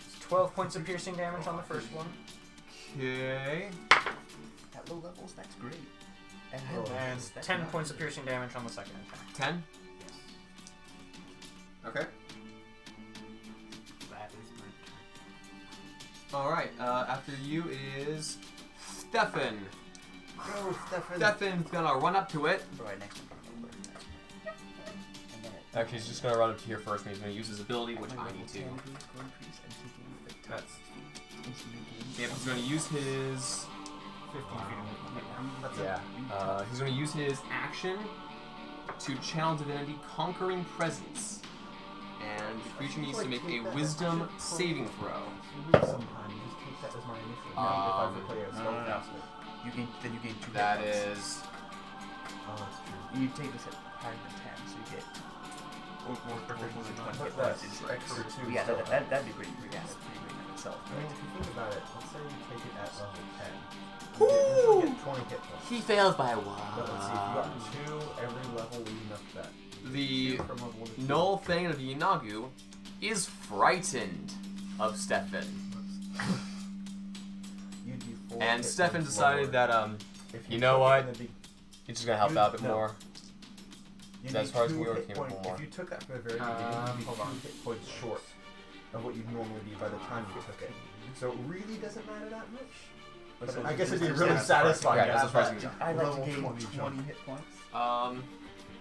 Speaker 1: It's 12 points of piercing damage on the first one.
Speaker 3: Okay.
Speaker 4: At low levels, that's great.
Speaker 1: And
Speaker 4: that's
Speaker 1: 10
Speaker 4: not
Speaker 1: points of
Speaker 4: good.
Speaker 1: piercing damage on the second attack.
Speaker 3: 10.
Speaker 1: Yes.
Speaker 3: Okay.
Speaker 1: That is my turn.
Speaker 3: All right. After you is Stefan.
Speaker 2: Go, Stefan.
Speaker 3: Stefan's gonna run up to it.
Speaker 4: Right next to him.
Speaker 3: Actually, he's just gonna run up to here first, and he's gonna use his ability, which I need to.
Speaker 4: That's
Speaker 3: Yeah, he's gonna use his.
Speaker 1: 15 feet of movement.
Speaker 3: Yeah. He's gonna use his action to channel divinity, conquering presence, and the creature needs to make a Wisdom saving throw.
Speaker 2: Sometimes just take that as my initial. If I play a spell
Speaker 4: no.
Speaker 2: caster.
Speaker 4: You gain 2
Speaker 3: That
Speaker 4: hit points.
Speaker 3: is.
Speaker 2: Oh, that's true.
Speaker 4: You take this at higher than 10, so you get more than 20
Speaker 2: But
Speaker 4: hit
Speaker 2: that's
Speaker 4: points.
Speaker 2: extra too.
Speaker 4: Yeah,
Speaker 2: so
Speaker 4: that'd be pretty great. Yeah, that's pretty great in itself.
Speaker 2: I mean, if you think about it, let's say you take it at level 10.
Speaker 3: Woo!
Speaker 2: You get 20 hit points.
Speaker 3: He fails by
Speaker 2: But let's see, if you got 2 every level leading up to that.
Speaker 3: The
Speaker 2: Two from level 1 to 2.
Speaker 3: Null Thing of the Inagu is frightened of Stefan.
Speaker 2: You'd be 4
Speaker 3: And
Speaker 2: hit
Speaker 3: Stefan
Speaker 2: points
Speaker 3: decided
Speaker 2: lower
Speaker 3: that
Speaker 2: if
Speaker 3: you know
Speaker 2: took it
Speaker 3: what?
Speaker 2: in the
Speaker 3: he's just gonna help out a bit
Speaker 2: No.
Speaker 3: more.
Speaker 2: You'd
Speaker 3: That's
Speaker 2: be
Speaker 3: as far as
Speaker 2: 2
Speaker 3: we were
Speaker 2: hit
Speaker 3: came
Speaker 2: point-
Speaker 3: more.
Speaker 2: If you took that from the very beginning, you'd be 2 hit points short of what you'd normally be by the time you took it. So it really doesn't matter that much. But I guess it'd be really satisfying.
Speaker 3: Okay,
Speaker 2: to
Speaker 3: that's
Speaker 2: have
Speaker 3: surprising.
Speaker 2: that
Speaker 4: I like to
Speaker 2: level
Speaker 4: gain
Speaker 2: 20
Speaker 4: 20
Speaker 2: jump.
Speaker 4: hit points.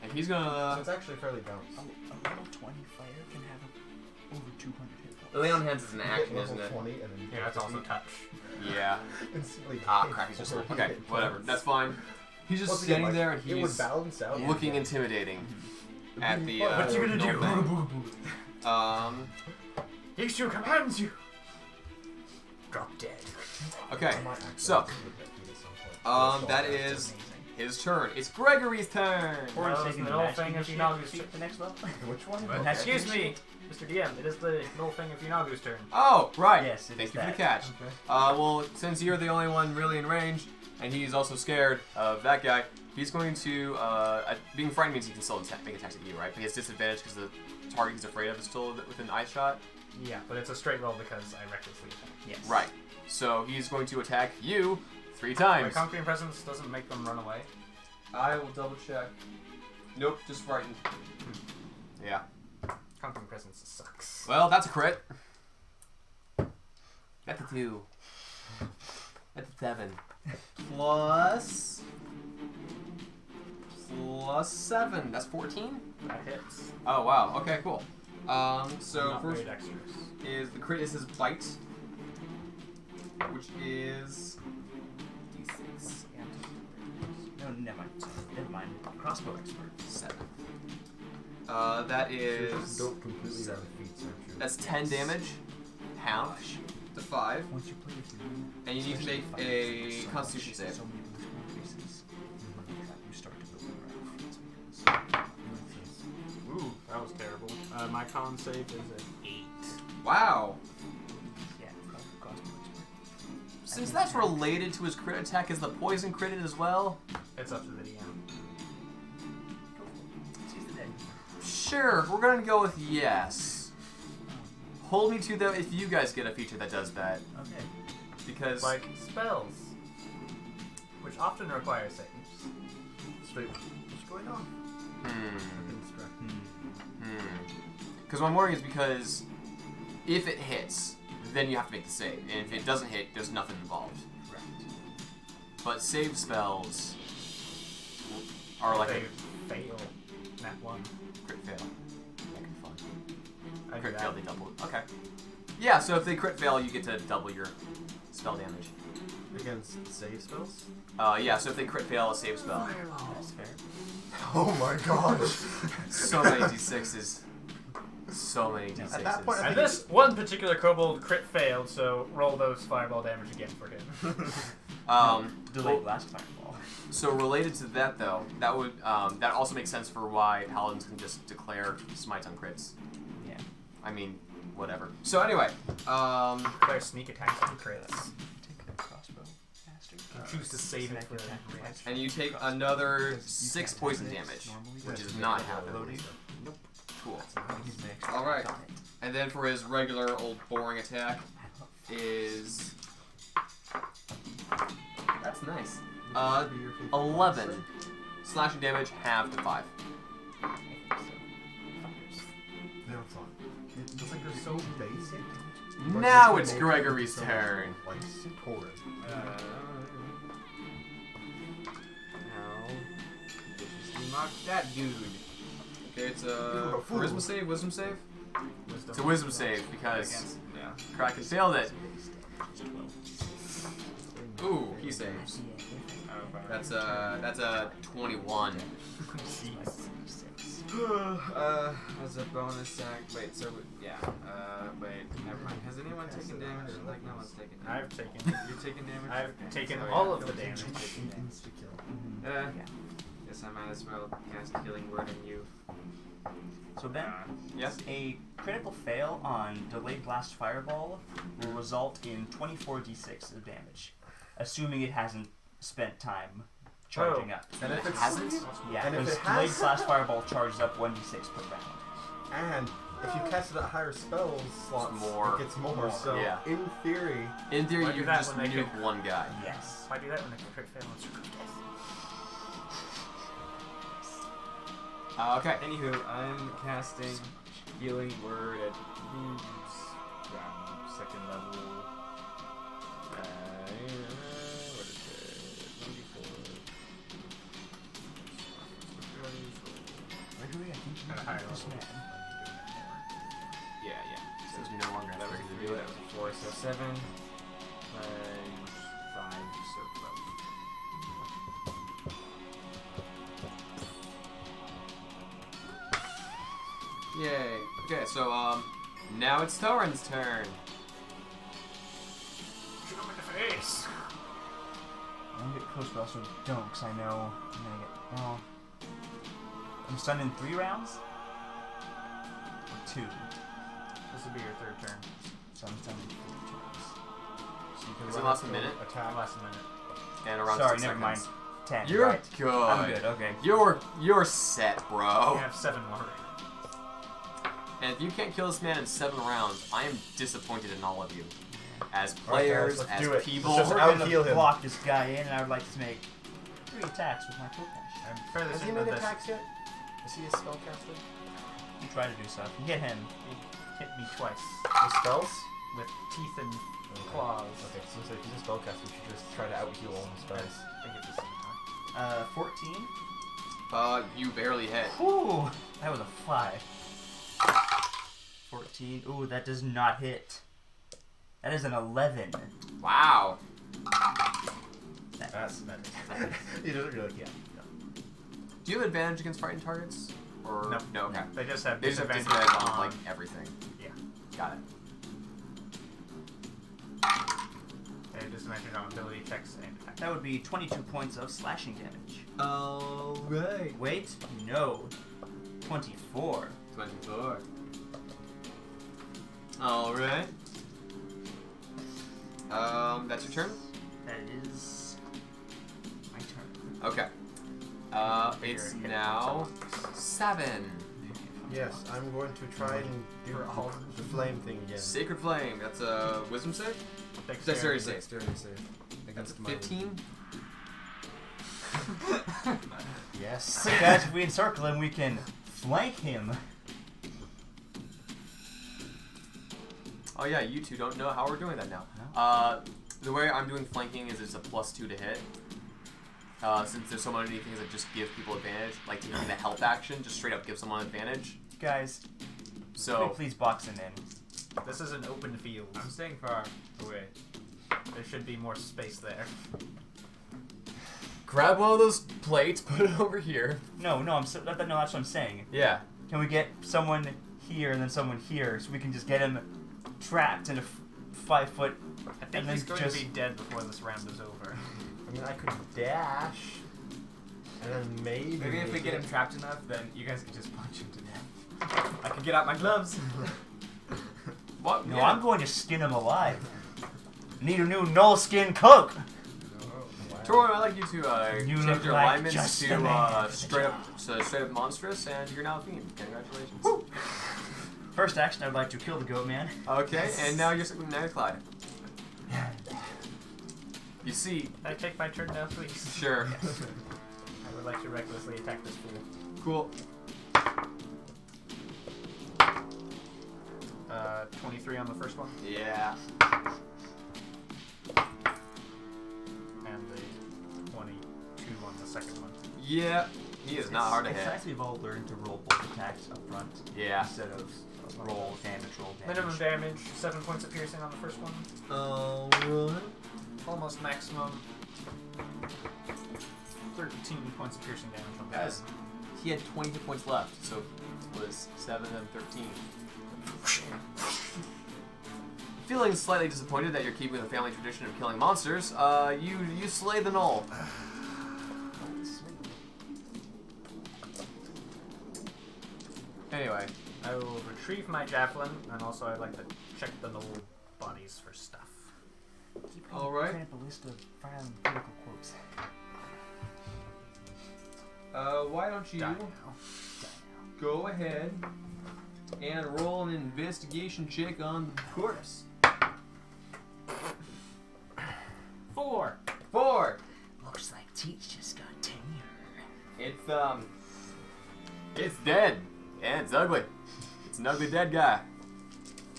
Speaker 3: And he's
Speaker 2: So
Speaker 3: gonna
Speaker 2: it's actually fairly balanced.
Speaker 4: A level 20 fighter can have over 200 hit points.
Speaker 3: lay on hands is an
Speaker 2: You hit
Speaker 3: action,
Speaker 2: level
Speaker 3: isn't it?
Speaker 2: 20 and then you
Speaker 1: Yeah, that's also touch.
Speaker 3: Yeah.
Speaker 2: instantly
Speaker 3: Ah,
Speaker 2: gain
Speaker 3: crap. He's just
Speaker 2: 40
Speaker 3: okay.
Speaker 2: hit
Speaker 3: Whatever.
Speaker 2: points.
Speaker 3: That's fine. He's just
Speaker 2: Once again,
Speaker 3: standing
Speaker 2: like,
Speaker 3: there and
Speaker 2: it would
Speaker 3: he's
Speaker 2: balance out.
Speaker 3: looking intimidating at the.
Speaker 2: What
Speaker 1: you gonna do?
Speaker 3: Null Thing.
Speaker 1: Yishu commands you! Drop dead.
Speaker 3: Okay.
Speaker 2: I might actually
Speaker 3: So,
Speaker 2: have to look at it at some point.
Speaker 3: that is his turn. It's Gregory's turn.
Speaker 4: Or
Speaker 1: No,
Speaker 4: taking
Speaker 1: the
Speaker 4: the
Speaker 1: whole
Speaker 4: match
Speaker 1: thing
Speaker 4: to
Speaker 1: of
Speaker 4: get
Speaker 1: Inagu's
Speaker 4: the next level.
Speaker 2: Which one?
Speaker 1: But
Speaker 2: Okay.
Speaker 1: excuse me, Mr. DM, it is the null thing of Inagu's turn.
Speaker 3: Oh, right.
Speaker 4: Yes, it
Speaker 3: Thank
Speaker 4: is
Speaker 3: you for the
Speaker 4: that.
Speaker 3: catch. Well, since you're the only one really in range, and he's also scared of that guy, he's going to. Being frightened means he can still make attacks at you, right? But he has disadvantage because the target he's afraid of is still within eye shot.
Speaker 1: Yeah, but it's a straight roll because I recklessly attack.
Speaker 4: Yes.
Speaker 3: Right. So he's going to attack you 3
Speaker 1: My
Speaker 3: times.
Speaker 1: conquering presence doesn't make them run away.
Speaker 3: I will double check. Nope, just frightened. Yeah.
Speaker 1: Conquering presence sucks.
Speaker 3: Well, that's a crit. That's a 2. That's a 7. Plus 7. That's 14?
Speaker 1: That hits.
Speaker 3: Oh wow. Okay, cool. So
Speaker 1: I'm not
Speaker 3: first
Speaker 1: very dexterous.
Speaker 3: is the crit is his bite, which is d6.
Speaker 4: No, never mind. Never mind. Crossbow expert.
Speaker 3: 7. That is
Speaker 2: Don't completely run the feats, aren't you?
Speaker 3: that's 10 damage, half to 5,
Speaker 4: Once you play with your
Speaker 3: and you need to make a Constitution save.
Speaker 4: So many boost increases. You start to build around feats.
Speaker 1: Ooh, that was terrible. My con save is an 8.
Speaker 3: Wow.
Speaker 4: Yeah, crossbow expert.
Speaker 3: Since that's related to his crit attack, is the poison critted as well?
Speaker 1: It's up to the DM.
Speaker 4: Seize the dead.
Speaker 3: Sure, we're gonna go with yes. Hold me to that if you guys get a feature that does that,
Speaker 4: Okay.
Speaker 3: because
Speaker 1: Like spells, which often require saves.
Speaker 2: Straight. What's going on? I've been distracted.
Speaker 3: Because what I'm worrying is because if it hits, then you have to make the save, and if it doesn't hit, there's nothing involved.
Speaker 4: Correct.
Speaker 3: But save spells are like
Speaker 1: they
Speaker 3: a
Speaker 1: fail. Nat 1.
Speaker 3: crit fail. Making fun.
Speaker 1: I do
Speaker 3: Crit
Speaker 1: that.
Speaker 3: fail, they double it. Okay. Yeah, so if they crit fail, you get to double your spell damage.
Speaker 2: Against save spells?
Speaker 3: Yeah, so if they crit fail a save spell.
Speaker 4: That's fair.
Speaker 2: Oh my gosh!
Speaker 3: So many d6s. So many d6s.
Speaker 2: At that point, I
Speaker 1: And
Speaker 2: think
Speaker 1: this one particular kobold crit failed, so roll those fireball damage again for him.
Speaker 4: Delayed blast fireball.
Speaker 3: So related to that though, that would that also makes sense for why paladins can just declare smites on crits.
Speaker 4: Yeah.
Speaker 3: I mean, whatever. So anyway,
Speaker 1: Declare sneak attacks on crits.
Speaker 4: Take the crossbow, bastard.
Speaker 1: Choose to save it for
Speaker 3: and you take another 6 poison damage, which is not happening.
Speaker 4: Nope.
Speaker 3: Cool.
Speaker 4: He's mixed.
Speaker 3: All right. And then for his regular old boring attack is that's nice. 11 slashing damage, half to 5.
Speaker 2: they're fun. It's like they're so basic.
Speaker 3: Now it's Gregory's turn.
Speaker 2: Like horrid.
Speaker 5: Now, viciously mock that dude.
Speaker 3: Okay, it's a charisma save, wisdom save. It's a wisdom save because
Speaker 5: Yeah.
Speaker 3: Kraken failed it. Ooh, he saves. That's a 21.
Speaker 5: As a bonus act. Wait, so yeah. Wait, never mind. Has anyone taken damage? Like no one's taken damage.
Speaker 1: I've taken.
Speaker 5: You've taken damage.
Speaker 1: I've taken
Speaker 5: So,
Speaker 1: all
Speaker 5: yeah,
Speaker 1: of the
Speaker 5: Phil's
Speaker 1: damage.
Speaker 5: taken damage.
Speaker 2: Insta-kill.
Speaker 5: Guess I might as well cast Healing Word on you.
Speaker 4: So Ben,
Speaker 3: Yes.
Speaker 4: a critical fail on delayed blast fireball will result in 24d6 of damage, assuming it hasn't spent time charging up.
Speaker 2: And if
Speaker 3: It
Speaker 2: it's
Speaker 3: hasn't?
Speaker 4: Yeah,
Speaker 2: And if
Speaker 4: because
Speaker 2: it
Speaker 4: delayed
Speaker 2: has-
Speaker 4: blast fireball charges up 1d6 per round.
Speaker 2: and if you cast it at higher spell slots,
Speaker 3: more.
Speaker 2: it gets more. So
Speaker 3: Yeah.
Speaker 2: in theory,
Speaker 3: In theory,
Speaker 1: Why do
Speaker 3: you
Speaker 1: that
Speaker 3: just
Speaker 1: when they
Speaker 3: nuke
Speaker 1: can-
Speaker 3: one guy.
Speaker 4: Yes.
Speaker 1: Why do that when they crit fail on circle death?
Speaker 3: Okay.
Speaker 5: Anywho, I'm casting Healing Word at second level. What is it? 1d4.
Speaker 4: Gregory, I think you
Speaker 1: At a
Speaker 4: might
Speaker 1: higher
Speaker 4: beat this
Speaker 1: level.
Speaker 4: man.
Speaker 5: Yeah.
Speaker 3: Since we no longer have
Speaker 5: That was
Speaker 3: to
Speaker 5: 3,
Speaker 3: do
Speaker 5: that
Speaker 3: it.
Speaker 5: was a 4, so 7 plus 5, so 12.
Speaker 3: Yay. Okay, so now it's Thorin's turn.
Speaker 1: Shoot him in the face.
Speaker 4: I want to get close, but also don't, because I know I'm going to get... Well... I'm stunned in 3 rounds? Or 2?
Speaker 1: This will be your third turn.
Speaker 4: So I'm stunned in 3 turns.
Speaker 2: so you can
Speaker 3: Does it
Speaker 2: run
Speaker 3: last
Speaker 2: up
Speaker 3: a
Speaker 2: to
Speaker 3: minute?
Speaker 2: Attack.
Speaker 1: Last minute.
Speaker 3: And around
Speaker 4: Sorry,
Speaker 3: 6
Speaker 4: never mind.
Speaker 3: seconds.
Speaker 4: 10,
Speaker 3: You're
Speaker 4: right.
Speaker 3: good.
Speaker 4: I'm good, okay.
Speaker 3: You're set, bro.
Speaker 1: You have 7 more.
Speaker 3: And if you can't kill this man in 7 rounds, I am disappointed in all of you. As
Speaker 2: Alright,
Speaker 3: players,
Speaker 2: guys, let's
Speaker 3: as
Speaker 2: do it.
Speaker 3: people.
Speaker 2: Let's
Speaker 4: We're
Speaker 2: just
Speaker 4: going
Speaker 2: out-heal
Speaker 4: to
Speaker 2: him.
Speaker 4: block this guy in, and I would like to make 3 attacks with my Kopesh.
Speaker 1: I'm fairly
Speaker 2: Has he
Speaker 1: certain
Speaker 2: made
Speaker 1: that this
Speaker 2: attacks yet? Is he a spellcaster?
Speaker 4: You try to do stuff. You hit him.
Speaker 1: hit me twice
Speaker 2: With spells?
Speaker 1: with teeth and claws.
Speaker 2: Okay, so if he's a spellcaster, you should just try to out-heal all the spells.
Speaker 1: I think it's the same time.
Speaker 4: 14.
Speaker 3: You barely hit.
Speaker 4: Ooh, that was a 5. 14. Ooh, that does not hit. That is an 11.
Speaker 3: Wow.
Speaker 2: That's better. You just you're like, yeah.
Speaker 3: Do you have advantage against frightened targets? Or
Speaker 1: No.
Speaker 3: No, okay.
Speaker 1: They just have
Speaker 3: They just have
Speaker 1: disadvantage
Speaker 3: disadvantage on like everything.
Speaker 1: Yeah.
Speaker 3: Got it.
Speaker 1: They have disadvantage on ability checks and attack.
Speaker 4: That would be 22 points of slashing damage.
Speaker 3: Alright.
Speaker 4: Wait, no. 24.
Speaker 3: 24. Alright. That's your turn?
Speaker 4: That is my turn.
Speaker 3: Okay. It's
Speaker 1: Here, hit
Speaker 3: now 7.
Speaker 2: Yes, I'm going to try and do
Speaker 1: For all-
Speaker 2: the flame thing again.
Speaker 3: Sacred Flame. That's a wisdom save? Dexterity save.
Speaker 2: Dexterity save.
Speaker 3: That's
Speaker 2: Against my
Speaker 3: 15.
Speaker 2: Yes.
Speaker 4: Quick, guys, if we encircle him, we can flank him.
Speaker 3: Oh yeah, you two don't know how we're doing that now. The way I'm doing flanking is it's a +2 to hit. Since there's so many things that just give people advantage, like taking the health action, just straight up give someone advantage.
Speaker 4: Guys, can we
Speaker 3: So
Speaker 4: please box him in?
Speaker 1: This is an open field.
Speaker 5: I'm staying far away.
Speaker 1: There should be more space there.
Speaker 3: grab one of those plates, put it over here.
Speaker 4: No, that's what I'm saying.
Speaker 3: Yeah.
Speaker 4: Can we get someone here and then someone here, so we can just get him trapped in a 5 foot.
Speaker 1: I think
Speaker 4: And
Speaker 1: he's
Speaker 4: then
Speaker 1: going
Speaker 4: just-
Speaker 1: to be dead before this round is over.
Speaker 2: I mean, I could dash, and then maybe.
Speaker 5: Maybe if we
Speaker 2: make
Speaker 5: get him
Speaker 2: it-
Speaker 5: trapped enough, then you guys can just punch him to death. I can get out my gloves.
Speaker 3: What?
Speaker 4: No,
Speaker 3: Yeah.
Speaker 4: I'm going to skin him alive. Need a new null skin cook.
Speaker 3: Troy, I'd like you to
Speaker 4: You
Speaker 3: change
Speaker 4: look
Speaker 3: your
Speaker 4: like
Speaker 3: alignments
Speaker 4: just the
Speaker 3: to
Speaker 4: man for the
Speaker 3: straight up monstrous, and you're now a fiend. Congratulations.
Speaker 4: Woo. First action, I'd like to kill the goat man.
Speaker 3: Okay, and now you're Clyde. You see,
Speaker 1: Can I take my turn now, please?
Speaker 3: sure.
Speaker 1: I would like to recklessly attack this fool.
Speaker 3: Cool.
Speaker 1: 23 on the first one,
Speaker 3: Yeah.
Speaker 1: and the 22 on the second one.
Speaker 3: Yeah. He is not hard to
Speaker 4: It's
Speaker 3: hit.
Speaker 4: nice we've all learned to roll both attacks up front
Speaker 3: Yeah.
Speaker 4: instead of roll damage.
Speaker 1: Minimum damage, 7 points of piercing on the first one.
Speaker 2: Alright.
Speaker 1: Almost maximum. 13 points of piercing damage on the
Speaker 3: Guys,
Speaker 1: second.
Speaker 3: he had 20 hit points left, so it was 7 and 13. Feeling slightly disappointed that you're keeping the family tradition of killing monsters, you slay the gnoll. Anyway,
Speaker 1: I will retrieve my javelin, and also I'd like to check the null bodies for stuff.
Speaker 3: all right.
Speaker 4: Cramp a list of violent critical quotes.
Speaker 3: Why don't you
Speaker 1: Die now.
Speaker 3: go ahead and roll an investigation check on the corpse?
Speaker 1: 4.
Speaker 3: 4.
Speaker 4: Looks like Teach just got tenure.
Speaker 3: It's dead, and it's ugly. It's an ugly dead guy.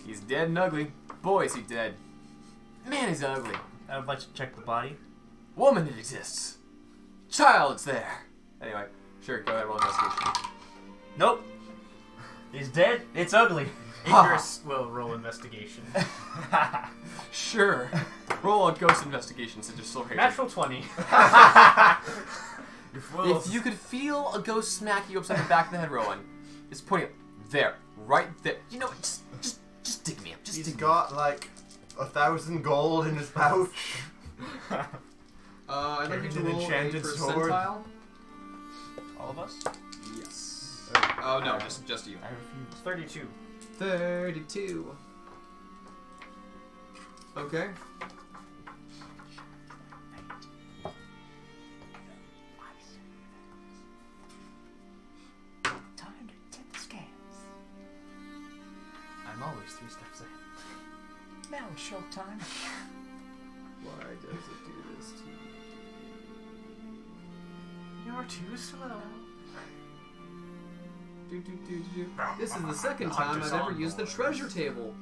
Speaker 3: He's dead and ugly. Boy, is he dead. Man, he's ugly.
Speaker 4: I would like to check the body.
Speaker 3: Woman, it exists. Child, it's there. Anyway, sure, go ahead, roll investigation.
Speaker 4: Nope. He's dead. It's ugly.
Speaker 1: Ingress will roll investigation.
Speaker 3: Sure. Roll a ghost investigation since you're still here.
Speaker 1: Natural 20.
Speaker 3: If you could feel a ghost smack you upside the back of the head, Rowan, it's pointing there, right there. You know what? Just dig me up. Just
Speaker 2: He's
Speaker 3: dig me
Speaker 2: got like 1,000 gold in his pouch.
Speaker 3: I'd like you to
Speaker 2: An
Speaker 3: roll
Speaker 2: enchanted
Speaker 3: a
Speaker 2: sword.
Speaker 3: percentile.
Speaker 4: All of us?
Speaker 3: Yes. Oh no, just you.
Speaker 4: I refuse.
Speaker 1: 32.
Speaker 3: 32. Okay.
Speaker 4: Time to tip the scales.
Speaker 1: I'm always 3 steps ahead.
Speaker 4: Now it's showtime.
Speaker 3: Why does it do this to me?
Speaker 1: You're too slow.
Speaker 3: This is the second time I've ever used the treasure table.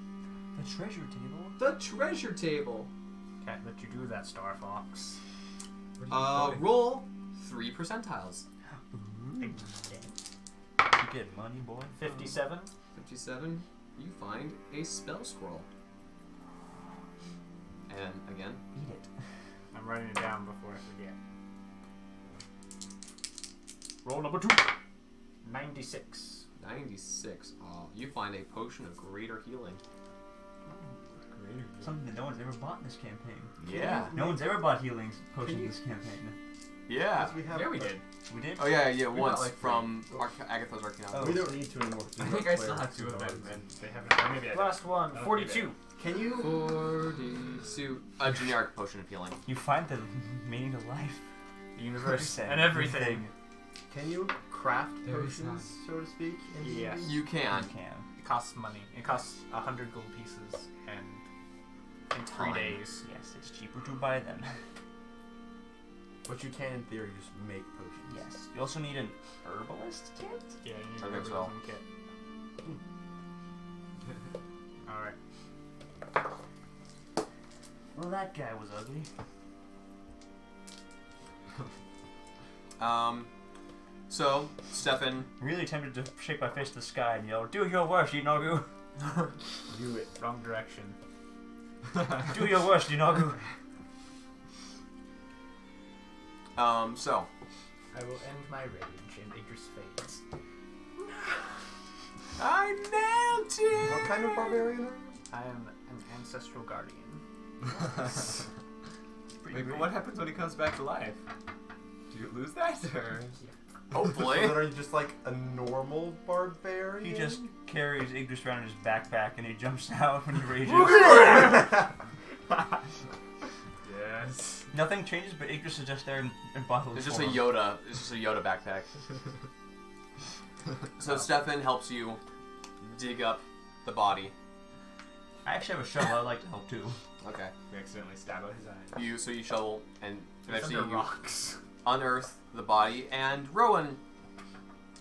Speaker 4: The treasure table?
Speaker 3: The treasure table.
Speaker 1: Can't let you do that, Star Fox.
Speaker 3: Roll 3 percentiles.
Speaker 4: You get money, boy.
Speaker 1: 57.
Speaker 3: 57. You find a spell scroll. And again,
Speaker 4: Eat it.
Speaker 1: I'm writing it down before I forget. Roll number 2. 96.
Speaker 3: 96. You find a potion of greater healing.
Speaker 4: Something that no one's ever bought in this campaign.
Speaker 3: Yeah.
Speaker 4: No one's ever bought healing potions in this campaign.
Speaker 3: Yeah.
Speaker 2: We have
Speaker 5: Yeah, we did.
Speaker 4: We did?
Speaker 3: Oh yeah,
Speaker 2: got,
Speaker 3: once
Speaker 2: like,
Speaker 3: from Agatha's Arcana.
Speaker 4: Oh.
Speaker 2: We don't need to anymore.
Speaker 5: I think I still have 2 of them, and they haven't. Or maybe I don't.
Speaker 1: Last one.
Speaker 5: I don't
Speaker 1: 42.
Speaker 2: Can you?
Speaker 3: 42. A generic potion of healing.
Speaker 4: You find the meaning of life.
Speaker 1: The universe
Speaker 4: Everything.
Speaker 1: and everything.
Speaker 2: Can you craft
Speaker 5: There is
Speaker 2: potions, so to speak? in
Speaker 1: Yes.
Speaker 2: D&D?
Speaker 3: You can.
Speaker 4: You can.
Speaker 1: It costs money. It costs 100 gold pieces and in 3
Speaker 3: Time.
Speaker 1: days.
Speaker 4: Yes, it's cheaper to buy them.
Speaker 2: But you can, in theory, just make potions.
Speaker 4: Yes. You also need an herbalist kit?
Speaker 1: Yeah, you need
Speaker 3: I
Speaker 1: a
Speaker 3: think so.
Speaker 1: herbalism kit. Alright.
Speaker 4: Well, that guy was ugly.
Speaker 3: So, Stefan,
Speaker 4: Really tempted to shake my fist at the sky and yell, "Do your worst, Inogu!
Speaker 2: Do it.
Speaker 1: Wrong direction.
Speaker 4: Do your worst, Inogu!"
Speaker 3: so,
Speaker 1: I will end my rage and Idris fades.
Speaker 3: I nailed it!
Speaker 2: What kind of barbarian are you?
Speaker 1: I am an ancestral guardian.
Speaker 5: Wait, but what happens when he comes back to life? Do you lose that, or?
Speaker 3: Hopefully.
Speaker 2: So then are you just like a normal barbarian?
Speaker 4: He just carries Ignis around in his backpack and he jumps out when he rages.
Speaker 5: Yes.
Speaker 4: Nothing changes, but Ignis is just there in bodily
Speaker 3: It's just a
Speaker 4: form.
Speaker 3: Yoda. It's just a Yoda backpack. So Stefan helps you dig up the body.
Speaker 4: I actually have a shovel. I'd like to help too.
Speaker 3: Okay.
Speaker 5: We accidentally stab out his eye.
Speaker 3: You shovel and eventually
Speaker 1: Under
Speaker 3: you
Speaker 1: rocks.
Speaker 3: unearth the body. And Rowan,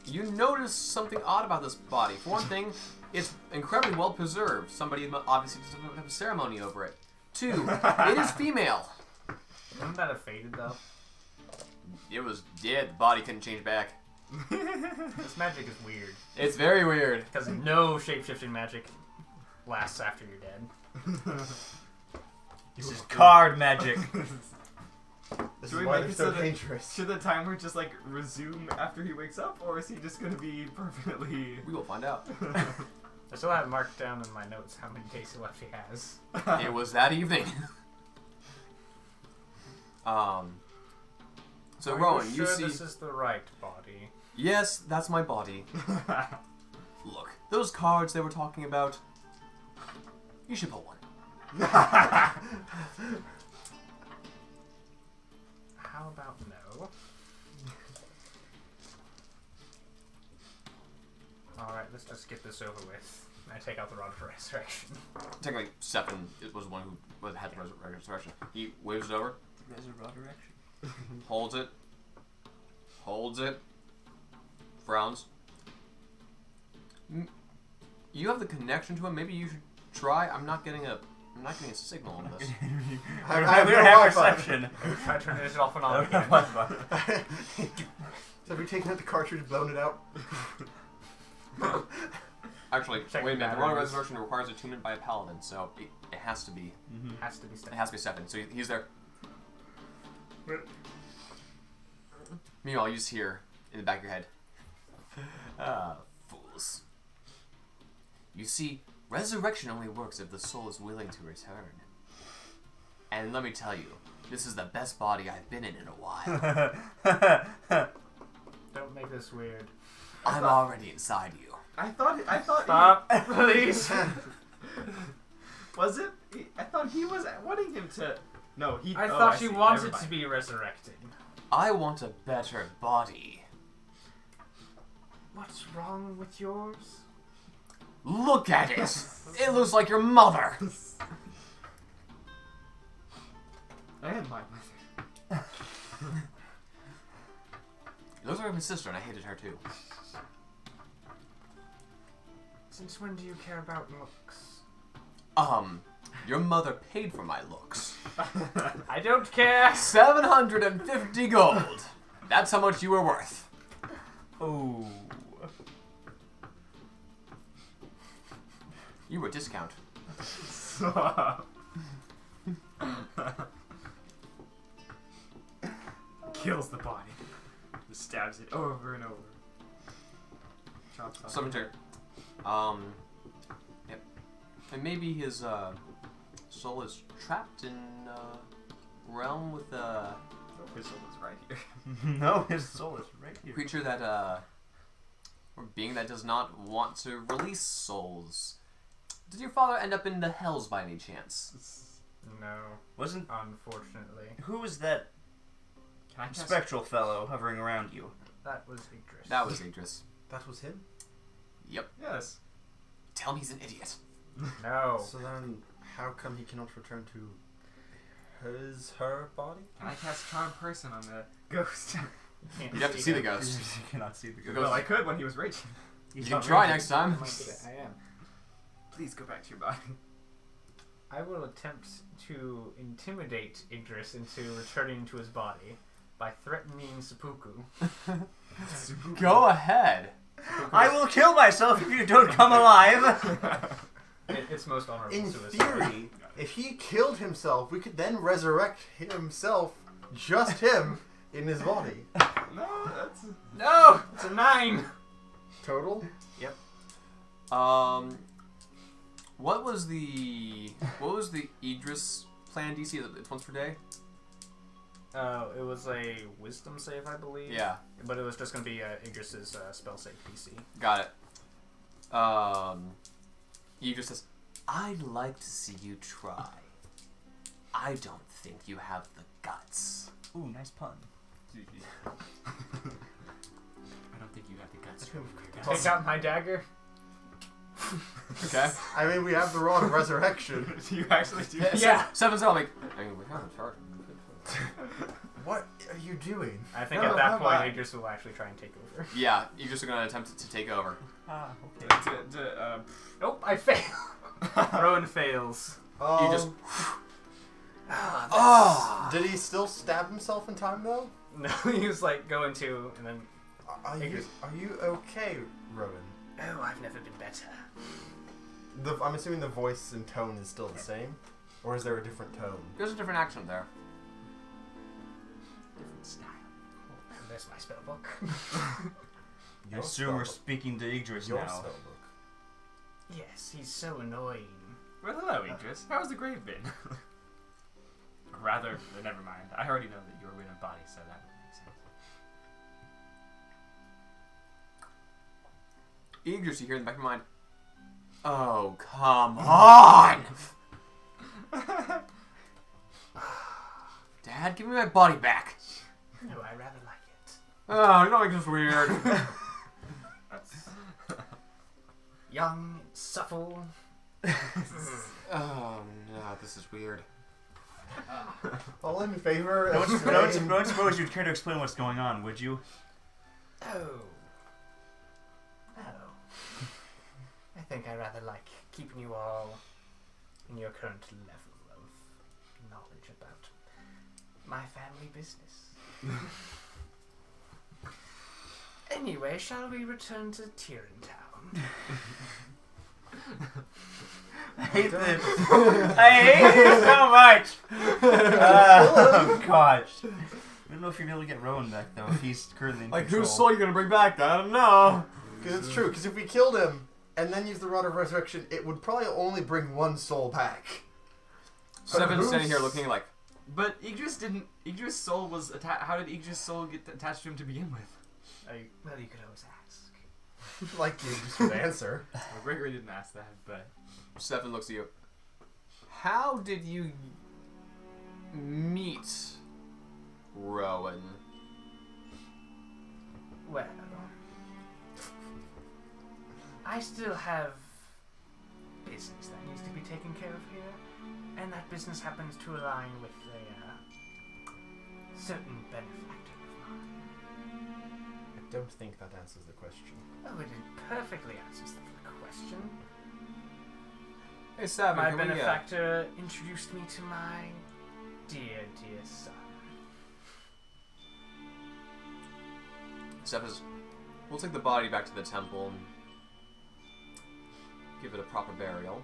Speaker 3: you notice something odd about this body. For one thing, it's incredibly well preserved. Somebody obviously doesn't have a ceremony over it. Two, it is female.
Speaker 1: Wouldn't that have faded though?
Speaker 3: It was dead. The body couldn't change back.
Speaker 1: This magic is weird.
Speaker 3: It's very weird.
Speaker 1: Because no shape-shifting magic lasts after you're dead.
Speaker 4: This is card magic.
Speaker 2: This
Speaker 5: Should
Speaker 2: is
Speaker 5: we
Speaker 2: why
Speaker 5: make
Speaker 2: they're
Speaker 5: it
Speaker 2: so
Speaker 5: so that-
Speaker 2: dangerous.
Speaker 5: Should the timer just like resume after he wakes up, or is he just gonna be permanently?
Speaker 3: We will find out.
Speaker 1: I still have marked down in my notes how many days left he has.
Speaker 3: It was that evening. So
Speaker 1: Are
Speaker 3: Rowan,
Speaker 1: you
Speaker 3: you
Speaker 1: sure
Speaker 3: see.
Speaker 1: this is the right body?
Speaker 3: Yes, that's my body. Look, those cards they were talking about. You should pull one.
Speaker 1: How about no? Alright, let's just get this over with. I take out the rod for resurrection.
Speaker 3: Technically, Stefan was the one who had the resurrection. He waves it over,
Speaker 4: Resurrection.
Speaker 3: holds it, frowns. You have the connection to him. Maybe you should try. I'm not getting a signal on this.
Speaker 2: I
Speaker 4: We
Speaker 2: have
Speaker 4: don't
Speaker 2: no
Speaker 4: have
Speaker 2: Wi-Fi.
Speaker 4: reception.
Speaker 1: Try turning it off and on
Speaker 4: Okay,
Speaker 1: again.
Speaker 2: So have you taken out the cartridge, blown it out?
Speaker 3: Actually,
Speaker 1: Check
Speaker 3: wait a
Speaker 1: the
Speaker 3: minute. The rod of
Speaker 1: batteries.
Speaker 3: resurrection requires attunement by a paladin, so it has to be.
Speaker 1: Has to be
Speaker 3: It
Speaker 1: stuff.
Speaker 3: has to be Stefan. So he's there. Meanwhile, you just hear in the back of your head, "Ah, fools. You see, resurrection only works if the soul is willing to return. And let me tell you, this is the best body I've been in a while.
Speaker 1: Don't make this weird.
Speaker 3: I'm already inside you."
Speaker 5: I thought.
Speaker 1: Stop, please.
Speaker 5: Was it? I thought he was wanting him to. No, he.
Speaker 1: I
Speaker 5: oh,
Speaker 1: thought
Speaker 5: see.
Speaker 1: you wanted
Speaker 5: Never
Speaker 1: to
Speaker 5: mind.
Speaker 1: be resurrected.
Speaker 3: I want a better body.
Speaker 1: What's wrong with yours?
Speaker 3: Look at it! It looks like your mother!
Speaker 5: And my mother.
Speaker 3: It looks like my sister, and I hated her too.
Speaker 1: Since when do you care about looks?
Speaker 3: Your mother paid for my looks.
Speaker 1: I don't care.
Speaker 3: 750 gold. That's how much you were worth.
Speaker 4: Oh.
Speaker 3: You were a discount.
Speaker 5: Kills the body. Just stabs it over and over. Chops off.
Speaker 3: Cemetery. Yep. And maybe his soul is trapped in realm with a
Speaker 5: His soul is right here.
Speaker 4: No, his soul is right here.
Speaker 3: creature that or being that does not want to release souls. Did your father end up in the hells by any chance?
Speaker 1: No,
Speaker 4: Wasn't
Speaker 1: unfortunately.
Speaker 4: who was that
Speaker 5: Can I cast?
Speaker 4: spectral fellow hovering around you?
Speaker 1: That was Idris.
Speaker 3: That was Idris.
Speaker 2: That was him?
Speaker 3: Yep.
Speaker 5: Yes.
Speaker 3: Tell me he's an idiot.
Speaker 1: No.
Speaker 2: So then, how come he cannot return to her body?
Speaker 5: Can I cast charm person on the ghost?
Speaker 3: You'd have to see the ghost.
Speaker 4: You cannot see the
Speaker 3: The
Speaker 4: ghost.
Speaker 5: Well, I could when he was raging.
Speaker 3: You
Speaker 4: He's
Speaker 3: can
Speaker 4: not
Speaker 3: try
Speaker 4: raging.
Speaker 3: next time.
Speaker 1: I am.
Speaker 5: Please go back to your body.
Speaker 1: I will attempt to intimidate Idris into returning to his body by threatening Seppuku.
Speaker 3: Go ahead.
Speaker 4: I will kill myself if you don't come alive.
Speaker 1: It's most honorable
Speaker 2: In
Speaker 1: suicide.
Speaker 2: theory, if he killed himself, we could then resurrect himself, just him, in his body.
Speaker 5: No, that's.
Speaker 1: No! It's a 9!
Speaker 2: Total?
Speaker 3: What was the Idris plan DC? It's once per day.
Speaker 1: It was a wisdom save, I believe.
Speaker 3: Yeah.
Speaker 1: But it was just going to be Idris's spell save DC.
Speaker 3: Got it. Idris says, "I'd like to see you try. I don't think you have the guts."
Speaker 4: Ooh, nice pun.
Speaker 5: I don't think you have the guts.
Speaker 1: Take out my dagger.
Speaker 3: Okay.
Speaker 2: I mean, we have the Rod of Resurrection.
Speaker 5: Do you actually do that?
Speaker 1: Yeah.
Speaker 3: Seven's all like, I mean, we haven't charged him.
Speaker 2: What are you doing?
Speaker 1: I think
Speaker 2: No,
Speaker 1: at that
Speaker 2: how
Speaker 1: point,
Speaker 2: about-
Speaker 1: Idris will actually try and take over.
Speaker 3: Yeah, Idris are gonna attempt to take over.
Speaker 4: Ah, okay.
Speaker 1: Nope, I fail. Rowan fails.
Speaker 3: You just.
Speaker 2: Did he still stab himself in time though?
Speaker 1: No, he was like going to, and then.
Speaker 2: Are you okay, Rowan?
Speaker 1: Oh, I've never been better.
Speaker 2: I'm assuming the voice and tone is still the same, or is there a different tone?
Speaker 3: There's a different accent there.
Speaker 1: Different style. Oh, there's my spell book.
Speaker 4: I assume we're speaking to Idris
Speaker 2: Your
Speaker 4: now.
Speaker 2: spell book.
Speaker 1: Yes, he's so annoying.
Speaker 5: Well, hello, Idris. How's the grave been? Rather, never mind. I already know that you were in a body, so that would make sense.
Speaker 3: Idris, you hear in the back of your mind, "Oh, come on! Dad, give me my body back."
Speaker 1: No, I rather like it.
Speaker 3: Oh, you know, it's just weird.
Speaker 1: Young, supple.
Speaker 3: Oh, no, this is weird.
Speaker 2: All in favor?
Speaker 4: Don't suppose you'd care to explain what's going on, would you?
Speaker 1: Oh. I think I rather like keeping you all in your current level of knowledge about my family business. Anyway, shall we return to Tyrantown?
Speaker 4: I hate this. I hate this so much. Oh gosh. I don't know if you're able to get Rowan back though. If he's currently in control.
Speaker 3: whose soul you gonna bring back? I don't know.
Speaker 2: Because it's true. Because if we killed him and then used the Rod of Resurrection, it would probably only bring one soul back.
Speaker 3: Seven's standing here looking like,
Speaker 5: But Idris' soul was attached. How did Idris' soul get attached to him to begin with?
Speaker 1: Well, you could always ask.
Speaker 2: Like you just would answer.
Speaker 5: Well, Gregory didn't ask that, but
Speaker 3: Seven looks at you. How did you meet Rowan?
Speaker 1: Well, I still have business that needs to be taken care of here, and that business happens to align with a certain benefactor of mine.
Speaker 2: I don't think that answers the question.
Speaker 1: Oh, it perfectly answers the question.
Speaker 3: Hey, Seven,
Speaker 1: My
Speaker 3: can we,
Speaker 1: benefactor introduced me to my dear, dear son.
Speaker 3: Seven says, we'll take the body back to the temple and give it a proper burial.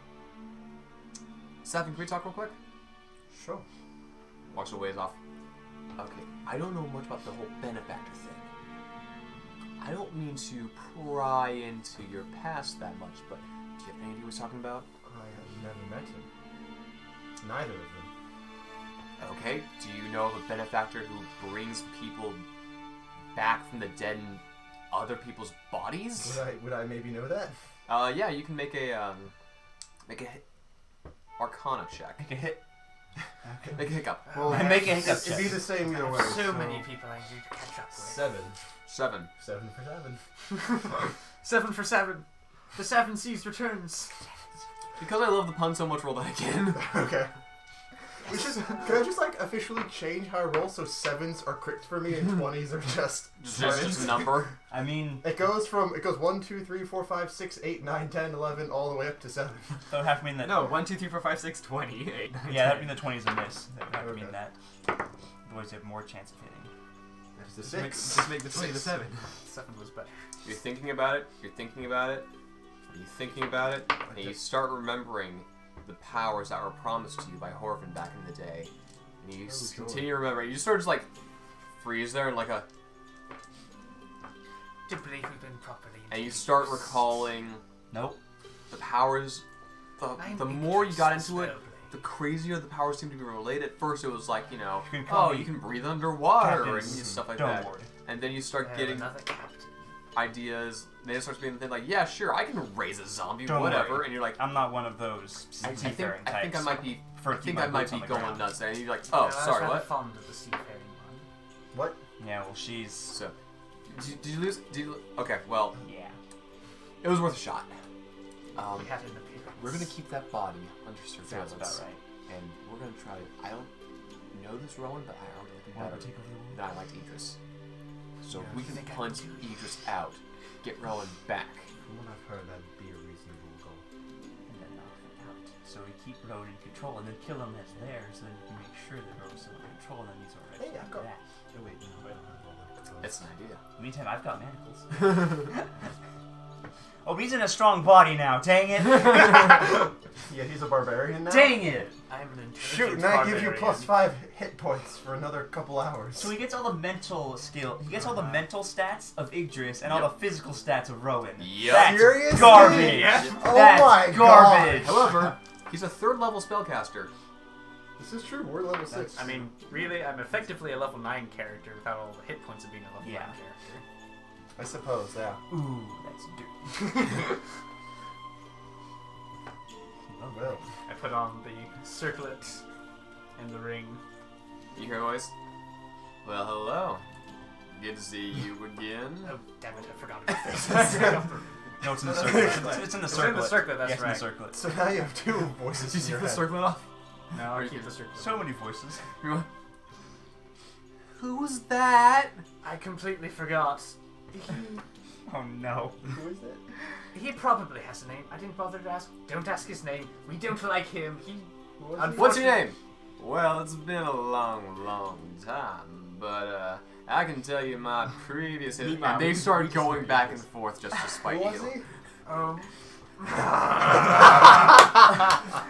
Speaker 3: Seven, can we talk real quick?
Speaker 2: Sure.
Speaker 3: Walks a ways off. Okay, I don't know much about the whole benefactor thing. I don't mean to pry into your past that much, but do you have any idea what he's talking about?
Speaker 2: I have never met him. Neither of them.
Speaker 3: Okay, do you know of a benefactor who brings people back from the dead in other people's bodies?
Speaker 2: Would I maybe know that?
Speaker 3: Yeah, you can make a Arcana check.
Speaker 4: Make a hit.
Speaker 3: Make a hiccup.
Speaker 2: Well,
Speaker 4: Make a hiccup
Speaker 2: it'd be
Speaker 4: check.
Speaker 2: the same either way.
Speaker 1: So many people I need to catch up with.
Speaker 2: 7.
Speaker 3: 7.
Speaker 2: 7 for 7.
Speaker 1: 7 for 7. The 7 Seas returns.
Speaker 3: Because I love the pun so much, roll that again.
Speaker 2: Okay. Can I just like officially change how I roll so 7s are crits for me and 20s are just
Speaker 3: Just a number.
Speaker 4: I mean,
Speaker 2: It goes 1, 2, 3, 4, 5, 6, 8, 9, 10, 11, all the way up to 7.
Speaker 4: that would have to mean that.
Speaker 5: no, 1, 2, 3, 4, 5, 6, 20. 8, 9,
Speaker 4: Yeah, that'd mean the 20 is a miss. That would have to mean
Speaker 2: Okay.
Speaker 4: that. Otherwise, you have more chance of hitting.
Speaker 2: That's the
Speaker 5: Just make the 20 the 7.
Speaker 1: 7 was better.
Speaker 3: You're thinking about it, you're thinking about it, you're thinking about it, and you start remembering the powers that were promised to you by Horvin back in the day. And you continue remembering. You just sort of just like freeze there and like a.
Speaker 1: To believe we've been properly.
Speaker 3: And you start recalling
Speaker 4: Nope.
Speaker 3: the powers, the more you got into it, the crazier the powers seem to be related. At first, it was like, you know, you can breathe underwater and stuff like that.
Speaker 4: Worry.
Speaker 3: And then you start getting ideas. Then it starts being the thing like, yeah, sure, I can raise a zombie, whatever.
Speaker 4: Worry.
Speaker 3: And you're like,
Speaker 4: I'm not one of those seafaring types.
Speaker 3: I think I might be.
Speaker 4: Prefer
Speaker 3: I
Speaker 4: to
Speaker 3: think
Speaker 4: keep
Speaker 3: I
Speaker 4: my
Speaker 3: might
Speaker 4: boots
Speaker 3: be
Speaker 4: on the
Speaker 3: going
Speaker 4: ground.
Speaker 3: nuts there. And you're like, oh, sorry,
Speaker 1: I was
Speaker 3: what?
Speaker 1: fond of the seafaring one.
Speaker 2: What?
Speaker 4: Yeah, well, she's...
Speaker 3: So, did you lose? Okay, well,
Speaker 4: Yeah.
Speaker 3: it was worth a shot.
Speaker 1: We had an appearance.
Speaker 3: We're gonna keep that body under surveillance.
Speaker 4: Sounds about right.
Speaker 3: And we're gonna try to. I don't know this Rowan, but I already think
Speaker 4: Wanna
Speaker 3: better
Speaker 4: take over the world?
Speaker 3: than I liked Idris. So if
Speaker 2: Yeah.
Speaker 3: we can
Speaker 1: Think I
Speaker 3: hunt
Speaker 1: can do
Speaker 3: Idris out, get Rowan back.
Speaker 2: From what I've heard, that'd be a reasonable goal.
Speaker 4: And then knock them out. So we keep Rowan in control and then kill him as there so then we can make sure that Rowan's still in control and then he's already
Speaker 2: Hey, I've got-
Speaker 4: that.
Speaker 2: Oh wait, no, I don't have all that.
Speaker 3: That's an idea.
Speaker 4: Meantime, I've got manacles. Oh, he's in a strong body now, dang it!
Speaker 2: Yeah, he's a barbarian now.
Speaker 4: Dang it!
Speaker 1: I'm an intelligent
Speaker 2: Shoot, and I give you
Speaker 1: barbarian.
Speaker 2: +5 hit points for another couple hours.
Speaker 4: So he gets all the mental skill, he gets all the mental stats of Yggdrasil and all the physical stats of Rowan.
Speaker 3: Yep.
Speaker 4: That's
Speaker 2: Seriously?
Speaker 4: garbage!
Speaker 1: Yeah.
Speaker 2: Oh
Speaker 4: That's
Speaker 2: my
Speaker 4: garbage!
Speaker 3: However, he's a 3rd level spellcaster.
Speaker 2: This is true. We're level 6.
Speaker 1: I mean, really, I'm effectively a level 9 character without all the hit points of being a level 9
Speaker 4: Yeah.
Speaker 1: character.
Speaker 2: I suppose, yeah.
Speaker 4: Ooh, that's dirty.
Speaker 2: Oh well.
Speaker 1: I put on the circlet and the ring.
Speaker 3: You hear a voice? Well, hello. Good to see you again.
Speaker 1: Oh, damn it, I forgot about this.
Speaker 4: No, it's in the circlet. It's in the
Speaker 1: It's in the
Speaker 4: circlet.
Speaker 1: circlet, that's
Speaker 4: yes,
Speaker 1: right.
Speaker 4: in the circlet.
Speaker 2: So now you have 2 voices
Speaker 3: Did
Speaker 2: in
Speaker 3: you
Speaker 2: your
Speaker 3: put the
Speaker 2: head.
Speaker 3: circlet off?
Speaker 1: No, I'll keep the circlet.
Speaker 4: So many voices.
Speaker 3: Who's that?
Speaker 1: I completely forgot.
Speaker 4: Oh no.
Speaker 2: Who is it?
Speaker 1: He probably has a name. I didn't bother to ask. Don't ask his name. We don't like him. He.
Speaker 2: Who was it?
Speaker 3: What's your name? Well, it's been a long, long time, but I can tell you my previous history. And they start going back and forth just to spite
Speaker 2: Who was
Speaker 3: you.
Speaker 2: he?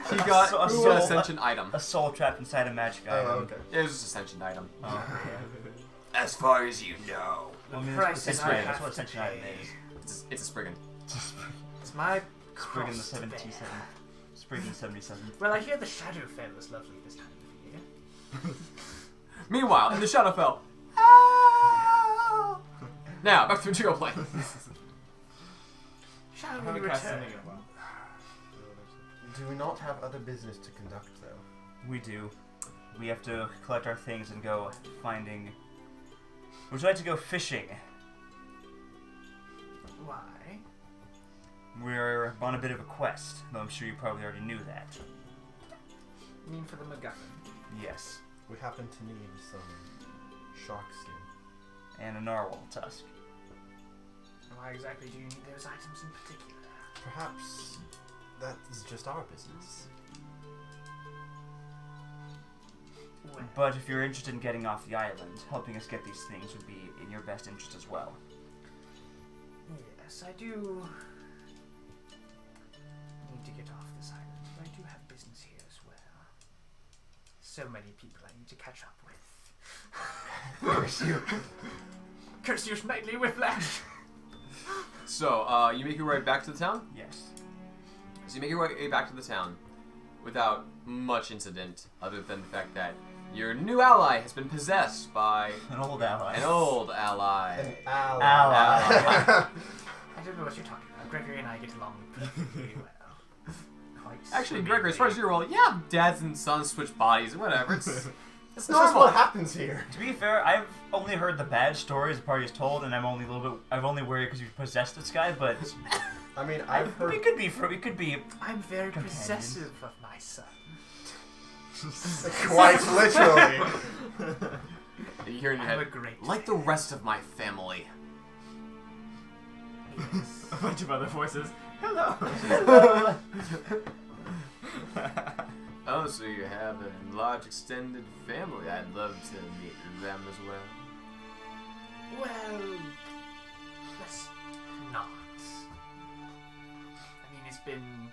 Speaker 3: He got
Speaker 4: So- a
Speaker 3: an
Speaker 4: soul-
Speaker 3: ascension item.
Speaker 4: A soul trapped inside a magic item.
Speaker 2: Oh, okay.
Speaker 3: It was an ascension item.
Speaker 4: Oh,
Speaker 7: As far as you know.
Speaker 4: Well, I mean,
Speaker 1: price
Speaker 4: that's
Speaker 1: is
Speaker 4: what
Speaker 1: I
Speaker 4: ascension, that's
Speaker 1: have
Speaker 4: what
Speaker 1: to
Speaker 4: ascension item
Speaker 1: pay.
Speaker 4: is.
Speaker 3: It's a Spriggan.
Speaker 1: It's my
Speaker 4: Spriggan the
Speaker 1: cross to bear.
Speaker 4: 77. Spriggan 77.
Speaker 1: Well, I hear the Shadowfell is lovely this time of year.
Speaker 3: Meanwhile, in the Shadowfell. Ah! Now, back to material plane.
Speaker 1: Shall
Speaker 5: How
Speaker 1: we
Speaker 5: to cast
Speaker 1: return?
Speaker 5: sending it well.
Speaker 2: Do we not have other business to conduct, though?
Speaker 4: We do. We have to collect our things and go finding... Would you like to go fishing?
Speaker 1: Why?
Speaker 4: We're on a bit of a quest, though I'm sure you probably already knew that.
Speaker 1: You mean for the McGuffin?
Speaker 4: Yes.
Speaker 2: We happen to need some shark skin.
Speaker 4: And a narwhal tusk.
Speaker 1: Why exactly do you need those items in particular?
Speaker 2: Perhaps that is just our business.
Speaker 1: Well,
Speaker 4: But if you're interested in getting off the island, helping us get these things would be in your best interest as well.
Speaker 1: yes, I do need to get off this island, but I do have business here as well. So many people I need to catch up with.
Speaker 2: Curse you.
Speaker 1: Curse your nightly whiplash!
Speaker 3: So, you make your way back to the town?
Speaker 4: Yes.
Speaker 3: So you make your way back to the town without much incident, other than the fact that your new ally has been possessed by
Speaker 4: An old ally.
Speaker 3: an old ally.
Speaker 2: An ally.
Speaker 4: Ally.
Speaker 1: I don't know what you're talking about. Gregory and I get along pretty well. Quite
Speaker 3: Actually, Gregory, as far as your role, yeah, dads and sons switch bodies, whatever. It's
Speaker 2: This is
Speaker 3: normal.
Speaker 2: what happens here.
Speaker 4: To be fair, I've only heard the bad stories the party's told, and I'm only worried because you possessed this guy, but
Speaker 2: I mean, I've heard.
Speaker 4: we could be
Speaker 1: I'm very
Speaker 4: Companions.
Speaker 1: possessive of my son.
Speaker 2: Quite literally.
Speaker 3: You hear in your
Speaker 1: I'm a
Speaker 3: head,
Speaker 1: great
Speaker 3: like the rest of my family.
Speaker 1: Yes.
Speaker 5: A bunch of other voices. Hello.
Speaker 3: Oh, so you have a large extended family. I'd love to meet them as well.
Speaker 1: Well, let's not. I mean, it's been,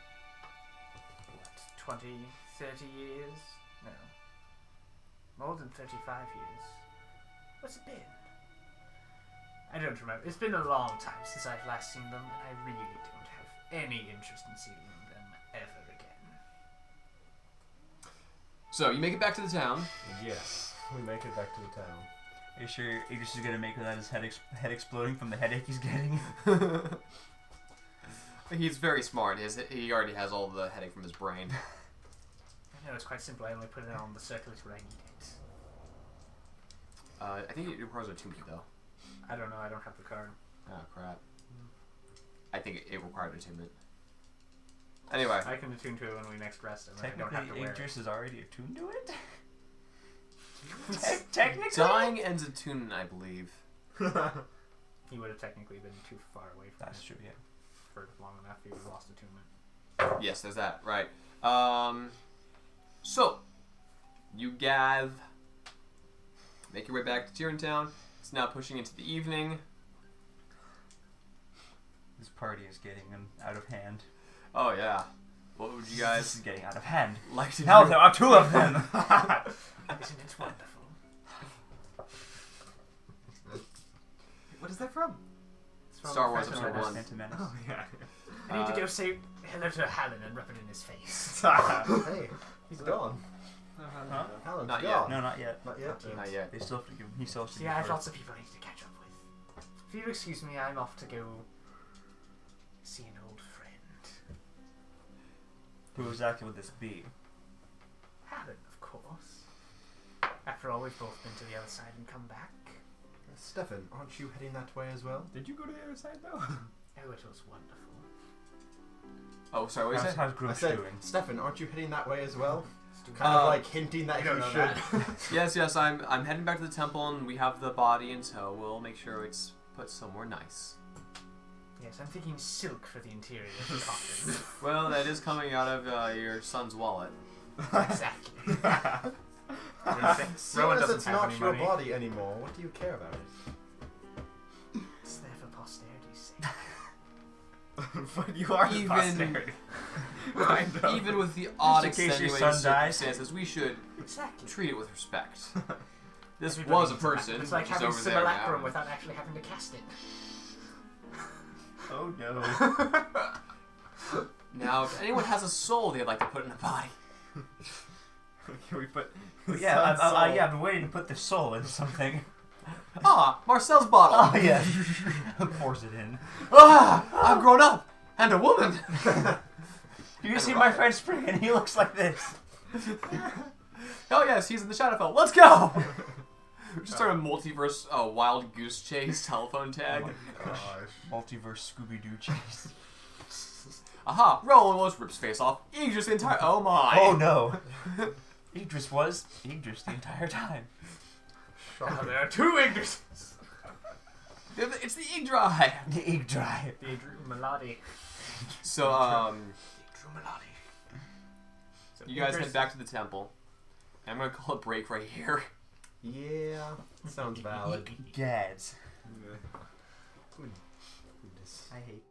Speaker 1: what, 20, 30 years? No. More than 35 years. What's it been? I don't remember. It's been a long time since I've last seen them, and I really don't have any interest in seeing them ever again.
Speaker 3: So you make it back to the town.
Speaker 2: Yes, we make it back to the town.
Speaker 4: Are you sure Idris is gonna make without his head exploding from the headache he's getting?
Speaker 3: He's very smart. He already has all the headache from his brain.
Speaker 1: No, it's quite simple. I only put it on the circuit where I need it.
Speaker 3: I think it requires a attunement though.
Speaker 1: I don't know. I don't have the card.
Speaker 3: Oh crap. I think it required attunement. Anyway.
Speaker 1: I can attune to it when we next rest, and then I don't have to
Speaker 4: Technically,
Speaker 1: wear it.
Speaker 4: Idris is already attuned to it? Technically?
Speaker 3: Dying ends attunement, I believe.
Speaker 1: He would have technically been too far away from
Speaker 4: That's
Speaker 1: it
Speaker 4: true, yeah.
Speaker 1: for long enough. He would have lost attunement.
Speaker 3: Yes, there's that. Right. So, you guys make your way back to Tyrantown. It's now pushing into the evening.
Speaker 4: This party is getting out of hand.
Speaker 3: Oh yeah. What would you
Speaker 4: This
Speaker 3: guys
Speaker 4: is getting out of hand.
Speaker 3: like to
Speaker 4: Now
Speaker 3: do?
Speaker 4: there are two of them!
Speaker 1: Isn't it wonderful?
Speaker 5: What is that from?
Speaker 1: It's from
Speaker 3: Star Wars
Speaker 1: Phantom
Speaker 3: Episode
Speaker 1: Menace.
Speaker 3: 1.
Speaker 4: Phantom Menace.
Speaker 5: Oh, yeah.
Speaker 1: I need to go say hello to Hallen and rub it in his face.
Speaker 2: Hey, he's gone.
Speaker 4: Huh?
Speaker 2: Alan's
Speaker 3: Not
Speaker 2: gone.
Speaker 3: yet.
Speaker 4: No, not yet.
Speaker 2: Not yet.
Speaker 3: Not yet.
Speaker 4: They still have to give him. He still has to
Speaker 1: See,
Speaker 4: give
Speaker 1: I have
Speaker 4: birth.
Speaker 1: lots of people I need to catch up with. If you'll excuse me, I'm off to go see an old friend.
Speaker 4: Who exactly would this be?
Speaker 1: Hallen, of course. After all, we've both been to the other side and come back.
Speaker 2: Stefan, aren't you heading that way as well?
Speaker 5: Did you go to the other side, though?
Speaker 1: Oh, it was wonderful.
Speaker 3: Oh, sorry. What did you say?
Speaker 4: How's
Speaker 2: I
Speaker 4: Groove
Speaker 2: said,
Speaker 4: doing?
Speaker 2: Stefan, aren't you heading that way as well?
Speaker 1: Stupid.
Speaker 2: Kind of like hinting that
Speaker 1: You don't
Speaker 2: you
Speaker 1: know
Speaker 2: should.
Speaker 1: that.
Speaker 3: Yes. I'm heading back to the temple, and we have the body in tow. We'll make sure it's put somewhere nice.
Speaker 1: Yes, I'm thinking silk for the interior of the coffin.
Speaker 3: Well, that is coming out of your son's wallet.
Speaker 1: Exactly.
Speaker 2: Seeing
Speaker 1: Rowan
Speaker 2: as
Speaker 1: doesn't
Speaker 2: it's
Speaker 1: have
Speaker 2: not
Speaker 1: any
Speaker 2: your
Speaker 1: money.
Speaker 2: body anymore, what do you care about it?
Speaker 1: It's there for posterity's sake.
Speaker 5: But you are the
Speaker 3: Even-
Speaker 5: posterity. Kind of.
Speaker 3: Even with the odd
Speaker 4: in case your
Speaker 3: extenuating
Speaker 4: son dies.
Speaker 3: circumstances, we should
Speaker 1: Exactly.
Speaker 3: treat it with respect. This
Speaker 1: Everybody
Speaker 3: was a
Speaker 1: needs that.
Speaker 3: person
Speaker 1: It's like
Speaker 3: who's
Speaker 1: having
Speaker 3: over there
Speaker 1: simulacrum
Speaker 3: now.
Speaker 1: without actually having to cast it.
Speaker 4: Oh no.
Speaker 3: Now, if anyone has a soul they'd like to put in a body,
Speaker 5: Can we put...
Speaker 4: Yeah,
Speaker 5: Son's soul.
Speaker 4: yeah, I've been waiting to put the soul in something.
Speaker 3: Marcel's bottle.
Speaker 4: Oh yeah. Pours it in.
Speaker 3: I've grown up and a woman.
Speaker 4: You see my friend Spring and he looks like this.
Speaker 3: Oh yes, he's in the Shadowfell. Let's go. We just started a multiverse wild goose chase telephone tag.
Speaker 4: Multiverse Scooby-Doo chase.
Speaker 3: Aha! Roland almost rips face off. Idris the entire. Oh my!
Speaker 4: Oh no. Idris was Idris the entire time.
Speaker 1: Oh, there are two Idrises.
Speaker 3: It's the Yggdrai.
Speaker 4: The Ig Drive.
Speaker 1: The Melody.
Speaker 3: So
Speaker 1: So
Speaker 3: you guys
Speaker 1: Idris-
Speaker 3: head back to the temple. I'm gonna call a break right here.
Speaker 2: Yeah, sounds valid.
Speaker 4: Gads.
Speaker 2: Goodness.
Speaker 4: I hate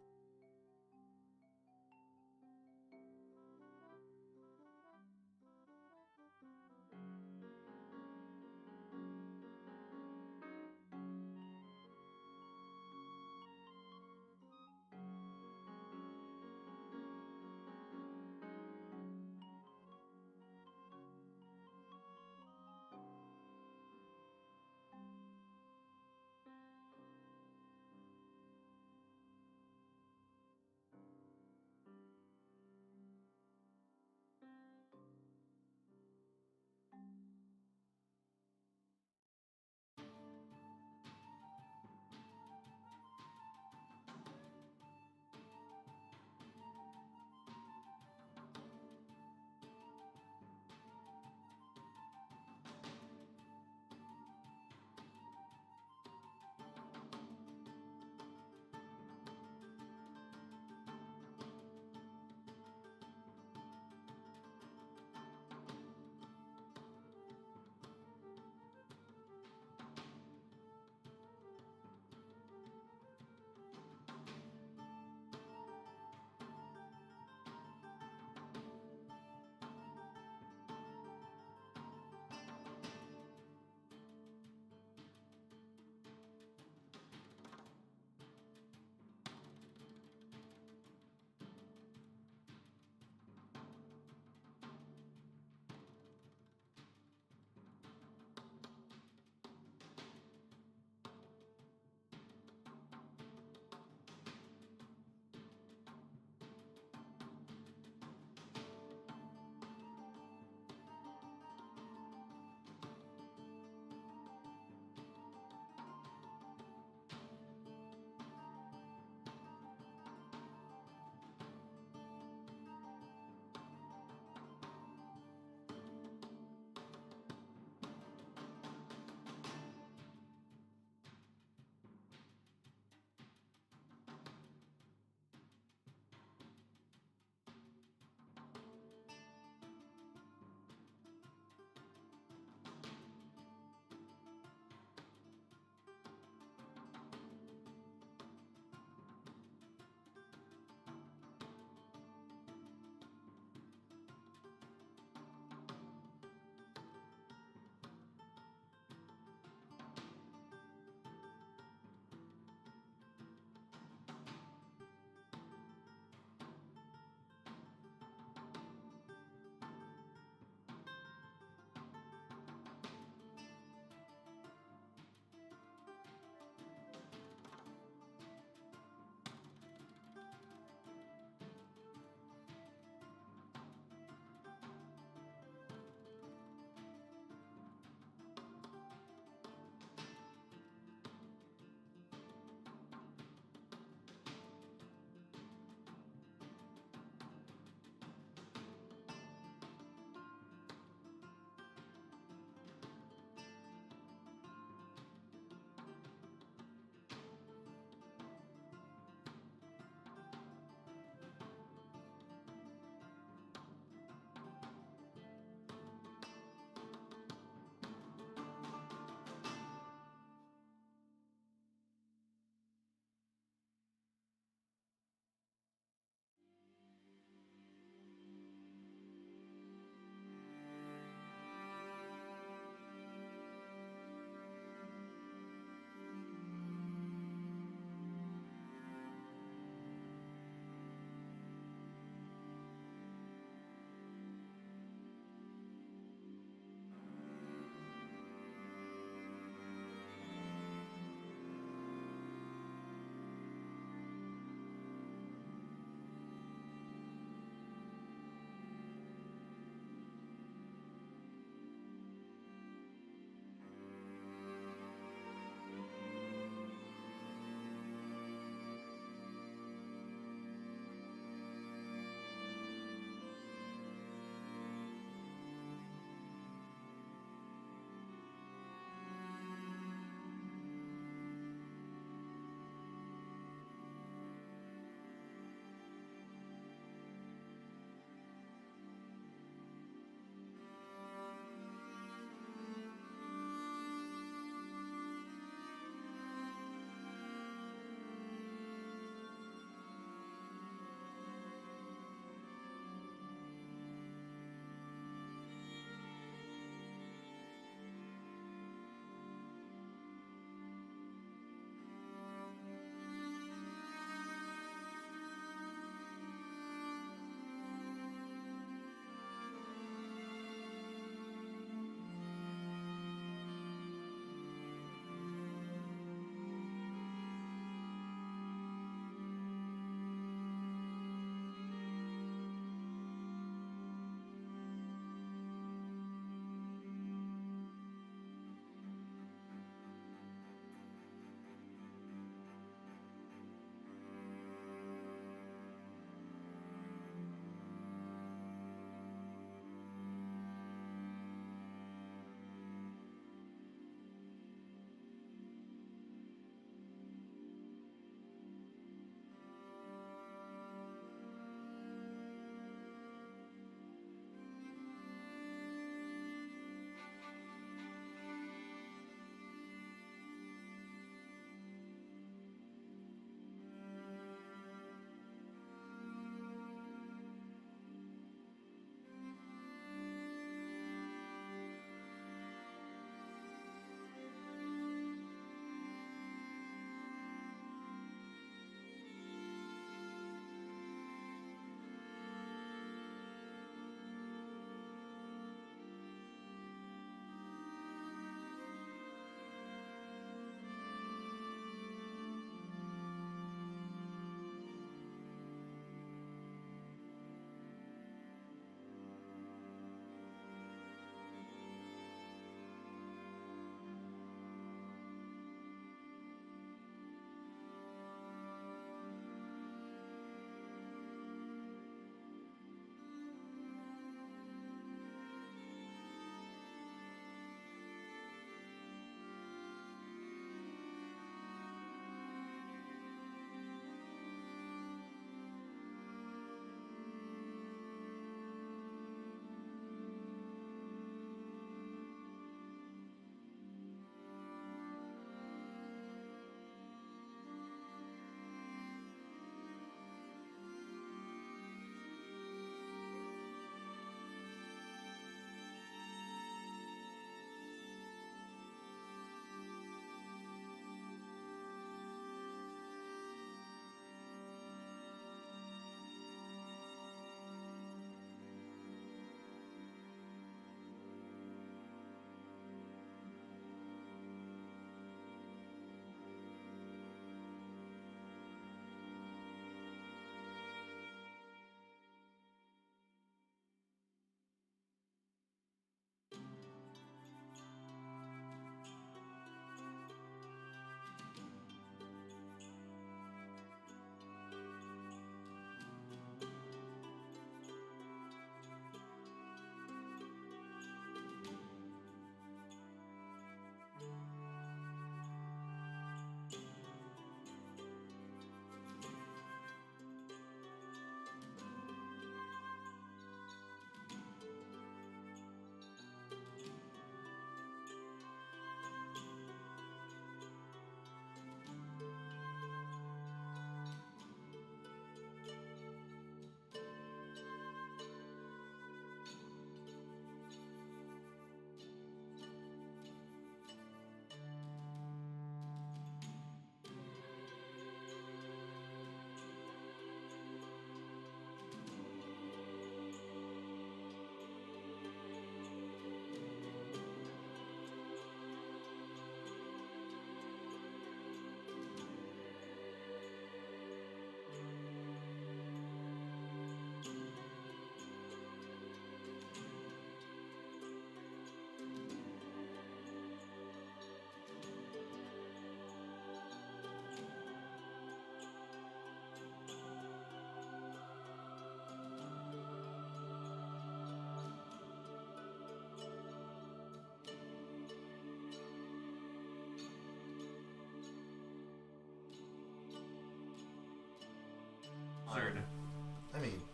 Speaker 5: third.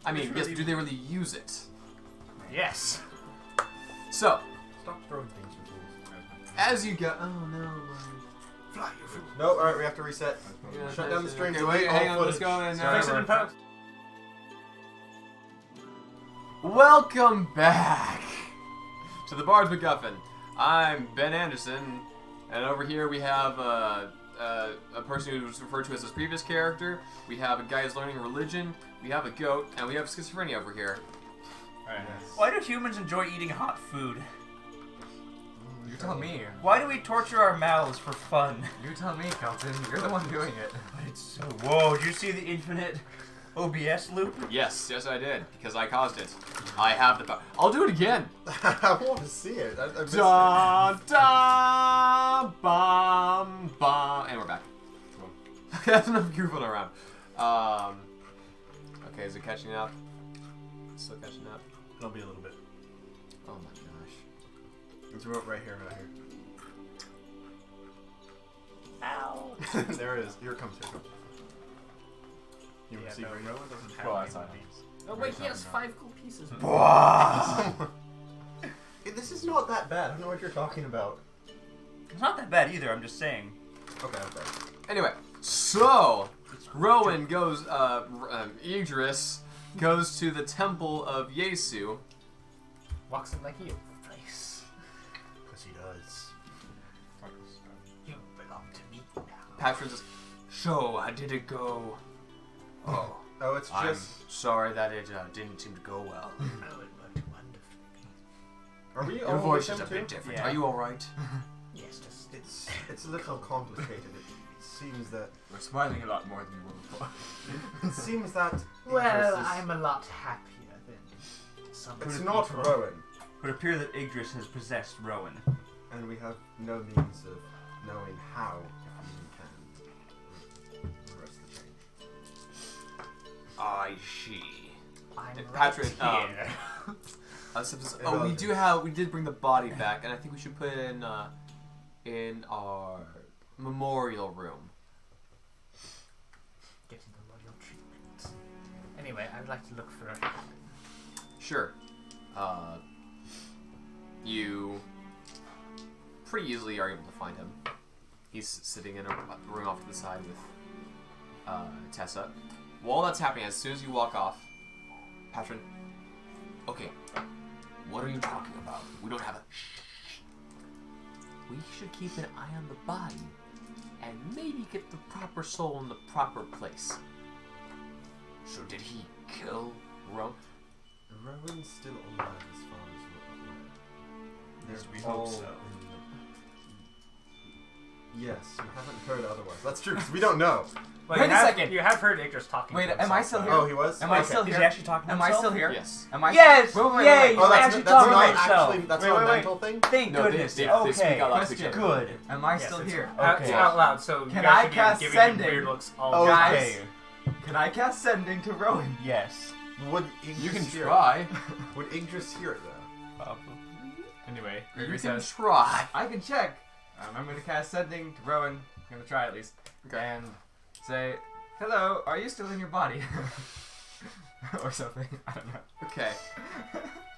Speaker 3: I mean, yes, do they really use it?
Speaker 1: Yes.
Speaker 3: So,
Speaker 2: Stop throwing things with rules.
Speaker 3: as you go, oh no,
Speaker 6: Fly, you fool.
Speaker 2: No, alright, we have to reset.
Speaker 3: yeah,
Speaker 2: Shut down the stream.
Speaker 3: Okay,
Speaker 2: delete
Speaker 3: wait,
Speaker 2: all
Speaker 3: hang on, let's
Speaker 2: footage.
Speaker 3: go and
Speaker 1: Fix it in post.
Speaker 3: welcome back to the Bard's McGuffin. I'm Ben Anderson, and over here we have a person who was referred to as his previous character. We have a guy who's learning religion. We have a goat, and we have schizophrenia over here.
Speaker 4: Why do humans enjoy eating hot food?
Speaker 5: You tell me.
Speaker 4: Why do we torture our mouths for fun?
Speaker 5: You tell me, Kelton. You're the one doing it.
Speaker 4: It's so... Whoa, did you see the infinite OBS loop?
Speaker 3: Yes, I did, because I caused it. I have the power. I'll do it again.
Speaker 2: I want to see it. I missed
Speaker 3: Da da bum bum, and we're back. Okay, that's enough goofing around. Okay, is it catching up? Still catching up.
Speaker 2: It'll be a little bit.
Speaker 3: Oh my gosh.
Speaker 2: It's right here, right
Speaker 4: Ow.
Speaker 2: here. There it is. Here it comes. Here it comes. You
Speaker 1: Yeah,
Speaker 2: see
Speaker 1: no,
Speaker 2: right here?
Speaker 1: Rowan doesn't have
Speaker 3: Well,
Speaker 1: any
Speaker 3: that's not
Speaker 1: these. Oh wait, he has 5 cool pieces.
Speaker 2: Hey, this is not that bad. I don't know what you're talking about.
Speaker 4: It's not that bad either, I'm just saying.
Speaker 2: Okay.
Speaker 3: Anyway, so Rowan goes. Idris goes to the temple of Yesu.
Speaker 1: Walks in like you. Place.
Speaker 2: Because he does.
Speaker 1: You belong to me now.
Speaker 3: Patron says, "So, how did it go?" Oh,
Speaker 2: Oh, it's
Speaker 3: I'm
Speaker 2: just.
Speaker 3: sorry that it didn't seem to go well.
Speaker 1: Oh, it worked wonderfully.
Speaker 2: Are we
Speaker 3: Your
Speaker 2: all
Speaker 3: voice
Speaker 2: with
Speaker 3: is a
Speaker 2: them
Speaker 3: bit
Speaker 2: too?
Speaker 3: different.
Speaker 4: Yeah.
Speaker 3: Are you all right?
Speaker 1: Yes, just
Speaker 2: It's a little complicated. It seems that.
Speaker 5: We're smiling a lot more than we were before.
Speaker 2: It seems that.
Speaker 1: well,
Speaker 2: Idris is-
Speaker 1: I'm a lot happier than some.
Speaker 2: It's
Speaker 1: other
Speaker 2: not
Speaker 1: people.
Speaker 2: Rowan,
Speaker 4: It would appear that Idris has possessed Rowan.
Speaker 2: and we have no means of knowing how, if we even can, reverse the change.
Speaker 3: I see.
Speaker 1: I'm right
Speaker 3: Patron,
Speaker 1: here.
Speaker 3: We did bring the body back, and I think we should put it in our memorial room.
Speaker 1: Getting the royal treatment. Anyway, I would like to look for.
Speaker 3: Sure. You pretty easily are able to find him. He's sitting in a room off to the side with Tessa. While that's happening, as soon as you walk off, Patron, okay, what are you talking about? We don't have a... We should keep an eye on the body and maybe get the proper soul in the proper place. So did he kill Rome?
Speaker 2: Rowan's still alive as far as we're aware.
Speaker 4: Yes, we
Speaker 2: They're
Speaker 4: hope
Speaker 2: all
Speaker 4: so.
Speaker 2: Yes, we haven't heard otherwise. That's true, because we don't know.
Speaker 1: Well,
Speaker 5: Wait
Speaker 1: you
Speaker 5: a
Speaker 1: have,
Speaker 5: second.
Speaker 1: You have heard Idris talking.
Speaker 5: Wait,
Speaker 1: to
Speaker 5: am I
Speaker 1: himself,
Speaker 5: still
Speaker 1: right?
Speaker 5: here?
Speaker 2: Oh, he was?
Speaker 5: Am I
Speaker 2: Okay.
Speaker 5: still
Speaker 4: Is
Speaker 5: here?
Speaker 4: he actually talking to
Speaker 5: Am I
Speaker 4: himself?
Speaker 5: still here?
Speaker 3: Yes.
Speaker 5: Am I?
Speaker 4: Yes!
Speaker 5: Wait, wait,
Speaker 4: Yay!
Speaker 5: wait,
Speaker 4: He's
Speaker 2: Oh, that's
Speaker 4: actually
Speaker 2: not
Speaker 4: talking to
Speaker 2: actually,
Speaker 4: himself.
Speaker 2: that's
Speaker 5: Wait,
Speaker 2: not a
Speaker 5: wait, wait.
Speaker 2: mental thing?
Speaker 4: Thank
Speaker 3: No,
Speaker 4: goodness.
Speaker 3: they
Speaker 4: Okay.
Speaker 3: speak out loud to each
Speaker 5: Question.
Speaker 3: other.
Speaker 4: Good.
Speaker 5: Am I
Speaker 1: Yes,
Speaker 5: still
Speaker 1: it's
Speaker 5: here?
Speaker 4: Okay.
Speaker 1: out loud, so you
Speaker 5: Can
Speaker 1: guys
Speaker 5: I
Speaker 1: should be
Speaker 5: cast
Speaker 1: giving him
Speaker 5: sending?
Speaker 1: weird looks all
Speaker 2: Oh,
Speaker 1: the time.
Speaker 4: Okay.
Speaker 5: Can I cast sending to Rowan?
Speaker 4: Yes.
Speaker 2: Would Ignis
Speaker 3: You can
Speaker 2: hear
Speaker 3: try.
Speaker 2: It? Would Ignis hear it, though?
Speaker 5: Anyway,
Speaker 3: You
Speaker 5: Gregory
Speaker 3: can
Speaker 5: says,
Speaker 3: try.
Speaker 5: I can check. I'm going to cast sending to Rowan. I'm going to try at least.
Speaker 3: Okay.
Speaker 5: And say, hello, are you still in your body? Or something. I don't know.
Speaker 3: Okay.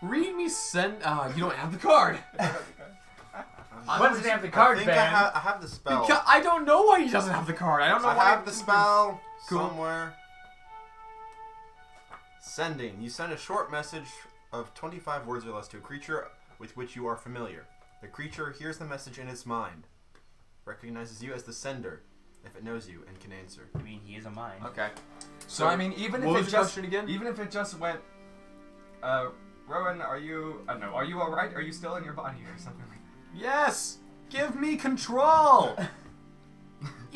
Speaker 3: Read me send. You don't have the card.
Speaker 1: Why does he have the card,
Speaker 2: I think
Speaker 1: Ben?
Speaker 2: I have the spell.
Speaker 3: Because I don't know why he doesn't have the card. I don't know
Speaker 2: I
Speaker 3: why.
Speaker 2: have the spell
Speaker 3: Cool.
Speaker 2: somewhere. Sending. You send a short message of 25 words or less to a creature with which you are familiar. The creature hears the message in its mind, recognizes you as the sender if it knows you, and can answer.
Speaker 4: I mean, he is a mind.
Speaker 3: Okay.
Speaker 5: So I mean, even
Speaker 3: what
Speaker 5: if
Speaker 3: was
Speaker 5: it
Speaker 3: the
Speaker 5: just
Speaker 3: question again?
Speaker 5: even if it just went, Rowan, are you? I don't know. Are you all right? Are you still in your body or something like
Speaker 3: Yes. Give me control.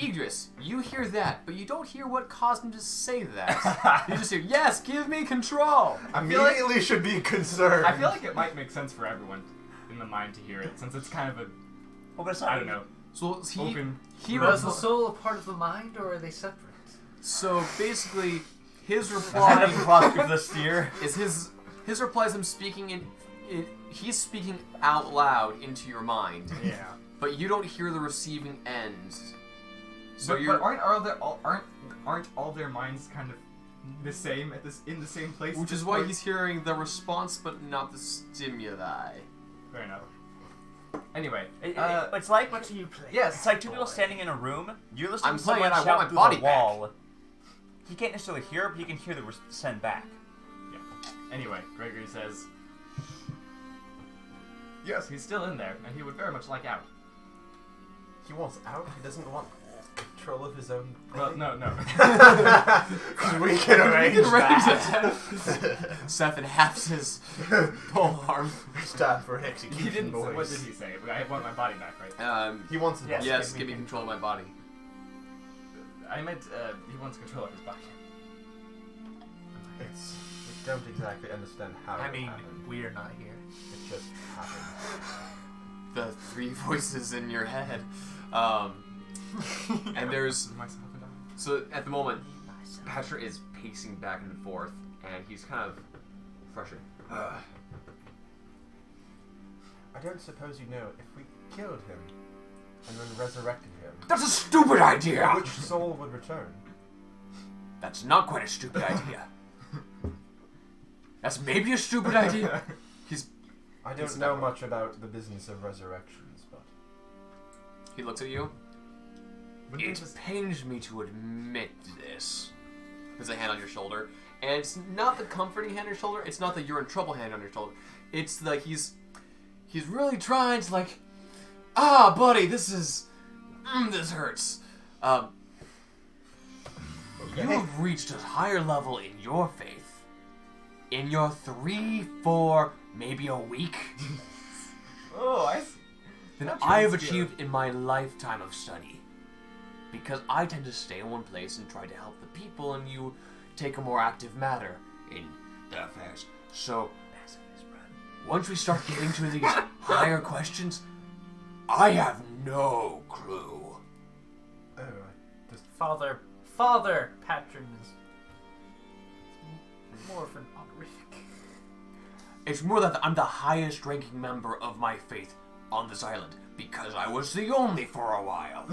Speaker 3: Idris, you hear that, but you don't hear what caused him to say that. You just hear, yes, give me control.
Speaker 2: Immediately should be concerned.
Speaker 5: I feel like it might make sense for everyone in the mind to hear it, since it's kind of a
Speaker 4: Oh, but it's
Speaker 5: I don't know.
Speaker 3: So
Speaker 5: Open.
Speaker 1: Was the soul a part of the mind, or are they separate?
Speaker 3: So basically, his
Speaker 4: Kind
Speaker 3: reply
Speaker 4: of cross with the steer.
Speaker 3: is his reply is him speaking he's speaking out loud into your mind,
Speaker 1: Yeah.
Speaker 3: but you don't hear the receiving end. So
Speaker 5: But
Speaker 3: you're
Speaker 5: aren't all their minds kind of the same in the same place.
Speaker 3: Which is why he's hearing the response, but not the stimuli.
Speaker 5: Fair enough. Anyway,
Speaker 4: It's like
Speaker 1: What do you play?
Speaker 5: yes,
Speaker 4: it's like two people standing in a room. You're listening
Speaker 3: I'm
Speaker 4: to
Speaker 3: playing
Speaker 4: someone
Speaker 3: it, I want
Speaker 4: shout
Speaker 3: my
Speaker 4: through
Speaker 3: body
Speaker 4: the
Speaker 3: back.
Speaker 4: wall. He can't necessarily hear it, but he can hear the send back.
Speaker 5: Anyway, Gregory says, yes, he's still in there, and he would very much like out.
Speaker 2: He wants out. He doesn't want control of his own.
Speaker 5: Well, no.
Speaker 2: We can arrange that.
Speaker 3: Stefan halves his pole arm.
Speaker 2: Stop for an
Speaker 5: He
Speaker 2: execution,
Speaker 5: didn't.
Speaker 2: boys.
Speaker 5: What did he say? I want my body back, right?
Speaker 2: He wants his body.
Speaker 3: Yes, give me control of my body.
Speaker 5: I meant he wants control of his body.
Speaker 2: It's, we don't exactly understand how
Speaker 1: I
Speaker 2: it
Speaker 1: mean,
Speaker 2: happened.
Speaker 1: we're not here.
Speaker 2: It just happened.
Speaker 3: The three voices in your head. And there's...
Speaker 5: Myself and I.
Speaker 3: So, at the moment, Patra is pacing back and forth, and he's kind of frustrated.
Speaker 2: I don't suppose you know if we killed him and then resurrected him,
Speaker 7: That's a stupid idea!
Speaker 2: which soul would return?
Speaker 7: That's not quite a stupid idea. That's maybe a stupid idea.
Speaker 2: I don't know much about the business of resurrections, but
Speaker 3: He looks at you.
Speaker 7: It pains me to admit this.
Speaker 3: There's a hand on your shoulder. And it's not the comforting hand on your shoulder. It's not the you're in trouble hand on your shoulder. It's like he's really trying to like, buddy, this hurts.
Speaker 7: You have reached a higher level in your faith. In your 3, 4, maybe a week,
Speaker 5: Oh, I see.
Speaker 7: than
Speaker 5: Not
Speaker 7: I have
Speaker 5: sure it's
Speaker 7: achieved in my lifetime of study. Because I tend to stay in one place and try to help the people, and you take a more active matter in the affairs. So, once we start getting to these higher questions, I have no clue.
Speaker 2: oh, I just
Speaker 1: Father Patron is more of an honorific.
Speaker 7: It's more that I'm the highest ranking member of my faith on this island, because I was the only for a while.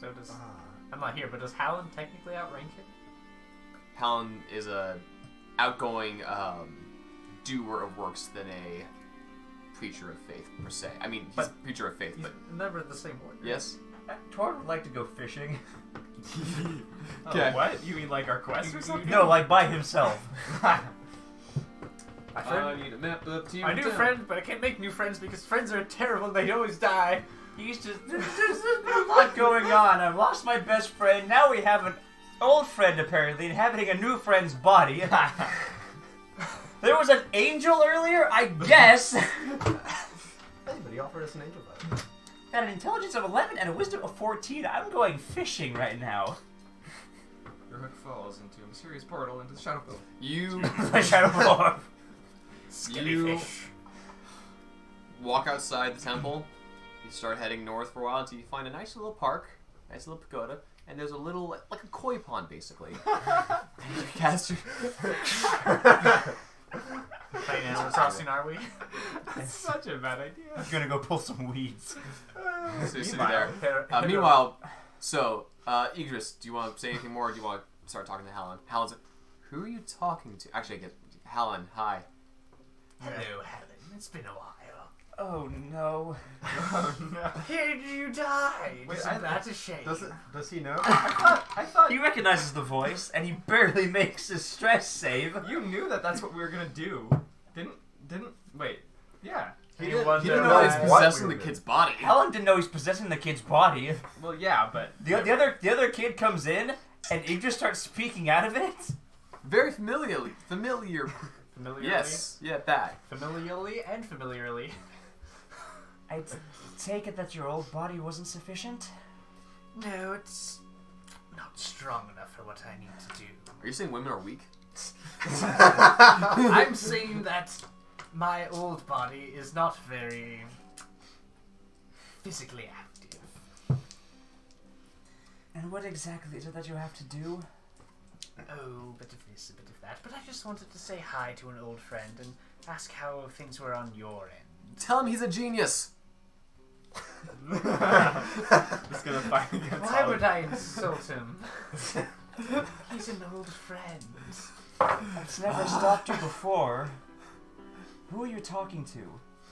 Speaker 1: So does I'm not here, but does Hallen technically outrank him?
Speaker 3: Hallen is a outgoing doer of works than a preacher of faith per se. I mean, he's a preacher of faith,
Speaker 1: He's
Speaker 3: but
Speaker 1: a member of the same order.
Speaker 3: yes.
Speaker 4: Tor would like to go fishing.
Speaker 3: Okay.
Speaker 5: Oh, what? You mean like our quest or something?
Speaker 4: No, like by himself.
Speaker 1: My friend,
Speaker 3: need a map up to
Speaker 1: my new friend, but I can't make new friends because friends are terrible and they always die.
Speaker 4: He's just there's a lot going on. I've lost my best friend. Now we have an old friend apparently inhabiting a new friend's body. There was an angel earlier, I guess.
Speaker 2: anybody offered us an angel body.
Speaker 4: At an intelligence of 11 and a wisdom of 14, I'm going fishing right now.
Speaker 5: Your hook falls into a mysterious portal into the shadow pool.
Speaker 3: You
Speaker 4: My shadow form.
Speaker 3: you walk outside the temple. You start heading north for a while until you find a nice little park, nice little pagoda, and there's a little like a koi pond basically. You cast your
Speaker 1: Playing Animal Crossing, are we?
Speaker 5: That's such a bad idea.
Speaker 4: I'm gonna go pull some weeds.
Speaker 3: so you're sitting there.
Speaker 1: Meanwhile,
Speaker 3: Meanwhile, so Idris, do you want to say anything more? Or do you want to start talking to Hallen? Hallen's like, who are you talking to? Actually, I get Hallen. Hi.
Speaker 1: hello, Helen. It's been a while.
Speaker 4: Oh no.
Speaker 5: Oh no.
Speaker 1: Here you died.
Speaker 5: Wait,
Speaker 1: That's a shame.
Speaker 2: Does he know?
Speaker 5: I thought
Speaker 4: He recognizes the voice and he barely makes his stress save.
Speaker 5: you knew that that's what we were gonna do. Didn't wait. Yeah.
Speaker 2: He
Speaker 1: You
Speaker 2: didn't-
Speaker 1: wonder
Speaker 3: He didn't
Speaker 1: why-
Speaker 3: know he's
Speaker 2: what
Speaker 3: possessing
Speaker 2: we
Speaker 3: the
Speaker 2: were
Speaker 3: kid's body.
Speaker 4: Helen didn't know he's possessing the kid's body.
Speaker 5: Well, yeah, but
Speaker 4: The other kid comes in and he just starts speaking out of it.
Speaker 3: Very familiar.
Speaker 1: Familiarly?
Speaker 3: Yes. Yeah, that.
Speaker 1: Familiarly and familiarly.
Speaker 4: I take it that your old body wasn't sufficient?
Speaker 1: No, it's not strong enough for what I need to do.
Speaker 3: Are you saying women are weak?
Speaker 1: I'm saying that my old body is not very physically active.
Speaker 4: And what exactly is it that you have to do?
Speaker 1: Oh, a bit of this, a bit of that. But I just wanted to say hi to an old friend and ask how things were on your end.
Speaker 3: Tell him he's a genius.
Speaker 5: just gonna fight against
Speaker 1: Why
Speaker 5: all
Speaker 1: would I insult him? He's an old friend.
Speaker 4: That's never stopped you before. Who are you talking to?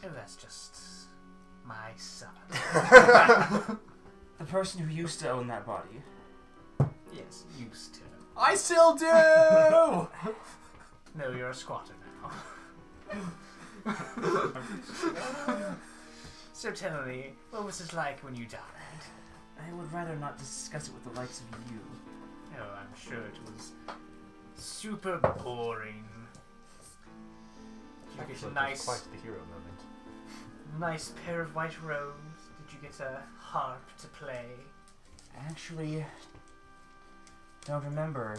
Speaker 1: Oh, that's just my son.
Speaker 4: The person who used to own that body.
Speaker 1: Yes, used to.
Speaker 3: I still do!
Speaker 1: No, you're a squatter now. So tell me, what was it like when you died?
Speaker 4: I would rather not discuss it with the likes of you.
Speaker 1: Oh, I'm sure it was super boring. Did you get a nice,
Speaker 2: quite the hero moment.
Speaker 1: nice pair of white robes? Did you get a harp to play?
Speaker 4: Actually, don't remember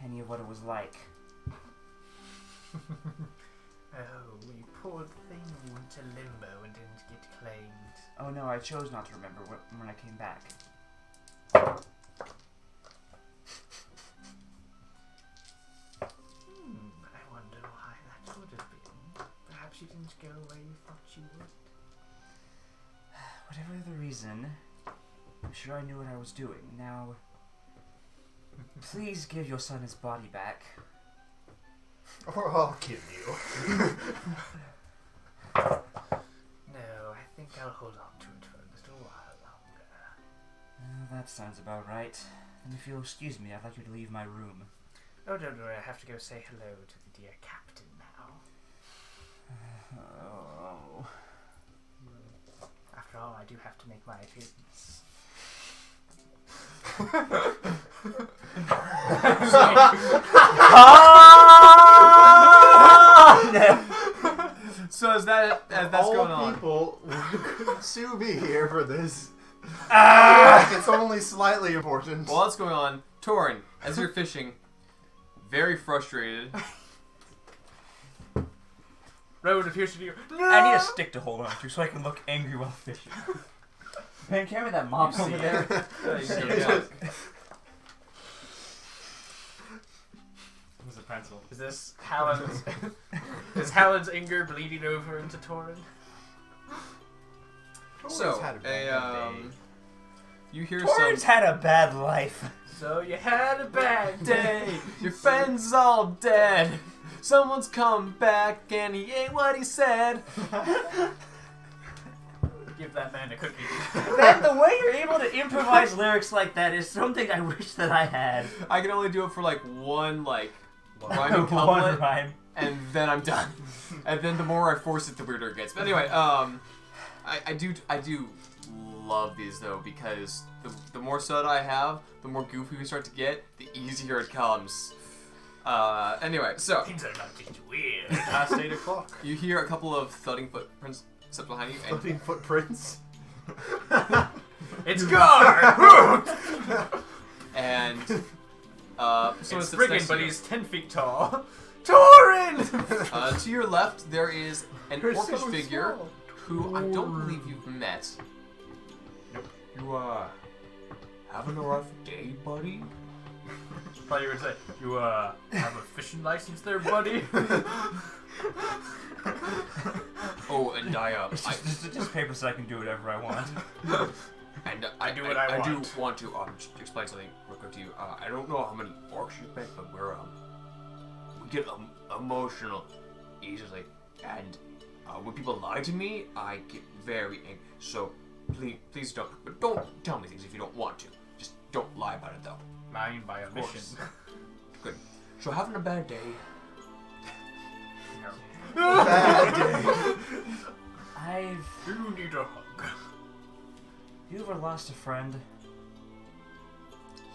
Speaker 4: any of what it was like.
Speaker 1: Oh, you poor thing, you went to limbo and didn't get claimed.
Speaker 4: Oh no, I chose not to remember when I came back.
Speaker 1: I wonder why that would have been. Perhaps you didn't go where you thought you would.
Speaker 4: Whatever the reason, I'm sure I knew what I was doing. Now, please give your son his body back.
Speaker 2: Or I'll kill you.
Speaker 1: No, I think I'll hold on to it for a little while longer.
Speaker 4: That sounds about right. And if you'll excuse me, I'd like you to leave my room.
Speaker 1: Oh, don't worry, I have to go say hello to the dear captain now.
Speaker 4: Oh.
Speaker 1: After all, I do have to make my appearance.
Speaker 3: So as that's
Speaker 2: all
Speaker 3: going on.
Speaker 2: People would sue me here for this.
Speaker 3: Ah!
Speaker 2: It's only slightly important.
Speaker 3: While that's going on, Torin, as you're fishing, very frustrated.
Speaker 1: Road appears to be.
Speaker 4: I need a stick to hold on to so I can look angry while fishing. Man, carry that mop over there.
Speaker 5: There's a pencil.
Speaker 1: Is this Halland's? Is Halland's anger bleeding over into Torin?
Speaker 3: So,
Speaker 2: had a bad day.
Speaker 3: you hear
Speaker 4: Torin's had a bad life.
Speaker 1: So you had a bad day.
Speaker 3: day. Your friend's all dead. Someone's come back and he ain't what he said.
Speaker 1: Give that man a cookie.
Speaker 4: Man, the way you're able to improvise lyrics like that is something I wish that I had.
Speaker 3: I can only do it for like one rhyming
Speaker 4: One
Speaker 3: couplet,
Speaker 4: rhyme.
Speaker 3: and then I'm done. And then the more I force it, the weirder it gets. But anyway, I do love these though, because the more soda I have, the more goofy we start to get, the easier it comes. Anyway, so
Speaker 1: Things are not just weird.
Speaker 2: Past 8 o'clock.
Speaker 3: you hear a couple of thudding footprints step behind you, and
Speaker 2: Flipping footprints.
Speaker 1: It's Gar!
Speaker 3: and someone
Speaker 1: It's
Speaker 3: sits
Speaker 1: Brigand,
Speaker 3: next to
Speaker 1: but
Speaker 3: you.
Speaker 1: he's 10 feet tall. Torin!
Speaker 3: To your left, there is an
Speaker 1: You're
Speaker 3: orcish
Speaker 1: so
Speaker 3: figure
Speaker 1: small.
Speaker 3: who I don't believe you've met.
Speaker 7: You, having a rough day, buddy?
Speaker 1: Thought you were gonna say, you, have a fishing license there, buddy?
Speaker 3: Oh, and
Speaker 4: It's just paper so I can do whatever I want.
Speaker 3: and
Speaker 1: I do what I
Speaker 3: do
Speaker 1: want.
Speaker 3: want to explain something real quick to you. I don't know how many orcs you've met, but we get emotional easily, and when people lie to me, I get very angry. So please don't. But don't tell me things if you don't want to. Just don't lie about it, though.
Speaker 1: Lying by
Speaker 3: Of
Speaker 1: omission.
Speaker 3: course. Good. So having a bad day.
Speaker 2: Bad day.
Speaker 1: You need a hug.
Speaker 4: You ever lost a friend?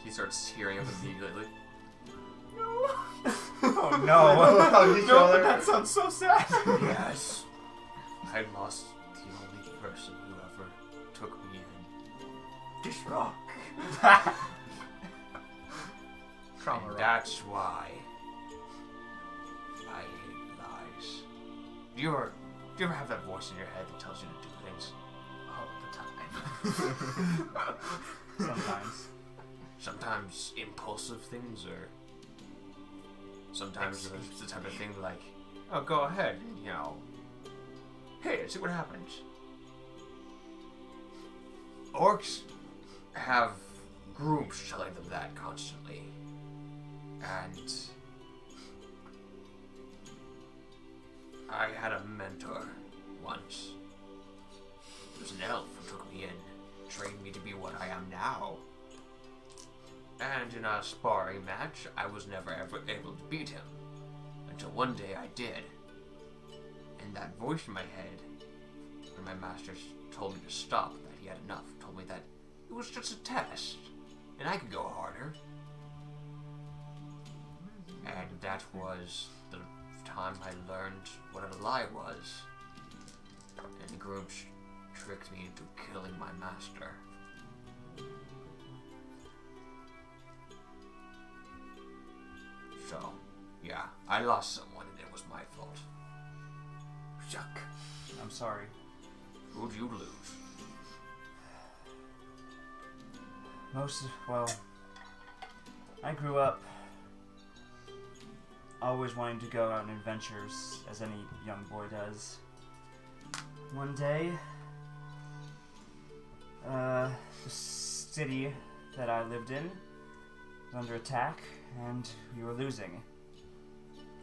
Speaker 3: He starts tearing up immediately.
Speaker 4: Oh no.
Speaker 2: Hug each other.
Speaker 5: That sounds so sad.
Speaker 3: Yes. I lost the only person who ever took me in.
Speaker 1: This rock. Trauma
Speaker 3: And
Speaker 1: rock.
Speaker 3: that's why I hate lies. Do you ever have that voice in your head that tells you to do things?
Speaker 1: All the time.
Speaker 4: Sometimes.
Speaker 3: Sometimes impulsive things, or sometimes it's the type of thing like, oh, go ahead, you know. Hey, let's see what happens. Orcs have groups telling them that constantly.
Speaker 7: And I had a mentor once. It was an elf who took me in, trained me to be what I am now. And in a sparring match, I was never ever able to beat him. Until one day I did. And that voice in my head, when my master told me to stop, that he had enough, told me that it was just a test, and I could go harder. And that was the time I learned what a lie was. And the grooms tricked me into killing my master. So, yeah, I lost someone and it was my fault. Shuck.
Speaker 4: I'm sorry.
Speaker 7: Who'd you lose?
Speaker 4: I grew up always wanting to go out on adventures, as any young boy does. One day, the city that I lived in was under attack, and we were losing.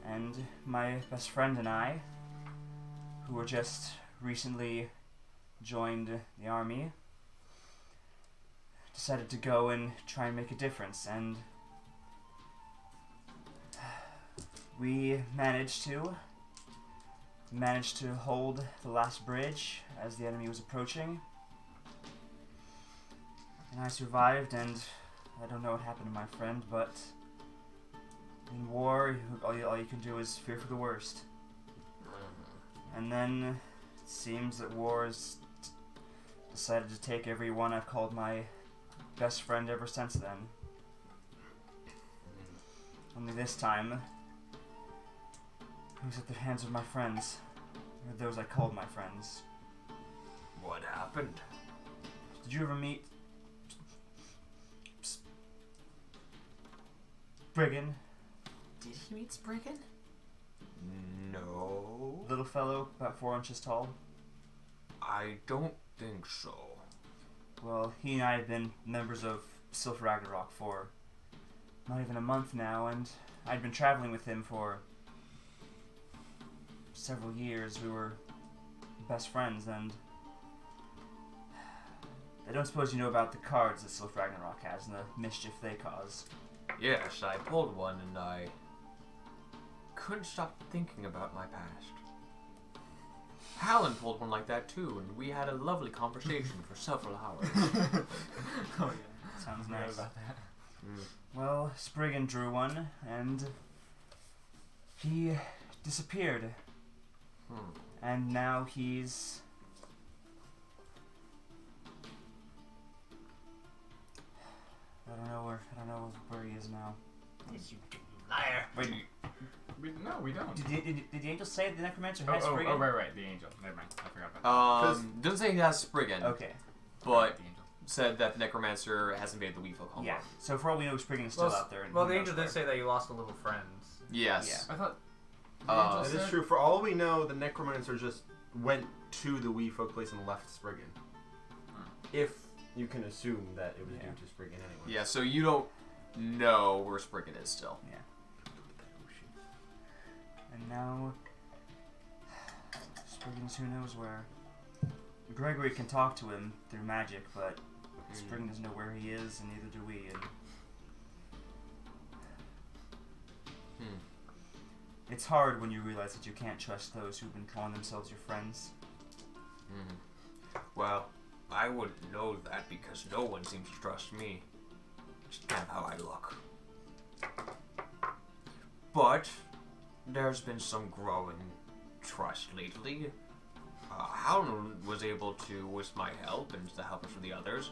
Speaker 4: And my best friend and I, who were just recently joined the army, decided to go and try and make a difference, and we managed to hold the last bridge as the enemy was approaching, and I survived. And I don't know what happened to my friend, but in war, all you can do is fear for the worst. And then it seems that war has decided to take everyone I've called my best friend ever since then. Only this time, it was at the hands of my friends, or those I called my friends.
Speaker 7: What happened?
Speaker 4: Did you ever meet Spriggan?
Speaker 7: Did he meet Spriggan? No.
Speaker 4: Little fellow, about 4 inches tall.
Speaker 7: I don't think so.
Speaker 4: Well, he and I have been members of Silver Ragnarok for not even a month now, and I'd been traveling with him for several years. We were best friends, and I don't suppose you know about the cards that Silver Ragnarok has and the mischief they cause.
Speaker 7: Yes, I pulled one and I couldn't stop thinking about my past. Hallen pulled one like that too, and we had a lovely conversation for several hours.
Speaker 5: Oh yeah.
Speaker 4: Sounds
Speaker 5: I forgot
Speaker 4: nice.
Speaker 5: about that.
Speaker 4: Well, Spriggan drew one, and he disappeared. And now he's... I don't know where he is now.
Speaker 1: You liar.
Speaker 4: Wait,
Speaker 5: No, we don't.
Speaker 4: did the angel say the necromancer has Spriggan?
Speaker 5: Right, the angel. Never mind, I forgot about that.
Speaker 7: Doesn't say he has Spriggan,
Speaker 4: Okay.
Speaker 7: but
Speaker 5: The angel.
Speaker 7: said that the necromancer hasn't made the Weefolk home.
Speaker 4: Yeah. So for all we know, Spriggan is still out there. And
Speaker 1: Well,
Speaker 4: who
Speaker 1: the
Speaker 4: knows
Speaker 1: angel
Speaker 4: where.
Speaker 1: did say that you lost a little friend.
Speaker 7: Yes.
Speaker 5: I thought. The
Speaker 7: Uh,
Speaker 5: angel
Speaker 2: That is
Speaker 5: said-
Speaker 2: true. For all we know, the necromancer just went to the wee folk place and left Spriggan. If you can assume that it was
Speaker 4: Yeah.
Speaker 2: due to Spriggan anyway.
Speaker 7: Yeah, so you don't know where Spriggan is still.
Speaker 4: Yeah. And now, Spriggan's who knows where. Gregory can talk to him through magic, but Spriggan doesn't know where he is, and neither do we. And it's hard when you realize that you can't trust those who've been calling themselves your friends.
Speaker 7: Well, I wouldn't know that because no one seems to trust me. It's kind of how I look. But there's been some growing trust lately. Howland was able to, with my help and the help of the others,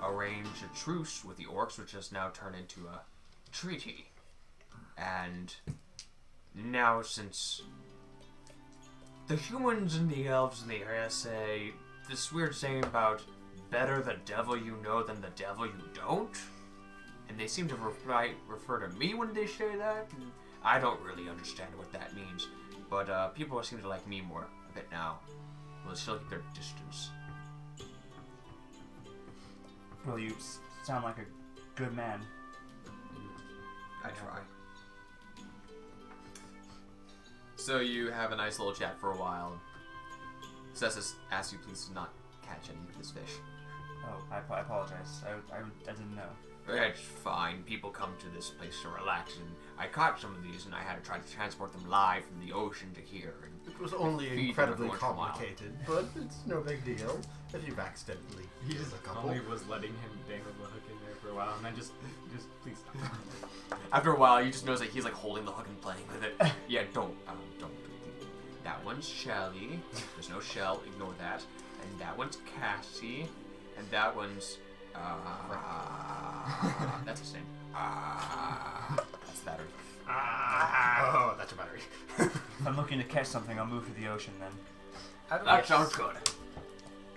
Speaker 7: arrange a truce with the orcs, which has now turned into a treaty. And now, since the humans and the elves in the area say this weird saying about better the devil you know than the devil you don't, and they seem to refer to me when they say that, and I don't really understand what that means, but people seem to like me more a bit now. Will still keep their distance.
Speaker 4: Well, you sound like a good man.
Speaker 7: I try.
Speaker 3: So you have a nice little chat for a while. Cessus asks you please to not catch any of this fish.
Speaker 4: Oh, I apologize. I didn't know.
Speaker 7: It's fine. People come to this place to relax, and I caught some of these, and I had to try to transport them live from the ocean to here. And
Speaker 2: It was only
Speaker 7: Feed them
Speaker 2: incredibly
Speaker 7: every once in a while.
Speaker 2: complicated, but it's no big deal if you've accidentally.
Speaker 5: He just
Speaker 2: a couple.
Speaker 5: only was letting him dangle the hook in there for a while, and then just please stop.
Speaker 3: After a while, you just notice that he's like holding the hook and playing with it. Yeah, don't. That one's Shelly. There's no shell. Ignore that. And that one's Cassie. And that one's. That's his name. That's the battery.
Speaker 2: Oh, that's a battery.
Speaker 4: If I'm looking to catch something, I'll move to the ocean then.
Speaker 3: That sounds good.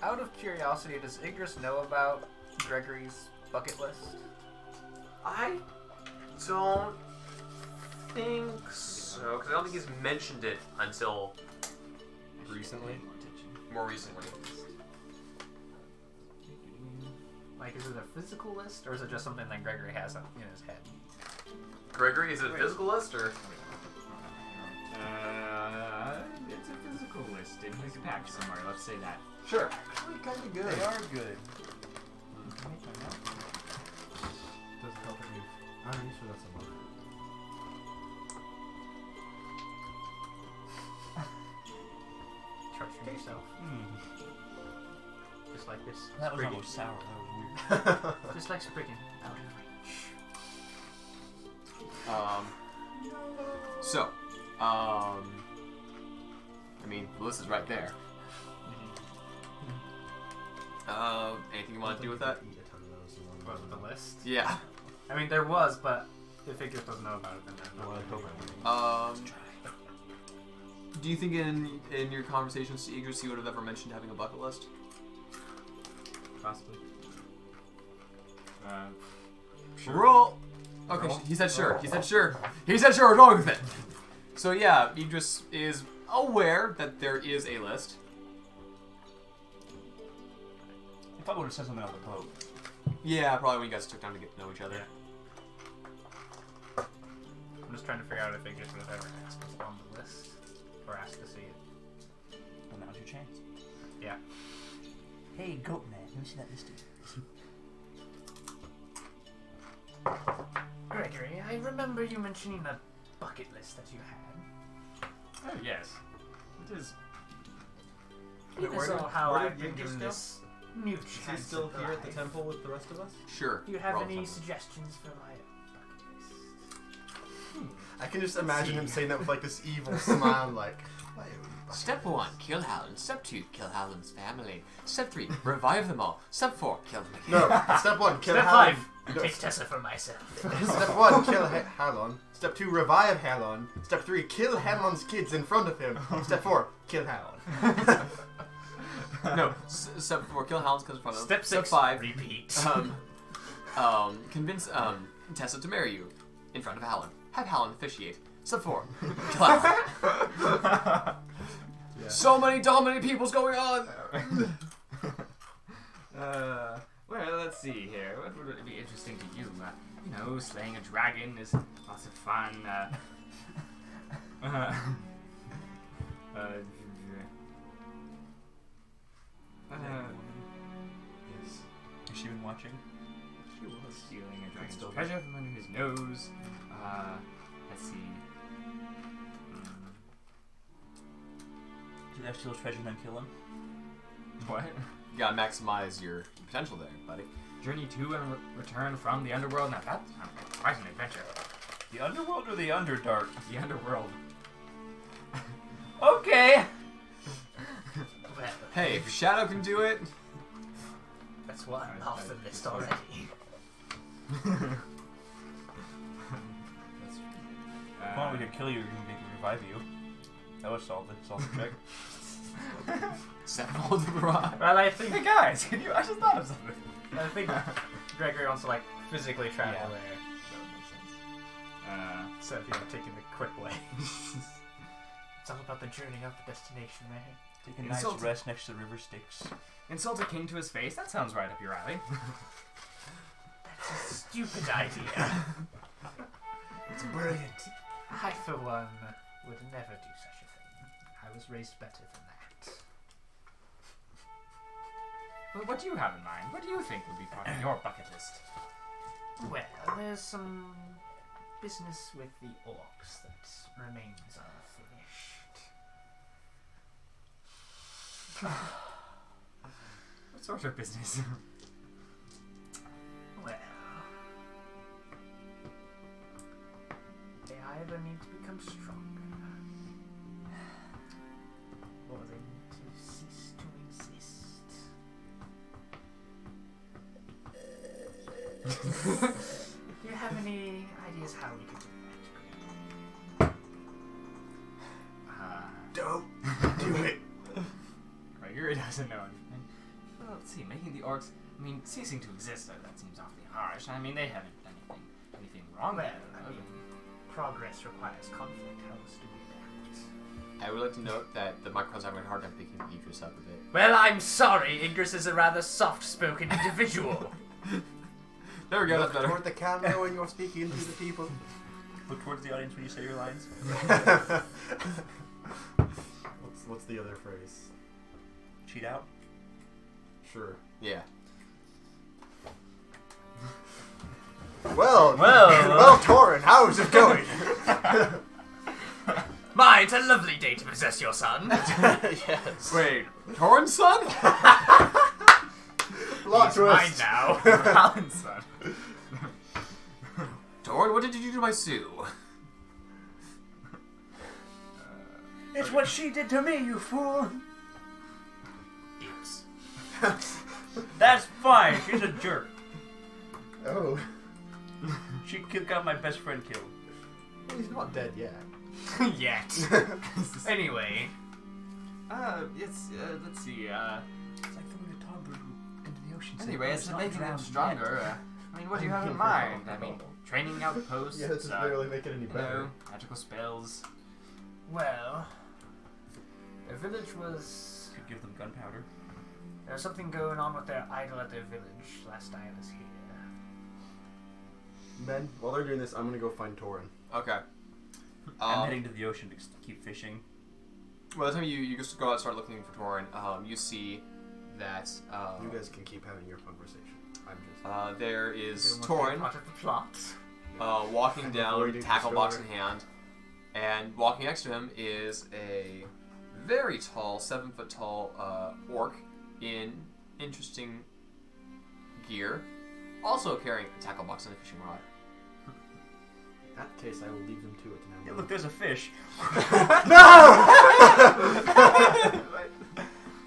Speaker 1: Out of curiosity, does Igris know about Gregory's bucket list?
Speaker 3: I don't think so, because I don't think he's mentioned it until
Speaker 2: Recently?
Speaker 3: more recently.
Speaker 1: Like, is it a physical list, or is it just something that Gregory has in his head?
Speaker 3: Gregory, is it a physical list or?
Speaker 5: It's a physical list in his pack somewhere. Let's say that.
Speaker 3: Sure.
Speaker 2: Actually, kind of good.
Speaker 4: They are good.
Speaker 2: Doesn't help if you've. I'm used to that somewhere.
Speaker 1: Torturing yourself. Just like this.
Speaker 4: That was
Speaker 1: Sprigging.
Speaker 4: almost sour. That was weird.
Speaker 1: Just like Sprigging. Out of reach.
Speaker 3: So, I mean, the list is right there. Anything you want to do with that?
Speaker 2: Eat a ton of those in one
Speaker 1: What,
Speaker 2: go.
Speaker 1: with the list?
Speaker 3: Yeah.
Speaker 1: I mean, there was, but if Igris doesn't know about it, then there's
Speaker 2: Well, I
Speaker 1: no
Speaker 2: hope
Speaker 3: Do you think in your conversations to Igris he would have ever mentioned having a bucket list?
Speaker 5: Possibly.
Speaker 3: Roll. Okay, he said sure. He said sure. He said sure. We're going with it. So yeah, Idris is aware that there is a list.
Speaker 4: He probably would have said something on the boat.
Speaker 3: Yeah, probably when you guys took time to get to know each other.
Speaker 1: I'm just trying to figure out if Igris would have ever asked what's on the list, or asked to see it.
Speaker 4: Well, now's your chance.
Speaker 1: Yeah.
Speaker 4: Hey, goat man, let me see that list.
Speaker 1: Gregory, I remember you mentioning a bucket list that you had.
Speaker 5: Oh yes, it is.
Speaker 1: Even
Speaker 2: where
Speaker 1: so,
Speaker 2: did-
Speaker 1: how
Speaker 2: where
Speaker 1: I've
Speaker 2: did
Speaker 1: been
Speaker 2: Igris
Speaker 1: given
Speaker 2: go?
Speaker 1: this new
Speaker 2: Is he
Speaker 1: chance
Speaker 2: still
Speaker 1: at
Speaker 2: here at the
Speaker 1: life.
Speaker 2: temple with the rest of us?
Speaker 3: Sure.
Speaker 1: Do you have
Speaker 3: we're all
Speaker 1: any
Speaker 3: fine.
Speaker 1: suggestions for my bucket list?
Speaker 2: I can just imagine him saying that with like this evil smile, like.
Speaker 7: Step 1, kill Howland. Step 2, kill Howland's family. Step 3, revive them all. Step 4, kill them again.
Speaker 2: No, step 1, kill
Speaker 1: Step
Speaker 2: Halon.
Speaker 1: 5,
Speaker 2: No,
Speaker 1: take Tessa for myself.
Speaker 2: Step 1, kill Halon. Step 2, revive Halon. Step 3, kill Halon's kids in front of him. Step 4, kill Halon.
Speaker 3: No. Step 4, kill Hounds because in front of him.
Speaker 1: Step 6,
Speaker 3: 5,
Speaker 1: repeat.
Speaker 3: convince Tessa to marry you in front of Halon. Have Halon officiate. Step 4, kill Halon. So many dominant peoples going on.
Speaker 5: Well, let's see here. What would be interesting to you? You know, slaying a dragon is lots of fun.
Speaker 2: Yes.
Speaker 4: Has she been watching?
Speaker 5: She was stealing a dragon's
Speaker 2: still-
Speaker 5: treasure from under his nose. Let's see.
Speaker 4: Did I steal his treasure and then kill him?
Speaker 5: What?
Speaker 3: You gotta maximize your potential there, buddy.
Speaker 5: Journey to and return from the underworld. Now that sounds like quite an adventure.
Speaker 4: The underworld or the underdark?
Speaker 5: The underworld.
Speaker 4: Okay!
Speaker 1: Well,
Speaker 3: Hey, if Shadow can do it,
Speaker 1: that's one off the list already.
Speaker 5: That's true.
Speaker 4: If only we could kill you, we can maybe revive you. That would solve the trick.
Speaker 3: Step all the rock.
Speaker 1: Well, I
Speaker 5: Hey
Speaker 1: think
Speaker 5: guys, can you? I just thought of something.
Speaker 1: I think Gregory wants to like physically travel
Speaker 5: Yeah.
Speaker 1: there.
Speaker 5: That would make sense.
Speaker 1: Instead of taking the quick way. It's all about the journey of the destination, man.
Speaker 4: Take a nice
Speaker 5: Insult-
Speaker 4: rest next to the river Styx.
Speaker 5: Insult a king to his face. That sounds right up your alley.
Speaker 1: That's a stupid idea.
Speaker 2: It's brilliant.
Speaker 1: I, for one, would never do such a thing. I was raised better than that.
Speaker 5: Well, what do you have in mind? What do you think would be part of your bucket list?
Speaker 1: Well, there's some business with the orcs that remains unfinished.
Speaker 5: What sort of business?
Speaker 1: Well, they either need to become stronger, or they need to cease to exist. Do you have any ideas how we could do that?
Speaker 2: Don't do it.
Speaker 5: Gregory doesn't know anything. Well, let's see, making the orcs, I mean, ceasing to exist, that seems awfully harsh. I mean, they haven't done anything wrong.
Speaker 1: Well, I mean, progress requires conflict. How else do we adapt?
Speaker 3: I would like to note that the microphone's having a hard time picking Idris up a bit.
Speaker 1: Well, I'm sorry. Idris is a rather soft-spoken individual.
Speaker 3: There we go, that's
Speaker 2: Look
Speaker 3: better.
Speaker 2: toward the camera when you're speaking to the people.
Speaker 4: Look towards the audience when you say your lines.
Speaker 2: What's the other phrase?
Speaker 4: Cheat out.
Speaker 2: Sure.
Speaker 3: Yeah.
Speaker 2: Well,
Speaker 1: Well,
Speaker 2: Torin, how's it going?
Speaker 1: My, it's a lovely day to possess your son.
Speaker 2: Yes.
Speaker 3: Wait, Torrin's son?
Speaker 2: Plot
Speaker 1: He's mine
Speaker 2: twist.
Speaker 1: now.
Speaker 5: Alan's son.
Speaker 3: Torrin, what did you do to my Sue?
Speaker 4: It's what she did to me, you fool.
Speaker 1: Oops.
Speaker 4: That's fine. She's a jerk.
Speaker 2: Oh,
Speaker 4: She got my best friend killed.
Speaker 2: well, he's not dead yet.
Speaker 1: Yet. Anyway.
Speaker 5: Yes, let's see,
Speaker 4: It's like throwing a toddler into the ocean.
Speaker 5: anyway, as to making them stronger, I mean, what do you have in mind? I mean, training outposts,
Speaker 2: Yeah, this doesn't really make it any
Speaker 5: you
Speaker 2: better.
Speaker 5: know, magical spells.
Speaker 1: Well, their village was...
Speaker 4: Could give them gunpowder.
Speaker 1: There was something going on with their idol at their village last I was here.
Speaker 2: Ben, while they're doing this, I'm gonna go find Torin.
Speaker 3: Okay.
Speaker 4: I'm heading to the ocean to keep fishing.
Speaker 3: By the time you just go out and start looking for Torrin, you see that
Speaker 2: You guys can keep having your conversation. I'm just.
Speaker 3: there is
Speaker 1: They want to be
Speaker 3: Torrin
Speaker 1: part of the plot.
Speaker 3: walking down,
Speaker 2: Avoiding
Speaker 3: tackle box in
Speaker 2: destroyer.
Speaker 3: hand, and walking next to him is a very tall, 7 foot tall orc in interesting gear, also carrying a tackle box and a fishing rod.
Speaker 2: In that case, I will leave them to it now.
Speaker 4: Yeah, look, there's a fish.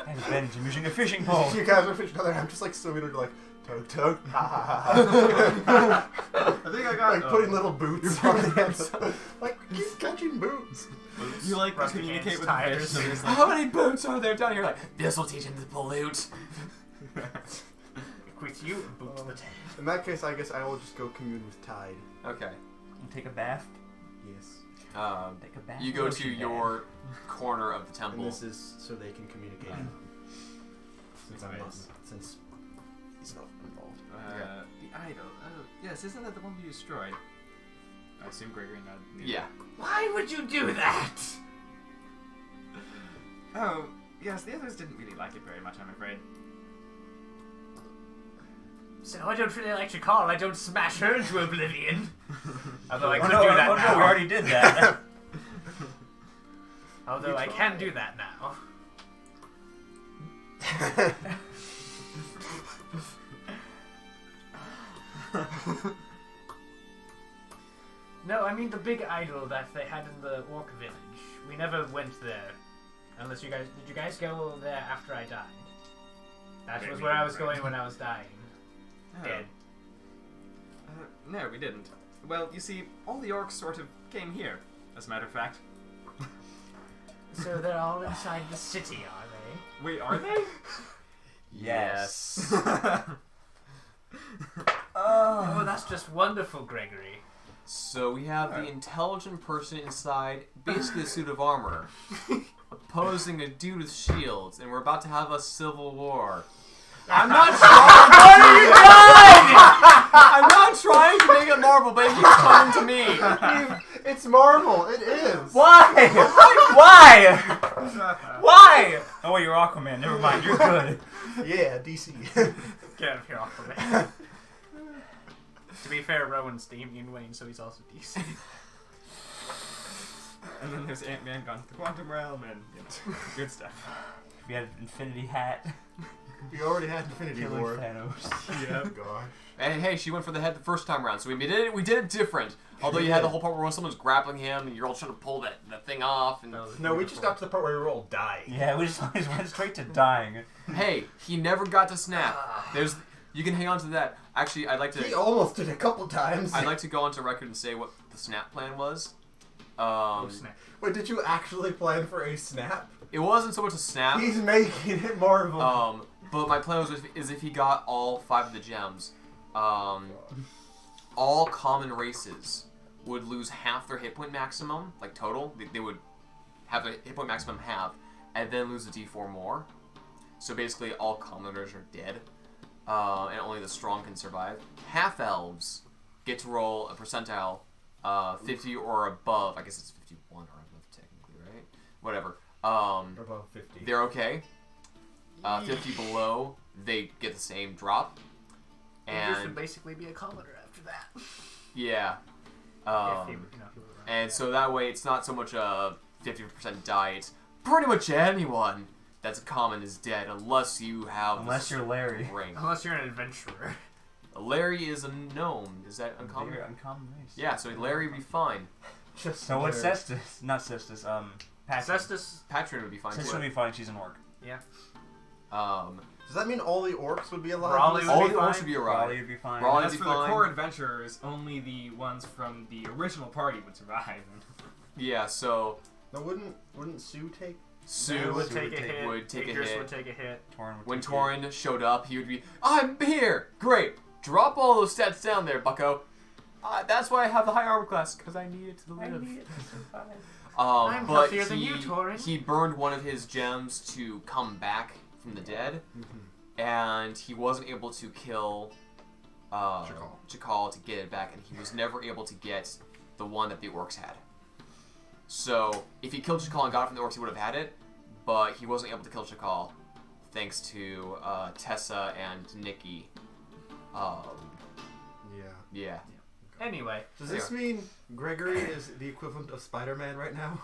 Speaker 4: And Ben's using a fishing pole.
Speaker 2: You guys are fishing together. I'm just like swimming under like tug tug. Ha ha ha.
Speaker 5: I think I got
Speaker 2: Like putting little boots on the ends. Like he's catching boots.
Speaker 5: You like to
Speaker 1: Rusty
Speaker 5: communicate
Speaker 1: hands,
Speaker 5: with
Speaker 1: tires.
Speaker 5: the fish, so there's like,
Speaker 3: How many boats are there down here? Like, this will teach him to pollute.
Speaker 1: Quit you and boot to the tail.
Speaker 2: In that case, I guess I will just go commune with Tide.
Speaker 3: Okay.
Speaker 4: You take a bath.
Speaker 2: Yes.
Speaker 4: Take a bath.
Speaker 3: You go to
Speaker 4: Ocean bath.
Speaker 3: your corner of the
Speaker 2: And
Speaker 3: temple.
Speaker 2: this is so they can communicate. Since I'm not,
Speaker 5: Anyways.
Speaker 2: since he's not involved.
Speaker 5: the idol. Oh, yes, isn't that the one we destroyed? I assume Gregory and I.
Speaker 3: Yeah.
Speaker 1: Why would you do that?
Speaker 5: Oh, yes, the others didn't really like it very much, I'm afraid.
Speaker 1: So I don't really like your call. I don't smash her into oblivion. Although I could
Speaker 4: no,
Speaker 1: do that
Speaker 4: oh,
Speaker 1: now.
Speaker 4: no, we already did that.
Speaker 1: Although I can do that now. No, I mean the big idol that they had in the orc village. We never went there. Unless you guys... Did you guys go there after I died? That
Speaker 5: Okay,
Speaker 1: was
Speaker 5: we
Speaker 1: where I
Speaker 5: didn't,
Speaker 1: was
Speaker 5: right?
Speaker 1: going when I was dying. Dead.
Speaker 5: No, we didn't. Well, you see, all the orcs sort of came here, as a matter of fact.
Speaker 1: So they're all inside the city, are they?
Speaker 5: Wait, are they?
Speaker 4: Yes.
Speaker 1: Oh, that's just wonderful, Gregory.
Speaker 3: So we have the intelligent person inside, basically a suit of armor, opposing a dude with shields, and we're about to have a civil war. I'm not trying. What are you doing? I'm not trying to make it Marvel, but it keeps coming to me.
Speaker 2: It's Marvel. It is.
Speaker 4: Why? Why? Why? Oh, you're Aquaman. Never mind. You're good.
Speaker 2: Yeah, DC.
Speaker 1: Get out of here, Aquaman. To be fair, Rowan's Damian Wayne, so he's also DC.
Speaker 5: And then there's Ant-Man gone to the quantum realm and good stuff.
Speaker 4: We had an Infinity Hat.
Speaker 2: We already had Infinity
Speaker 4: Killing
Speaker 2: War.
Speaker 4: Thanos.
Speaker 5: Yep.
Speaker 2: Gosh.
Speaker 3: And hey, she went for the head the first time around, so we did it different. Although you had the whole part where someone's grappling him and you're all trying to pull that thing off. And
Speaker 2: No, we just got to the part where we were all dying.
Speaker 4: Yeah, we just went straight to dying.
Speaker 3: hey, he never got to snap. You can hang on to that. Actually, I'd like
Speaker 2: He
Speaker 3: to.
Speaker 2: almost did a couple times.
Speaker 3: I'd like to go onto record and say what the snap plan was.
Speaker 1: Snap.
Speaker 2: Wait, did you actually plan for a snap?
Speaker 3: It wasn't so much a snap.
Speaker 2: He's making it Marvel.
Speaker 3: But my plan was if he got all 5 of the gems, all common races would lose half their hit point maximum, like total. They would have a hit point maximum half, and then lose a D4 more. So basically, all commoners are dead, and only the strong can survive. Half elves get to roll a percentile, 50 or above. I guess it's 51 or above technically, right? Whatever.
Speaker 2: Above 50.
Speaker 3: They're okay. 50 below, they get the same drop.
Speaker 1: And this would
Speaker 3: And
Speaker 1: basically be a commoner after that.
Speaker 3: yeah.
Speaker 1: If he were around.
Speaker 3: And so that way, it's not so much a 50% die. It's pretty much anyone that's common is dead unless you have.
Speaker 4: Unless you're Larry.
Speaker 3: Ring.
Speaker 1: Unless you're an adventurer.
Speaker 3: Larry is a gnome. Is that uncommon?
Speaker 4: Very uncommon race.
Speaker 3: Yeah, so Larry would be fine.
Speaker 2: Just
Speaker 4: So what's
Speaker 2: there.
Speaker 4: Cestus? Not Cestus. Patron.
Speaker 1: Cestus.
Speaker 3: Patron would be fine
Speaker 4: Cestus
Speaker 3: too.
Speaker 4: would be fine. She's an orc.
Speaker 1: Yeah.
Speaker 2: Does that mean all the orcs would be alive?
Speaker 1: Raleigh would
Speaker 3: All
Speaker 1: be
Speaker 3: the orcs
Speaker 1: fine.
Speaker 3: would be
Speaker 4: Raleigh
Speaker 3: alright.
Speaker 4: would be fine.
Speaker 3: Raleigh-
Speaker 5: As
Speaker 3: be
Speaker 5: for the
Speaker 3: fine.
Speaker 5: core adventurers, only the ones from the original party would survive.
Speaker 3: Yeah, so
Speaker 2: No, wouldn't Sue take?
Speaker 3: Sue
Speaker 1: would
Speaker 4: Sue
Speaker 1: take
Speaker 4: would
Speaker 1: a
Speaker 4: take-
Speaker 1: hit.
Speaker 3: would take a
Speaker 1: Idris
Speaker 3: hit.
Speaker 1: would take a hit.
Speaker 4: Torin would
Speaker 3: when
Speaker 4: take
Speaker 3: Torin showed up, he would be, I'm here! Great! Drop all those stats down there, bucko. That's why I have the high armor class, because I need it to
Speaker 4: it. I
Speaker 3: live.
Speaker 4: need it to survive.
Speaker 1: I'm
Speaker 3: But
Speaker 1: healthier than you,
Speaker 3: he,
Speaker 1: Torin.
Speaker 3: he burned one of his gems to come back from the dead, and he wasn't able to kill Chakal to get it back, and he was never able to get the one that the orcs had. So, if he killed Chakal and got it from the orcs, he would have had it, but he wasn't able to kill Chakal, thanks to Tessa and Nikki. Yeah.
Speaker 1: Anyway.
Speaker 2: Does this mean Gregory is the equivalent of Spider-Man right now?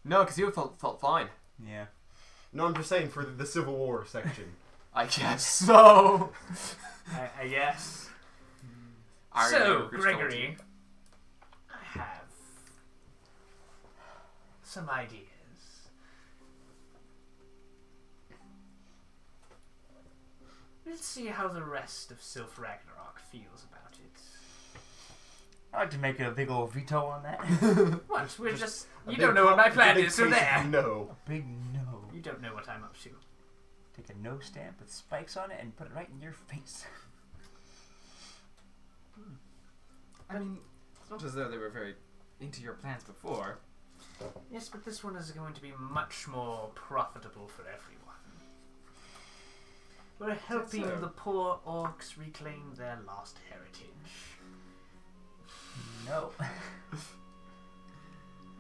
Speaker 3: No, because he would felt fine.
Speaker 4: Yeah.
Speaker 2: No, I'm just saying for the Civil War section.
Speaker 3: I guess so.
Speaker 1: I guess.
Speaker 3: Iron
Speaker 1: So,
Speaker 3: Man, Chris
Speaker 1: Gregory, I have some ideas. Let's see how the rest of Sylph Ragnarok feels about it.
Speaker 4: I'd like to make a big old veto on that.
Speaker 1: What? We're just...
Speaker 2: A
Speaker 1: You
Speaker 2: big
Speaker 1: don't know what my
Speaker 2: pop-
Speaker 1: plan
Speaker 2: big
Speaker 1: is, so
Speaker 2: face of
Speaker 1: there.
Speaker 2: No.
Speaker 4: A big no.
Speaker 1: You don't know what I'm up to.
Speaker 4: Take a no stamp with spikes on it and put it right in your face.
Speaker 5: I mean, it's not as though they were very into your plans before.
Speaker 1: Yes, but this one is going to be much more profitable for everyone. We're helping
Speaker 5: so?
Speaker 1: the poor orcs reclaim their lost heritage.
Speaker 4: No.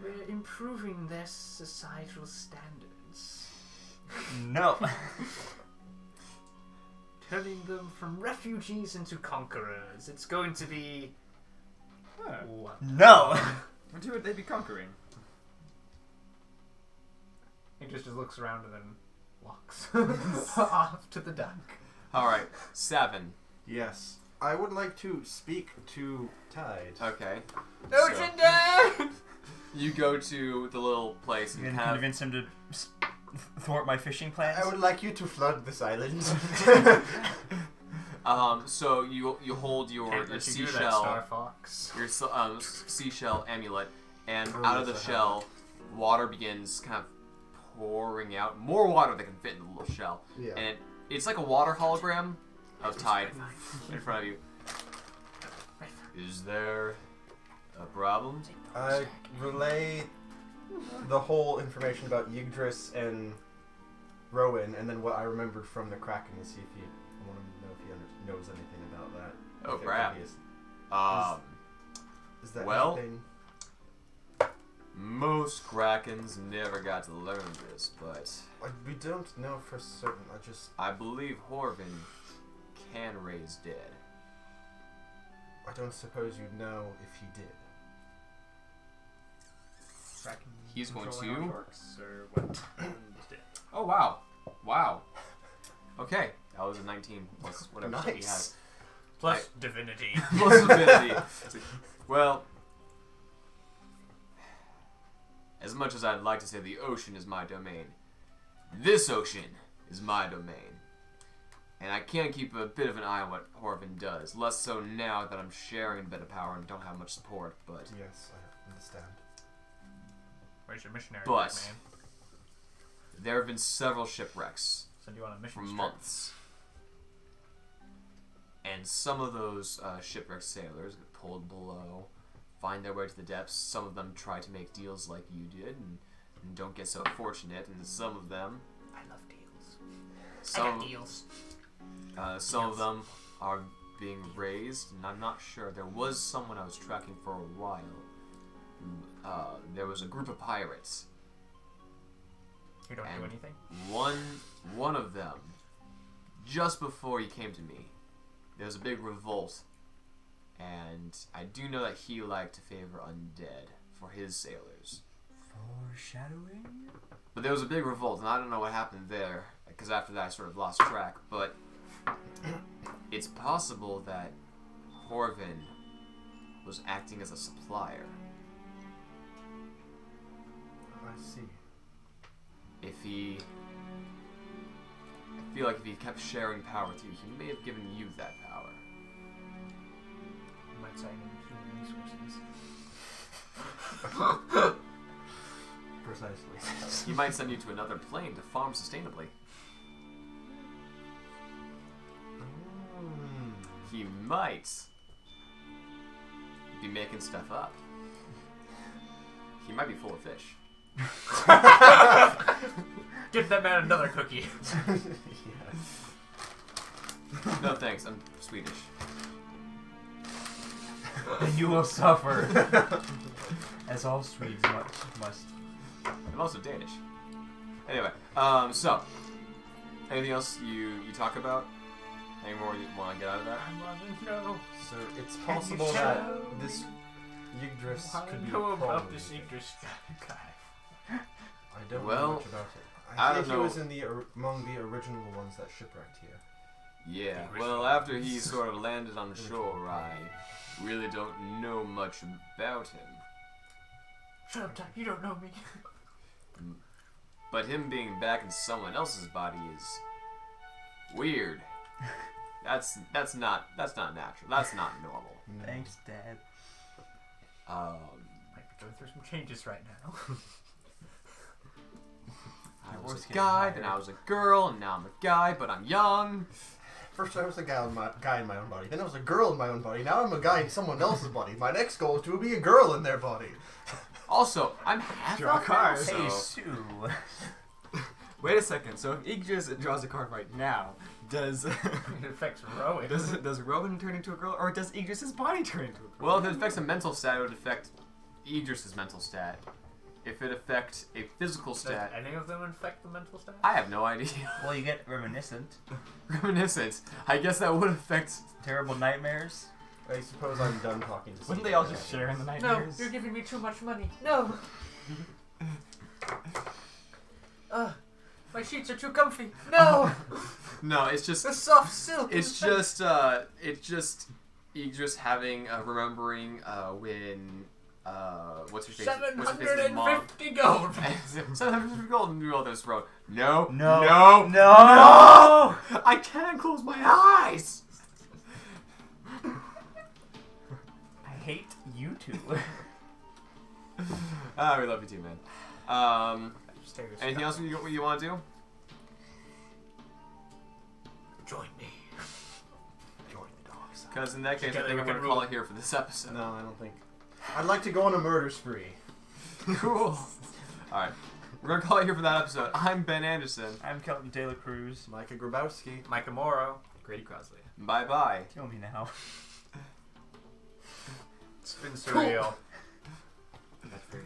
Speaker 1: We're improving their societal standards.
Speaker 4: No.
Speaker 1: Turning them from refugees into conquerors. It's going to be... What?
Speaker 4: No.
Speaker 5: What would they be conquering?
Speaker 1: He just looks around and then walks off to the dock.
Speaker 3: Alright, 7.
Speaker 2: Yes. I would like to speak to Tide.
Speaker 3: Okay.
Speaker 1: Ocean Dad!
Speaker 3: You go to the little place
Speaker 4: You
Speaker 3: and
Speaker 4: can
Speaker 3: have...
Speaker 4: convince him to thwart my fishing plans.
Speaker 2: I would like you to flood this island.
Speaker 3: So you hold your
Speaker 1: Can't let you do that,
Speaker 3: seashell,
Speaker 1: Star Fox.
Speaker 3: your seashell amulet, and
Speaker 2: Oh,
Speaker 3: out of
Speaker 2: yes,
Speaker 3: the
Speaker 2: I
Speaker 3: shell, water begins kind of pouring out. More water than can fit in the little shell,
Speaker 2: Yeah.
Speaker 3: and it's like a water hologram of Tide in front of you. Is there a problem?
Speaker 2: I relay the whole information about Yggdrasil and Rowan, and then what I remembered from the Kraken to see if he. I want to know if he knows anything about that.
Speaker 3: Oh
Speaker 2: If it
Speaker 3: crap.
Speaker 2: really is
Speaker 3: Um,
Speaker 2: that
Speaker 3: well,
Speaker 2: anything?
Speaker 3: Most Krakens never got to learn this, but
Speaker 2: We don't know for certain.
Speaker 3: I believe Horvin can raise dead.
Speaker 2: I don't suppose you'd know if he did.
Speaker 3: He's going
Speaker 8: Controlling
Speaker 3: to-
Speaker 8: our orcs, or what?
Speaker 3: Oh, wow. Wow. Okay, that was a 19 plus whatever he
Speaker 2: Nice.
Speaker 3: has.
Speaker 1: Plus divinity.
Speaker 3: Plus ability. Well, as much as I'd like to say the ocean is my domain, this ocean is my domain. And I can keep a bit of an eye on what Horvin does. Less so now that I'm sharing a bit of power and don't have much support, but...
Speaker 2: Yes, I understand.
Speaker 1: Where's your missionary,
Speaker 3: But-
Speaker 1: man?
Speaker 3: There have been several shipwrecks
Speaker 1: Send you on a mission
Speaker 3: for
Speaker 1: trip.
Speaker 3: months. And some of those shipwrecked sailors get pulled below, find their way to the depths. Some of them try to make deals like you did and don't get so fortunate. And some of them...
Speaker 1: I love deals.
Speaker 3: Some,
Speaker 1: deals.
Speaker 3: some of them are being raised, and I'm not sure. There was someone I was tracking for a while. There was a group of pirates.
Speaker 1: You don't do
Speaker 3: And
Speaker 1: anything?
Speaker 3: One of them, just before he came to me, there was a big revolt, and I do know that he liked to favor undead for his sailors.
Speaker 4: Foreshadowing?
Speaker 3: But there was a big revolt, and I don't know what happened there, because after that I sort of lost track, but it's possible that Horvin was acting as a supplier.
Speaker 2: I see.
Speaker 3: I feel like if he kept sharing power with you, he may have given you that power.
Speaker 1: You might say human resources.
Speaker 2: Precisely.
Speaker 3: He might send you to another plane to farm sustainably. He might be making stuff up. He might be full of fish.
Speaker 1: Give that man another cookie.
Speaker 3: No thanks, I'm Swedish.
Speaker 4: And you will suffer. As all Swedes must.
Speaker 3: I'm also Danish. Anyway, so anything else you talk about? Any more you want to get out of that?
Speaker 1: I want to know.
Speaker 2: So it's possible
Speaker 1: you
Speaker 2: that
Speaker 1: tell
Speaker 2: this Yggdrasil
Speaker 1: I
Speaker 2: could be a
Speaker 1: know about
Speaker 2: problem.
Speaker 1: this Yggdrasil guy.
Speaker 2: I don't
Speaker 3: Well,
Speaker 2: know much about it.
Speaker 3: I
Speaker 2: I think
Speaker 3: don't
Speaker 2: he was
Speaker 3: know.
Speaker 2: in among the original ones that shipwrecked here.
Speaker 3: Yeah,
Speaker 1: The
Speaker 3: well,
Speaker 1: original.
Speaker 3: after he sort of landed on shore, I really don't know much about him.
Speaker 1: Shut up, Ty. You don't know me.
Speaker 3: But him being back in someone else's body is weird. That's not natural. That's not normal.
Speaker 4: Thanks, Dad.
Speaker 1: Might be going through some changes right now.
Speaker 3: I
Speaker 4: Your
Speaker 3: was
Speaker 4: voice
Speaker 3: a
Speaker 4: getting
Speaker 3: guy, then
Speaker 4: higher.
Speaker 3: I was a girl, and now I'm a guy, but I'm young.
Speaker 2: First I was a guy in my own body, then I was a girl in my own body, now I'm a guy in someone else's body. My next goal is to be a girl in their body.
Speaker 3: Also, I'm half
Speaker 5: Draw
Speaker 3: elf now,
Speaker 5: cards.
Speaker 3: so-
Speaker 4: Hey, Sue.
Speaker 5: Wait a second. So if Yggdrasil draws a card right now, does
Speaker 1: It affects Rowan.
Speaker 5: does Rowan turn into a girl, or does Yggdrasil's body turn into a girl?
Speaker 3: Well, if it affects a mental stat, it would affect Idris's mental stat. If it affects a physical
Speaker 1: Does
Speaker 3: stat,
Speaker 1: any of them infect the mental stat?
Speaker 3: I have no idea.
Speaker 4: Well, you get reminiscent.
Speaker 3: Reminiscence. I guess that would affect.
Speaker 4: Terrible nightmares.
Speaker 2: I suppose I'm done talking to
Speaker 5: Wouldn't
Speaker 2: Steve.
Speaker 5: they all just share in the
Speaker 1: No,
Speaker 5: nightmares?
Speaker 1: you're giving me too much money. No. My sheets are too comfy. No.
Speaker 3: No, it's just.
Speaker 1: The soft silk.
Speaker 3: It's just. Idris having remembering when. What's her face? What's her face's mom?
Speaker 1: 750 gold.
Speaker 3: 750 gold and do all this road. No.
Speaker 4: No.
Speaker 3: No.
Speaker 4: No.
Speaker 3: I can't close my eyes.
Speaker 4: I hate you two.
Speaker 3: We love you too, man. Anything else you want to do?
Speaker 1: Join me.
Speaker 2: Join the dogs.
Speaker 3: Because in that case, I
Speaker 1: Together
Speaker 3: think
Speaker 1: we
Speaker 3: I'm
Speaker 1: can
Speaker 3: going to call
Speaker 1: rule.
Speaker 3: it here for this episode.
Speaker 2: No, I don't think. I'd like to go on a murder spree.
Speaker 3: Cool. Alright. We're going to call it here for that episode. I'm Ben Anderson.
Speaker 4: I'm Kelton Taylor Cruz.
Speaker 2: Micah Grabowski.
Speaker 1: Micah Morrow.
Speaker 5: Grady Crosley.
Speaker 3: Bye-bye.
Speaker 4: Kill me now.
Speaker 1: It's been surreal.
Speaker 5: That phrase.